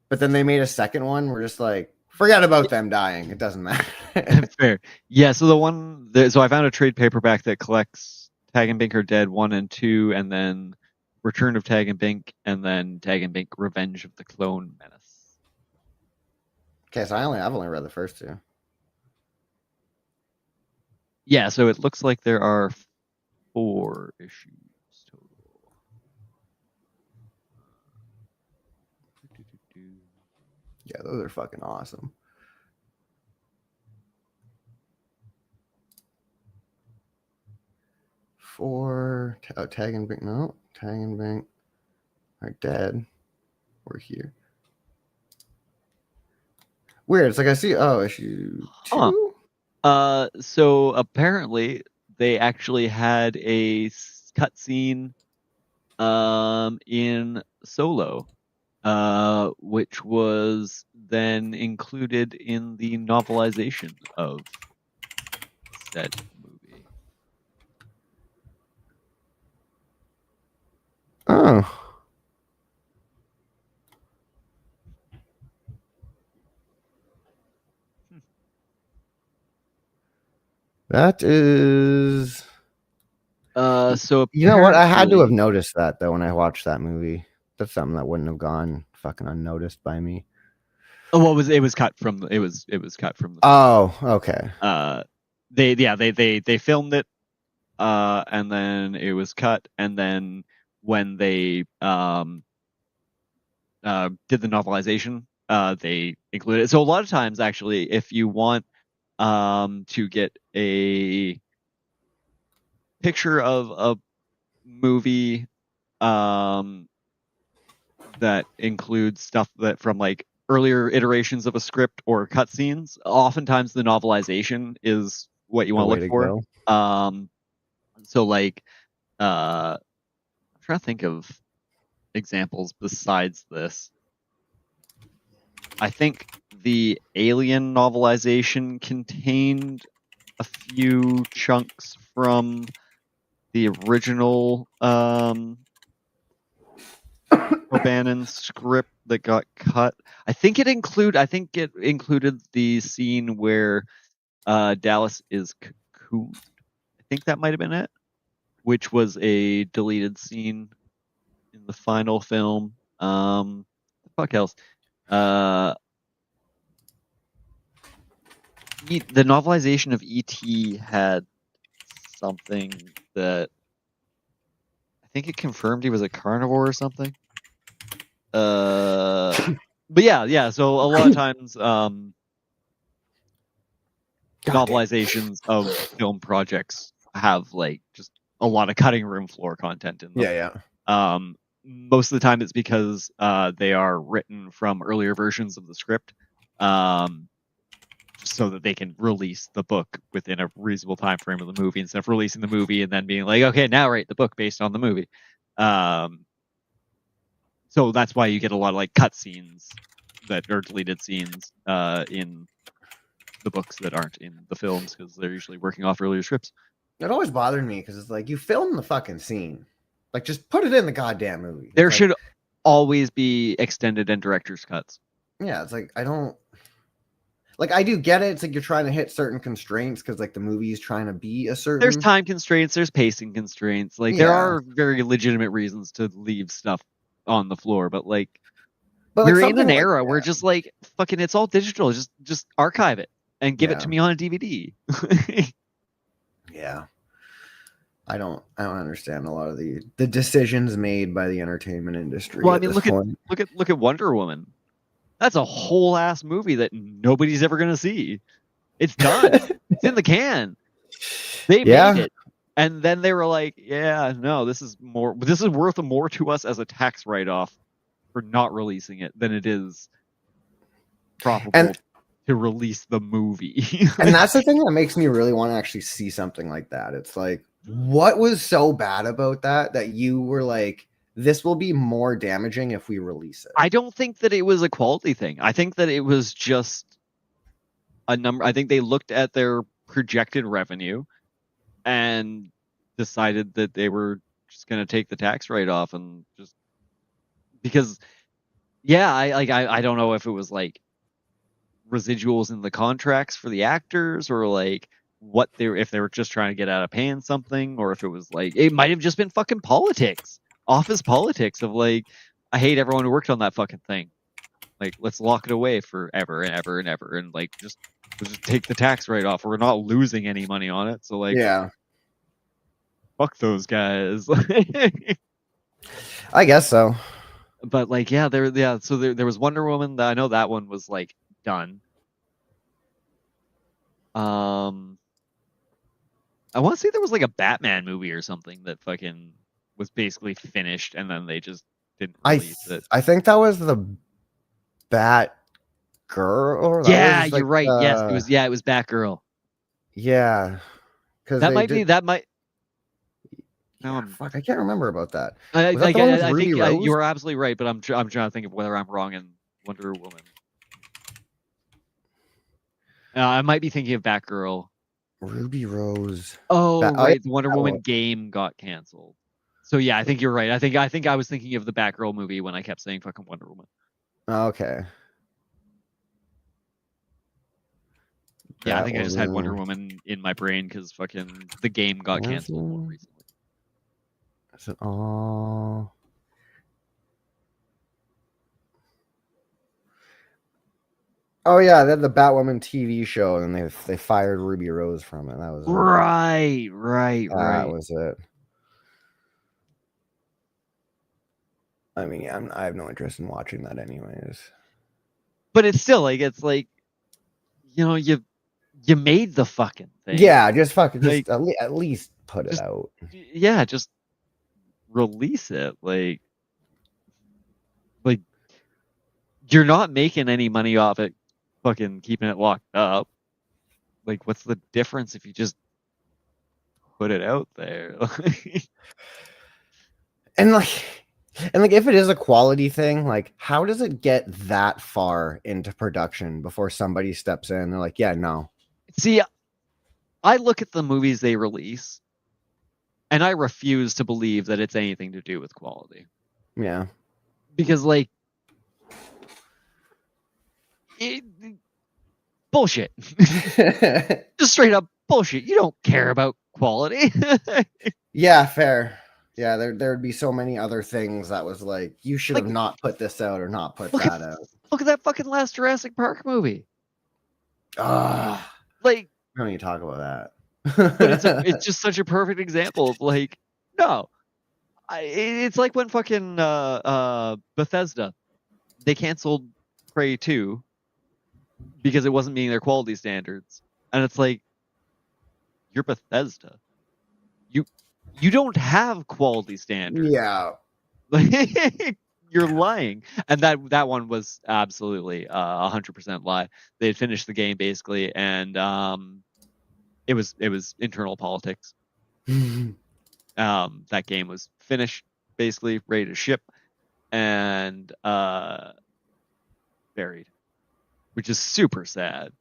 S2: but then they made a second one. We're just like, forget about them dying. It doesn't matter.
S1: Fair. Yeah, so so I found a trade paperback that collects Tag and Bink Are Dead 1 and 2, and then Return of Tag and Bink, and then Tag and Bink Revenge of the Clone Menace.
S2: Okay, so I've only read the first 2.
S1: Yeah, so it looks like there are 4 issues total.
S2: Yeah, those are fucking awesome. Tag and Bink. No, Tag and Bink Are Dead. We're here. Weird. It's like I see. Oh, issue 2.
S1: So apparently they actually had a cutscene in Solo, which was then included in the novelization of said movie.
S2: Oh. That is.
S1: So
S2: you know what? I had to have noticed that though when I watched that movie. That's something that wouldn't have gone fucking unnoticed by me.
S1: Oh, it was cut from the.
S2: Oh, okay.
S1: They filmed it, and then it was cut, and then when they did the novelization, they included it. So a lot of times, actually, if you want to get a picture of a movie that includes stuff that from like earlier iterations of a script or cutscenes, oftentimes the novelization is what you want to look for. So like I'm trying to think of examples besides this. I think the Alien novelization contained a few chunks from the original O'Bannon script that got cut. I think it included the scene where Dallas is cocooned. I think that might have been it, which was a deleted scene in the final film. The fuck else? The novelization of E.T. had something that I think it confirmed he was a carnivore or something. But yeah. So a lot of times, novelizations of film projects have like just a lot of cutting room floor content in them.
S2: Yeah.
S1: Most of the time it's because they are written from earlier versions of the script, so that they can release the book within a reasonable time frame of the movie instead of releasing the movie and then being like, okay, now write the book based on the movie. So that's why you get a lot of like cut scenes that are deleted scenes in the books that aren't in the films, because they're usually working off earlier scripts.
S2: It always bothered me because it's like, you film the fucking scene, like just put it in the goddamn movie.
S1: There should always be extended and director's cuts.
S2: Yeah, it's like, I don't like, I do get it. It's like you're trying to hit certain constraints because like the movie is trying to be a certain.
S1: There's time constraints. There's pacing constraints. Like there are very legitimate reasons to leave stuff on the floor, but we're like in an era where just like fucking it's all digital. Just archive it and give it to me on a DVD.
S2: Yeah. I don't understand a lot of the decisions made by the entertainment industry.
S1: Well, I mean, look at Wonder Woman. That's a whole ass movie that nobody's ever gonna see. It's done. It's in the can. They made it, and then they were like, "Yeah, no, this is worth more to us as a tax write-off for not releasing it than it is profitable to release the movie."
S2: And that's the thing that makes me really want to actually see something like that. It's like, what was so bad about that you were like, this will be more damaging if we release it?
S1: I don't think that it was a quality thing. I think that it was just a number. I think they looked at their projected revenue and decided that they were just going to take the tax write-off, and just because, I don't know if it was like residuals in the contracts for the actors, or like if they were just trying to get out of paying something, or if it was like, it might have just been fucking politics. Office politics of like, I hate everyone who worked on that fucking thing. Like, let's lock it away forever and ever and ever, and like just take the tax write off. We're not losing any money on it, so like, fuck those guys.
S2: I guess so.
S1: But like, so there was Wonder Woman. I know that one was like done. I want to say there was like a Batman movie or something that fucking was basically finished, and then they just didn't release it.
S2: I think that was the Bat Girl.
S1: Yeah, you're right. Yes, it was. Yeah, it was Batgirl.
S2: Yeah, because
S1: that might be.
S2: No, fuck, I can't remember about that.
S1: I think you are absolutely right, but I'm trying to think of whether I'm wrong in Wonder Woman. I might be thinking of Batgirl.
S2: Ruby Rose.
S1: Oh, right. The Wonder Woman game got canceled. So yeah, I think you're right. I think I was thinking of the Batgirl movie when I kept saying fucking Wonder Woman.
S2: Okay.
S1: Yeah, I think I just had Wonder Woman in my brain because fucking the game got canceled more recently.
S2: Is it all? Oh yeah, they had the Batwoman TV show, and they fired Ruby Rose from it. That was
S1: right.
S2: That was it. I mean, yeah, I have no interest in watching that, anyways.
S1: But it's still like, you made the fucking thing.
S2: Yeah, just fucking, like, at least put it out.
S1: Yeah, just release it. Like you're not making any money off it. Fucking keeping it locked up. Like, what's the difference if you just put it out there?
S2: And if it is a quality thing, like, how does it get that far into production before somebody steps in and they're like, yeah, no.
S1: See, I look at the movies they release and I refuse to believe that it's anything to do with quality.
S2: Yeah.
S1: Because, like, bullshit. Just straight up bullshit. You don't care about quality.
S2: Yeah, fair. Yeah, there would be so many other things that was like, you should have not put this out or not put that out.
S1: Look at that fucking last Jurassic Park movie.
S2: Like,
S1: we
S2: don't need to talk about that.
S1: But it's just such a perfect example of like, no. It's like when fucking Bethesda, they canceled Prey 2 because it wasn't meeting their quality standards. And it's like, you're Bethesda. You don't have quality standards.
S2: Yeah.
S1: You're lying. And that one was absolutely 100% lie. They had finished the game basically, and it was internal politics. That game was finished, basically ready to ship, and buried, which is super sad.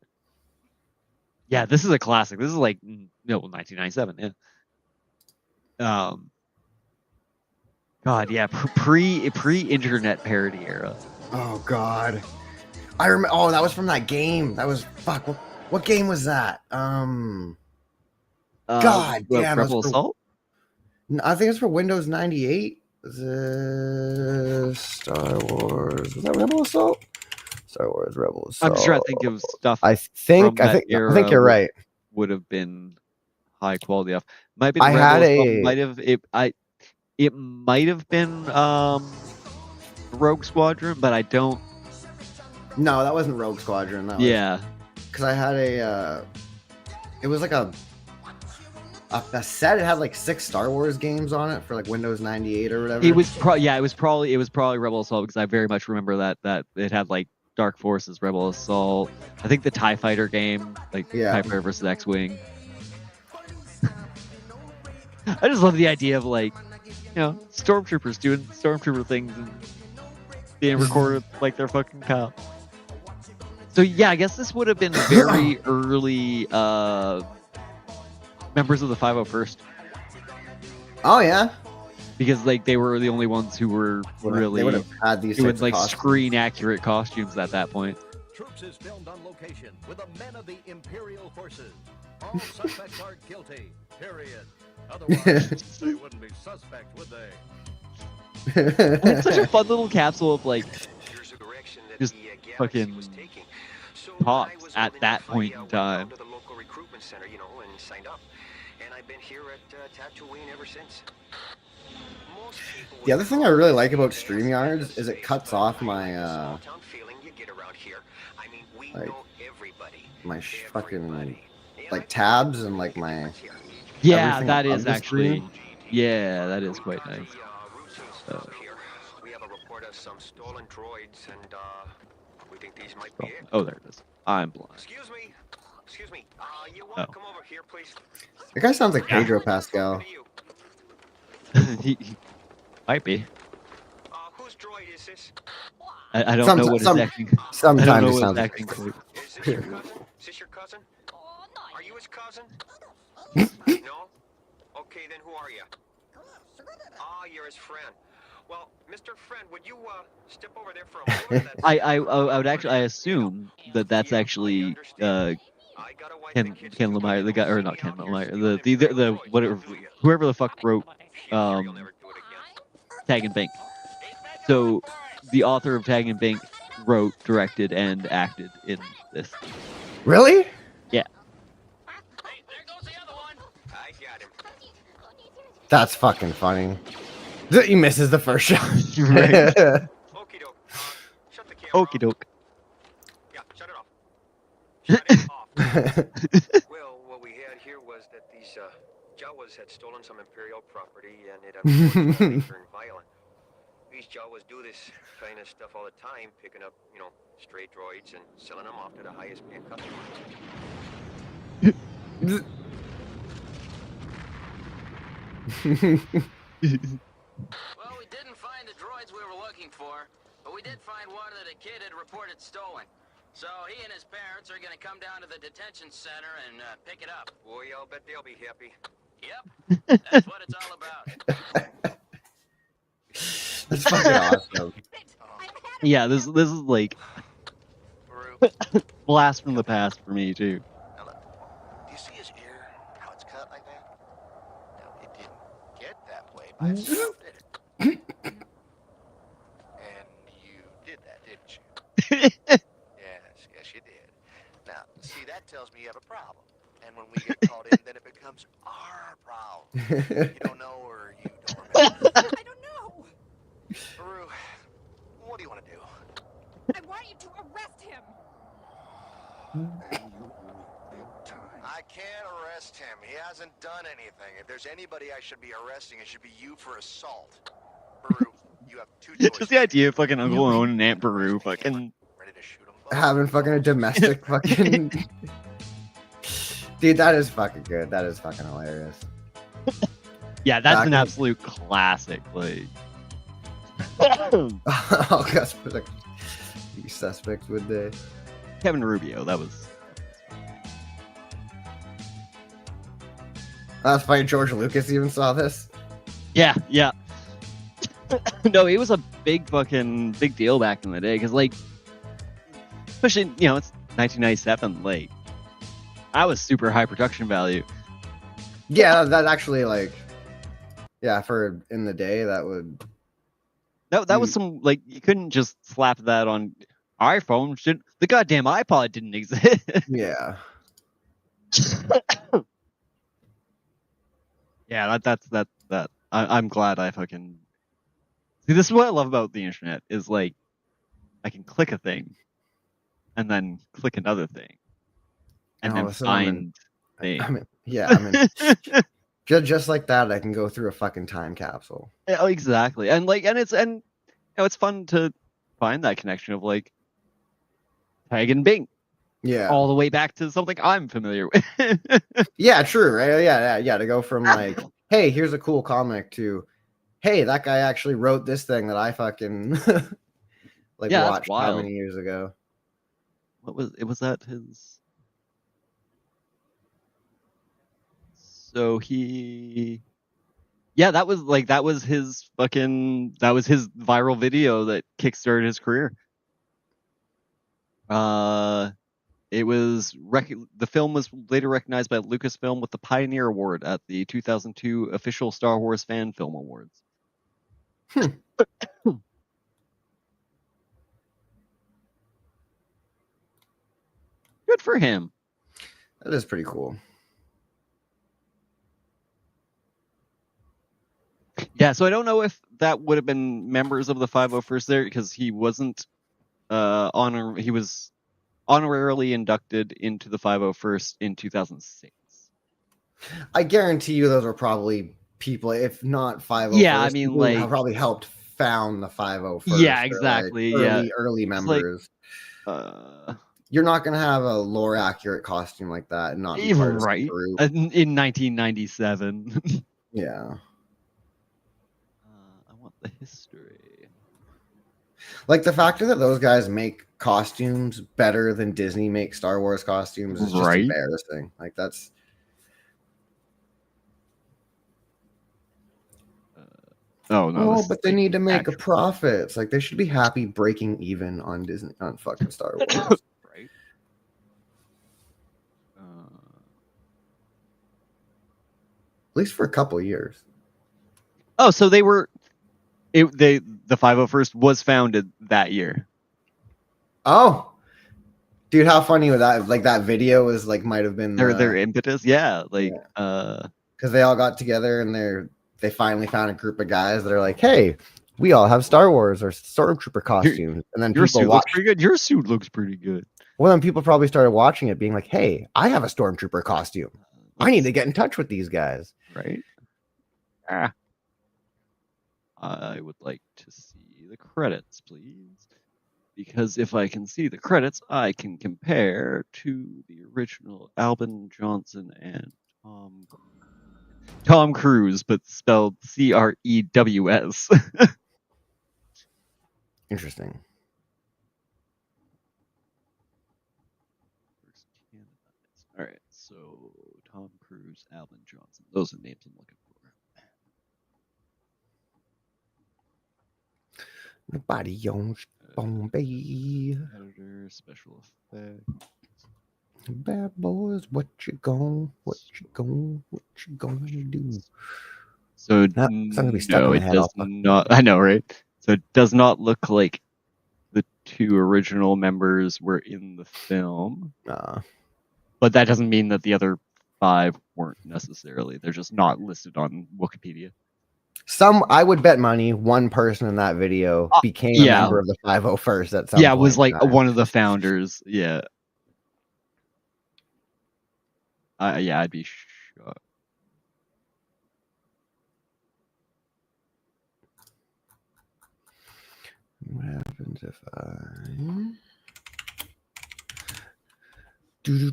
S1: Yeah, this is a classic. This is like 1997. Yeah. God, yeah, pre-internet parody era.
S2: Oh God, I remember. Oh, that was from that game. That was fuck. What game was that? God damn,
S1: Rebel Assault.
S2: I think it's for Windows 98. Star Wars. Was that Rebel Assault? Star Wars Rebel Assault.
S1: I'm just trying to think of stuff.
S2: I think you're right.
S1: Would have been high quality enough. Might be. It might have been Rogue Squadron, but I don't.
S2: No, that wasn't Rogue Squadron. Because I had it was like a set. It had like 6 Star Wars games on it for like Windows 98 or whatever.
S1: It was probably Rebel Assault, because I very much remember that it had like Dark Forces, Rebel Assault. I think the TIE Fighter game, like TIE Fighter versus X-Wing. I just love the idea of like, stormtroopers doing stormtrooper things and being recorded like they're fucking cops. So yeah, I guess this would have been very early members of the 501st.
S2: Oh yeah,
S1: because like they were the only ones who were really
S2: they would have had these
S1: doing like screen accurate costumes at that point.
S6: Troops is filmed on location with the men of the Imperial forces. All suspects are guilty. Period. Otherwise, they wouldn't be suspect, would they?
S1: It's such a fun little capsule of like just fucking pops at that point in time.
S2: The other thing I really like about StreamYards is it cuts off my my fucking like tabs and like my
S1: that is actually that is quite nice.
S7: We have a report of some stolen droids, and we think these might be it.
S1: Oh, there it is. I'm blind.
S7: Excuse me. You want to come over here, please?
S2: The guy sounds like Pedro Pascal.
S1: he might be.
S7: Whose droid is this?
S1: I don't know what his acting.
S2: Sometimes it sounds
S7: acting. Is this your cousin? Are you his cousin? No? Okay, then who are you? You're his friend. Well, Mr. Friend, would you step over there for a moment?
S1: I would actually, I assume that's actually Ken Lemire, the guy, or not Ken Lemire, the whatever, whoever the fuck wrote Tag and Bank. So the author of Tag and Bank wrote, directed, and acted in this.
S2: Really?
S1: Yeah.
S2: That's fucking funny. He misses the first shot.
S1: Right. Okie doke.
S7: Yeah, shut it off. Shut it off. Well, what we had here was that these Jawas had stolen some Imperial property, and it turned violent. These Jawas do this kind of stuff all the time, picking up, stray droids and selling them off to the highest paying customers.
S8: Well, we didn't find the droids we were looking for, but we did find one that a kid had reported stolen. So he and his parents are going to come down to the detention center and pick it up.
S7: Boy, I'll bet they'll be happy.
S8: Yep, that's what it's all about.
S2: That's fucking awesome.
S1: Yeah, this is like blast from the past for me too.
S3: Now look, do you see his ear? How it's cut like that? No, it didn't get that way by itself, did it? And you did that, didn't you? Yes, you did. Now, see, that tells me you have a problem. And when we get called in, then it becomes our problem. You don't know or you don't remember.
S9: I don't know.
S3: Baru, what do you want to do?
S9: I want you to arrest him.
S3: I can't arrest him. He hasn't done anything. If there's anybody I should be arresting, it should be you for assault. Baru, you have two choices.
S1: Just the idea of fucking Uncle Owen and Aunt Beru fucking
S3: ready to shoot them both.
S2: Having fucking a domestic fucking. Dude, that is fucking good. That is fucking hilarious.
S1: yeah, that's an absolute classic. Like,
S2: oh, guess for the suspects would they?
S1: Kevin Rubio, that was.
S2: That's funny. George Lucas even saw this.
S1: Yeah. No, it was a big deal back in the day because, like, especially it's 1997. Like, I was super high production value.
S2: Yeah, that actually for in the day that would.
S1: That was some you couldn't just slap that on iPhone. The goddamn iPod didn't exist.
S2: Yeah.
S1: Yeah, that's that. I'm glad I fucking see. This is what I love about the internet is like I can click a thing, and then click another thing, and then find things.
S2: Just like that, I can go through a fucking time capsule.
S1: Yeah, exactly, and it's fun to find that connection of like tag and Bing.
S2: Yeah.
S1: All the way back to something I'm familiar with.
S2: Yeah, true, right? Yeah. To go from like, hey, here's a cool comic to, hey, that guy actually wrote this thing that I fucking watched how many years ago.
S1: What was it? Was that his? So that was his viral video that kickstarted his career. The film was later recognized by Lucasfilm with the Pioneer Award at the 2002 Official Star Wars Fan Film Awards. Good for him.
S2: That is pretty cool.
S1: Yeah, so I don't know if that would have been members of the 501st there because he wasn't he was honorarily inducted into the 501st in 2006.
S2: I guarantee you those are probably people, if not 501st.
S1: Yeah, I mean,
S2: have probably helped found the 501st.
S1: Yeah, exactly.
S2: Early members. You're not going to have a lore accurate costume like that and not be part of
S1: right
S2: group.
S1: In 1997.
S2: Yeah.
S1: I want the history.
S2: Like the fact that those guys make costumes better than Disney makes Star Wars costumes is just embarrassing. Like that's. But they need to make a profit. It's like they should be happy breaking even on Disney on fucking Star Wars.
S1: Right.
S2: At least for a couple of years.
S1: Oh, so they were. The 501st was founded that year.
S2: Oh, dude, how funny was that? Like that video was might have been
S1: their impetus. Yeah,
S2: because they all got together and they finally found a group of guys that are like, hey, we all have Star Wars or Stormtrooper costumes, and then
S1: your suit looks pretty good. Your suit looks pretty good.
S2: Well, then people probably started watching it, being like, hey, I have a Stormtrooper costume. I need to get in touch with these guys.
S1: Right. I would like to see the credits, please. Because if I can see the credits, I can compare to the original Albin Johnson and Tom Cruise, but spelled Crews.
S2: Interesting.
S1: All right, so Tom Cruise, Albin Johnson. Those are the names I'm looking for.
S2: Nobody owns Bombay.
S1: Editor, special effects.
S2: Bad boys, what you gonna do?
S1: So
S2: it's not gonna be stuck in my head.
S1: Does not. I know, right? So it does not look like the two original members were in the film. But that doesn't mean that the other 5 weren't necessarily. They're just not listed on Wikipedia.
S2: I would bet money one person in that video became a member of the 501st at some point.
S1: Yeah, was like one of the founders. Yeah. Yeah, I'd be shocked.
S2: What happens if I do?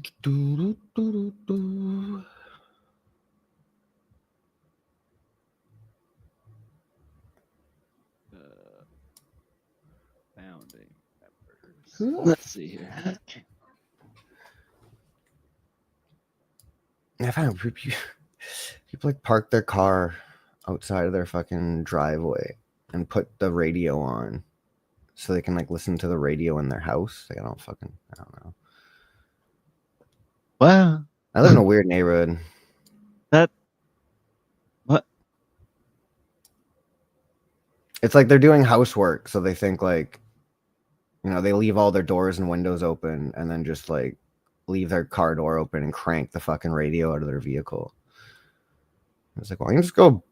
S1: Founding members. Let's see here.
S2: I found people like park their car outside of their fucking driveway and put the radio on so they can like listen to the radio in their house. Like, I don't know.
S1: Wow.
S2: I live in a weird neighborhood.
S1: What?
S2: It's like they're doing housework, so they think like, they leave all their doors and windows open and then just like leave their car door open and crank the fucking radio out of their vehicle. I was like, well, you can just go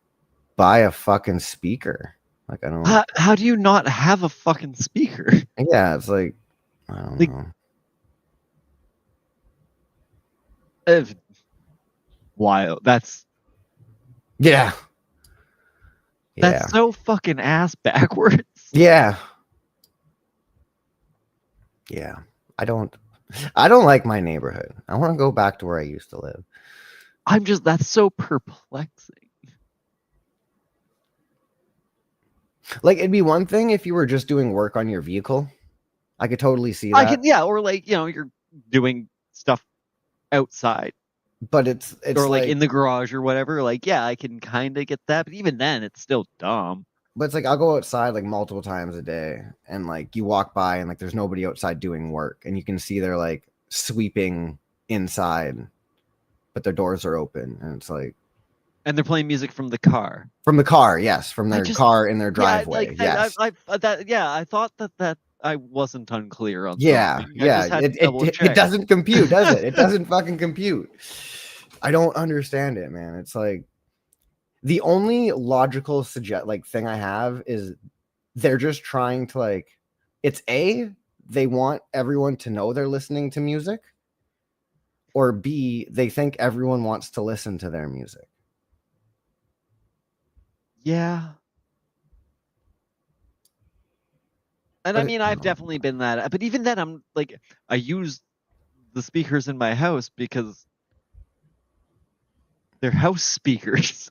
S2: buy a fucking speaker. Like, I don't.
S1: How do you not have a fucking speaker?
S2: Yeah, it's like, I don't know.
S1: Wild. That's so fucking ass backwards.
S2: Yeah. I don't like my neighborhood. I want to go back to where I used to live.
S1: That's so perplexing.
S2: Like, it'd be one thing if you were just doing work on your vehicle. I could totally see that.
S1: Or like, you're doing stuff outside.
S2: But it's
S1: or like in the garage or whatever. Like, yeah, I can kind of get that, but even then, it's still dumb.
S2: But it's like I'll go outside like multiple times a day, and like you walk by and like there's nobody outside doing work, and you can see they're like sweeping inside, but their doors are open, and it's like.
S1: And they're playing music from the car.
S2: From the car, yes, from their car in their driveway. Yes.
S1: I thought that I wasn't unclear on.
S2: Yeah. It doesn't compute, does it? It doesn't fucking compute. I don't understand it, man. It's like the only logical thing I have is they're just trying to like. It's they want everyone to know they're listening to music, or B, they think everyone wants to listen to their music.
S1: Yeah. And I mean, I've definitely been that. But even then, I'm like, I use the speakers in my house because they're house speakers.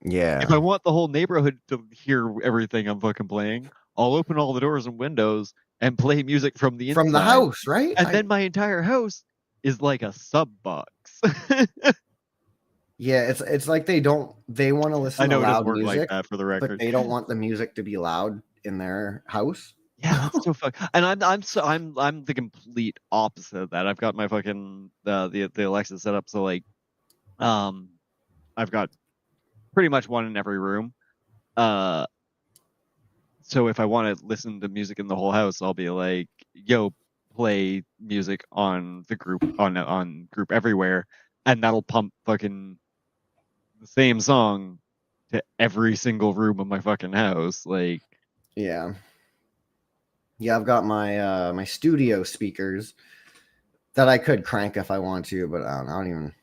S2: Yeah.
S1: If I want the whole neighborhood to hear everything I'm fucking playing, I'll open all the doors and windows and play music from the inside.
S2: From the house, right?
S1: And then my entire house is like a sub box.
S2: Yeah, it's like they want to listen to loud music,
S1: like that for the record,
S2: but they don't want the music to be loud in their house.
S1: Yeah, that's so fuck. And I'm the complete opposite of that. I've got my fucking the Alexa set up so like, I've got pretty much one in every room. So if I want to listen to music in the whole house, I'll be like, yo, play music on the group on group everywhere, and that'll pump fucking the same song to every single room of my fucking house. Like,
S2: yeah, I've got my my studio speakers that I could crank if I want to, but I don't even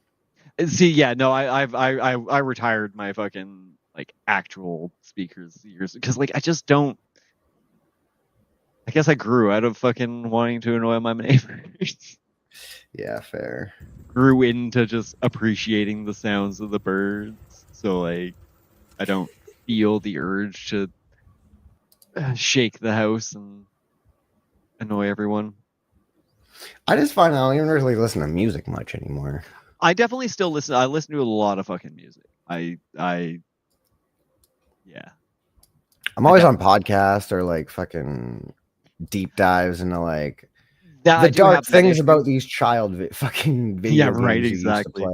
S1: see. Yeah, no, I retired my fucking like actual speakers years because like I just don't. I guess I grew out of fucking wanting to annoy my neighbors.
S2: Yeah, fair.
S1: Grew into just appreciating the sounds of the birds, so like I don't feel the urge to shake the house and annoy everyone.
S2: I just find I don't even really listen to music much anymore.
S1: I definitely still listen. I listen to a lot of fucking music. Yeah.
S2: I'm always on podcasts or like fucking deep dives into like the dark things about these child fucking video games.
S1: Right, exactly.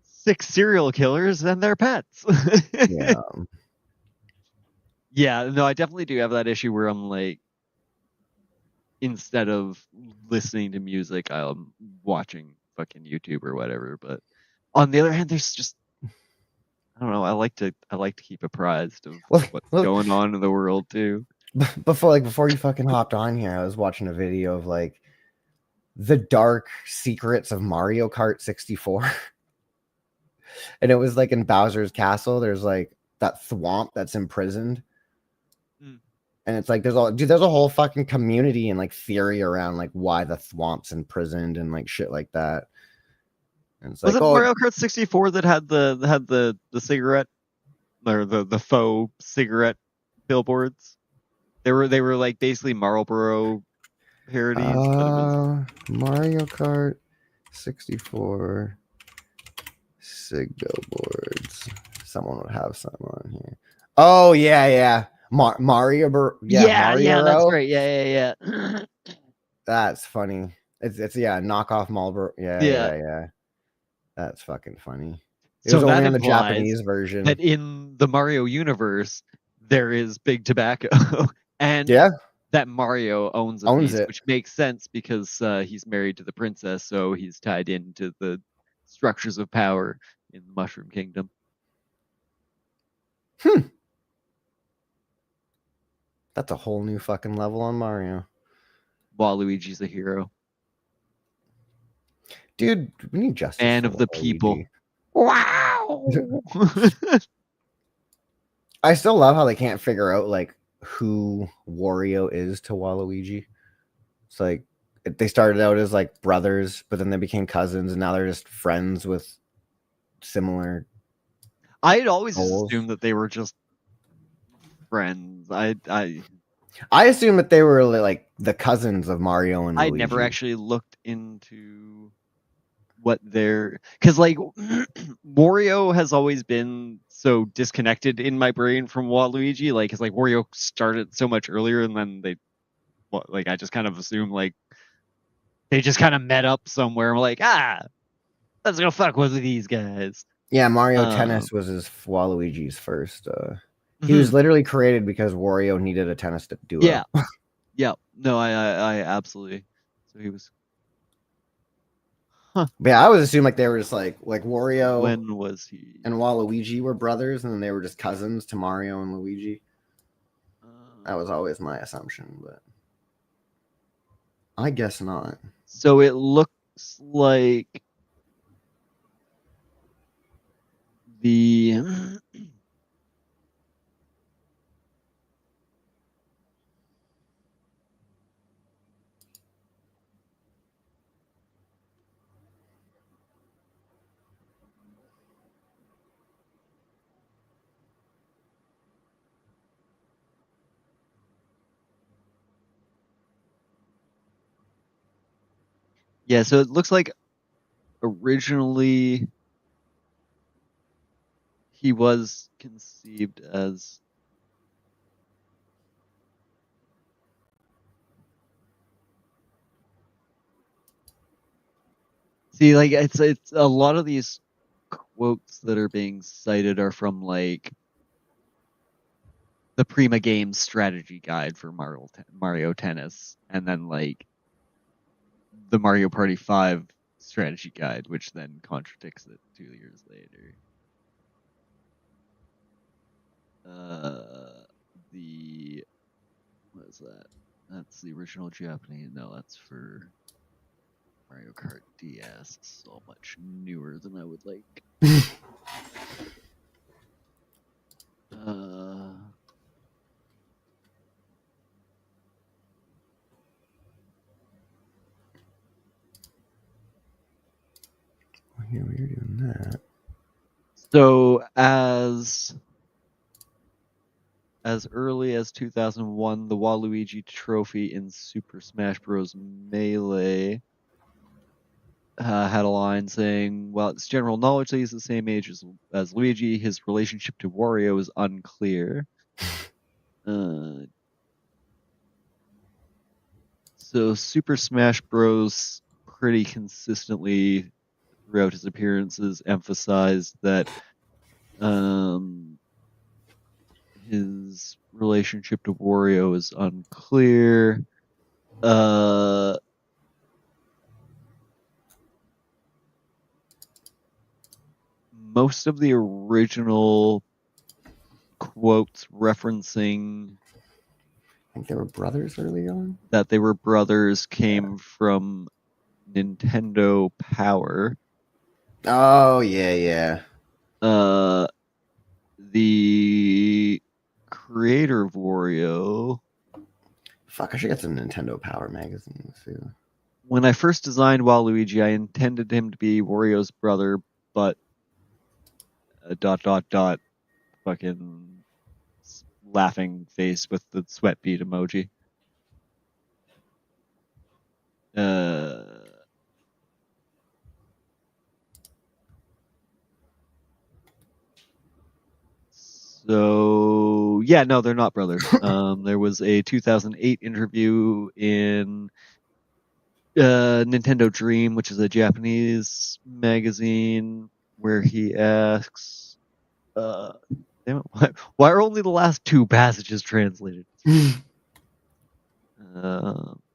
S1: 6 serial killers and their pets.
S2: Yeah.
S1: Yeah, no, I definitely do have that issue where I'm like, instead of listening to music, I'm watching fucking YouTube or whatever. But on the other hand, there's just, I don't know. I like to keep apprised of what's going on in the world too.
S2: Before you fucking hopped on here, I was watching a video of like The Dark Secrets of Mario Kart 64. And it was like in Bowser's Castle, there's like that thwomp that's imprisoned. And it's like there's a whole fucking community and like theory around like why the thwomp's imprisoned and like shit like that. And it's
S1: was
S2: like,
S1: it Mario Kart 64 that had the cigarette or the faux cigarette billboards? They were like basically Marlboro parodies, but it was
S2: Mario Kart 64 cig billboards. Someone would have some on here. Oh yeah. Mario,
S1: yeah, that's right. Yeah.
S2: That's funny. It's knockoff Marlboro. Yeah. That's fucking funny. It was only on the Japanese version.
S1: That in the Mario universe there is Big Tobacco, and that Mario owns it, which makes sense because he's married to the princess, so he's tied into the structures of power in the Mushroom Kingdom.
S2: That's a whole new fucking level on Mario.
S1: Waluigi's a hero.
S2: Dude, we need justice.
S1: Man of the people. Wow.
S2: I still love how they can't figure out like who Wario is to Waluigi. It's like they started out as like brothers, but then they became cousins, and now they're just friends with similar.
S1: I had always assumed that they were just friends. I
S2: assumed that they were like the cousins of Mario and Luigi.
S1: I never actually looked into what they're, because like Wario has always been so disconnected in my brain from Waluigi, like because like Wario started so much earlier, and then I just kind of assume like they just kind of met up somewhere. I'm like, let's go fuck with these guys.
S2: Yeah, Mario Tennis was Waluigi's first. He was literally created because Wario needed a tennis duo.
S1: Yeah. No, I absolutely. So he was.
S2: But yeah, I always assumed like they were just like Wario.
S1: When was he?
S2: And Waluigi were brothers, and then they were just cousins to Mario and Luigi. That was always my assumption, but I guess not.
S1: So it looks like the yeah, so it looks like originally he was conceived as like it's a lot of these quotes that are being cited are from like the Prima Games strategy guide for Mario Tennis, and then like the Mario Party 5 strategy guide, which then contradicts it 2 years later. What is that? That's the original Japanese. No, that's for Mario Kart DS. So much newer than I would like.
S2: Yeah, we were doing that.
S1: So as early as 2001, the Waluigi Trophy in Super Smash Bros. Melee had a line saying, "Well, it's general knowledge that he's the same age as Luigi. His relationship to Wario is unclear." So Super Smash Bros. Pretty consistently throughout his appearances emphasized that his relationship to Wario is unclear. Most of the original quotes referencing
S2: I think they were brothers early on.
S1: That they were brothers came from Nintendo Power.
S2: Oh yeah.
S1: The creator of Wario.
S2: Fuck, I should get some Nintendo Power magazines too.
S1: When I first designed Waluigi, I intended him to be Wario's brother, but fucking laughing face with the sweat bead emoji. So yeah, no, they're not brothers. There was a 2008 interview in Nintendo Dream, which is a Japanese magazine, where he asks, damn it, why are only the last 2 passages translated? Translate.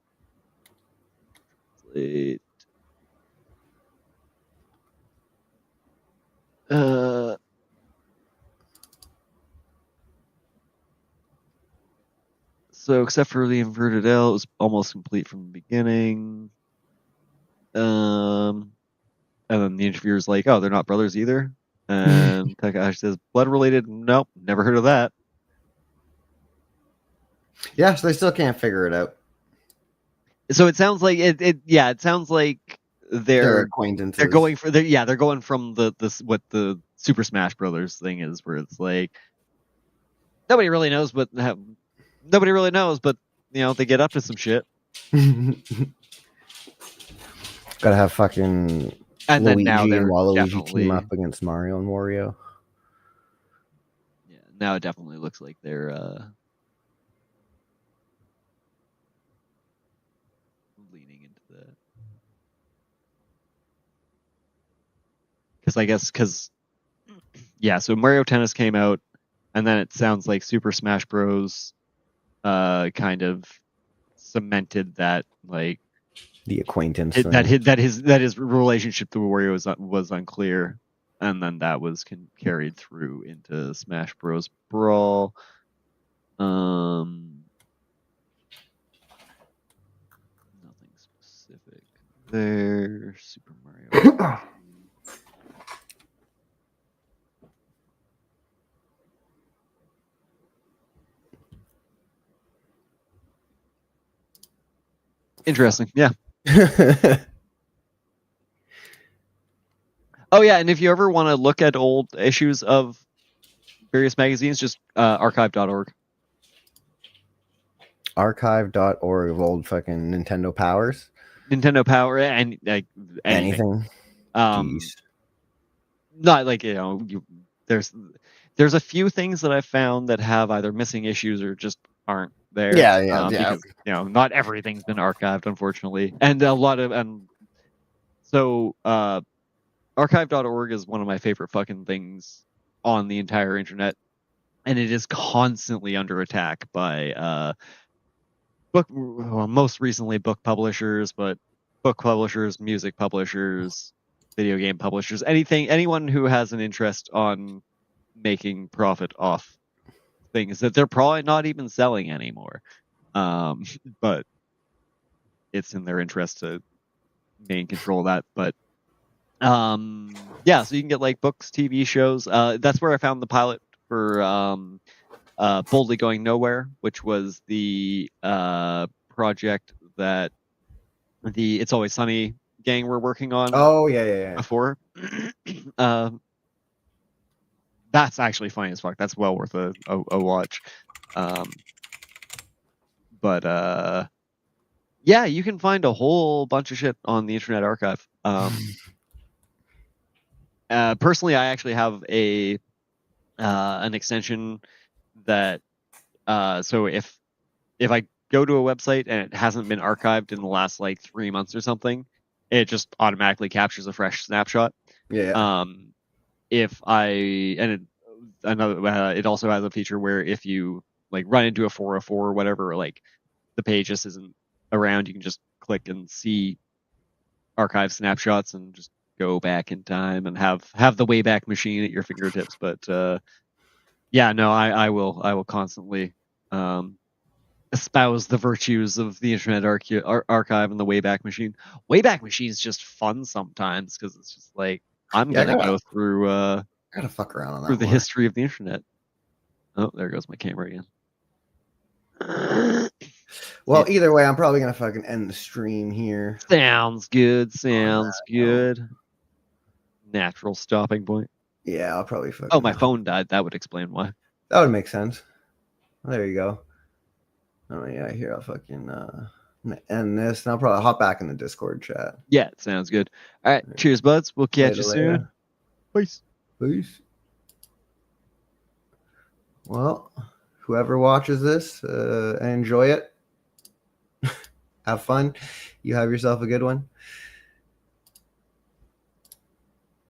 S1: So except for the inverted L, it was almost complete from the beginning. And then the interviewer's like, "Oh, they're not brothers either." And Takahashi says, "Blood related? Nope, never heard of that."
S2: Yeah, so they still can't figure it out.
S1: So it sounds like it sounds like
S2: They're acquaintances.
S1: They're going from what the Super Smash Brothers thing is, where it's like nobody really knows, but they get up to some shit.
S2: Gotta have fucking
S1: and
S2: Luigi
S1: then now they're
S2: and Waluigi
S1: definitely
S2: team up against Mario and Wario.
S1: Yeah, now it definitely looks like they're leaning into that. So Mario Tennis came out, and then it sounds like Super Smash Bros. Kind of cemented that, like,
S2: the acquaintance
S1: that his relationship to Wario was unclear, and then that was carried through into Smash Bros. Brawl. Nothing specific there. Super Mario. Interesting, yeah. Oh yeah, and if you ever want to look at old issues of various magazines, just archive.org.
S2: Archive.org of old fucking Nintendo Powers.
S1: Nintendo Power and anything.
S2: Jeez.
S1: Not like, there's a few things that I've found that have either missing issues or just aren't there.
S2: Yeah.
S1: Because not everything's been archived, unfortunately, and a lot of archive.org is one of my favorite fucking things on the entire internet, and it is constantly under attack by most recently book publishers, but book publishers, music publishers, video game publishers, anyone who has an interest on making profit off things that they're probably not even selling anymore. But it's in their interest to maintain control of that. But so you can get like books, TV shows. That's where I found the pilot for Boldly Going Nowhere, which was the project that the It's Always Sunny gang were working on.
S2: Oh yeah.
S1: Before. That's actually funny as fuck. That's well worth a watch. But you can find a whole bunch of shit on the Internet Archive. Personally, I actually have an extension that so if I go to a website and it hasn't been archived in the last like 3 months or something, it just automatically captures a fresh snapshot.
S2: Yeah.
S1: It also has a feature where if you like run into a 404 or whatever, like the page just isn't around, you can just click and see archive snapshots and just go back in time and have the Wayback Machine at your fingertips. But I will constantly espouse the virtues of the Internet Archive and the Wayback Machine. Wayback Machine is just fun sometimes because it's just like I'm gonna go through
S2: I gotta fuck around on that
S1: through the history of the internet. Oh, there goes my camera again.
S2: Well, either way, I'm probably gonna fucking end the stream here.
S1: Sounds good. Sounds good. Natural stopping point.
S2: Yeah, I'll probably fucking.
S1: Oh, my phone died. That would explain why.
S2: That would make sense. There you go. Oh yeah, here I'll fucking end this, and I'll probably hop back in the Discord chat.
S1: Yeah, sounds good. All right, cheers, buds. We'll catch you soon. Peace.
S2: Peace. Well, whoever watches this, enjoy it. Have fun. You have yourself a good one.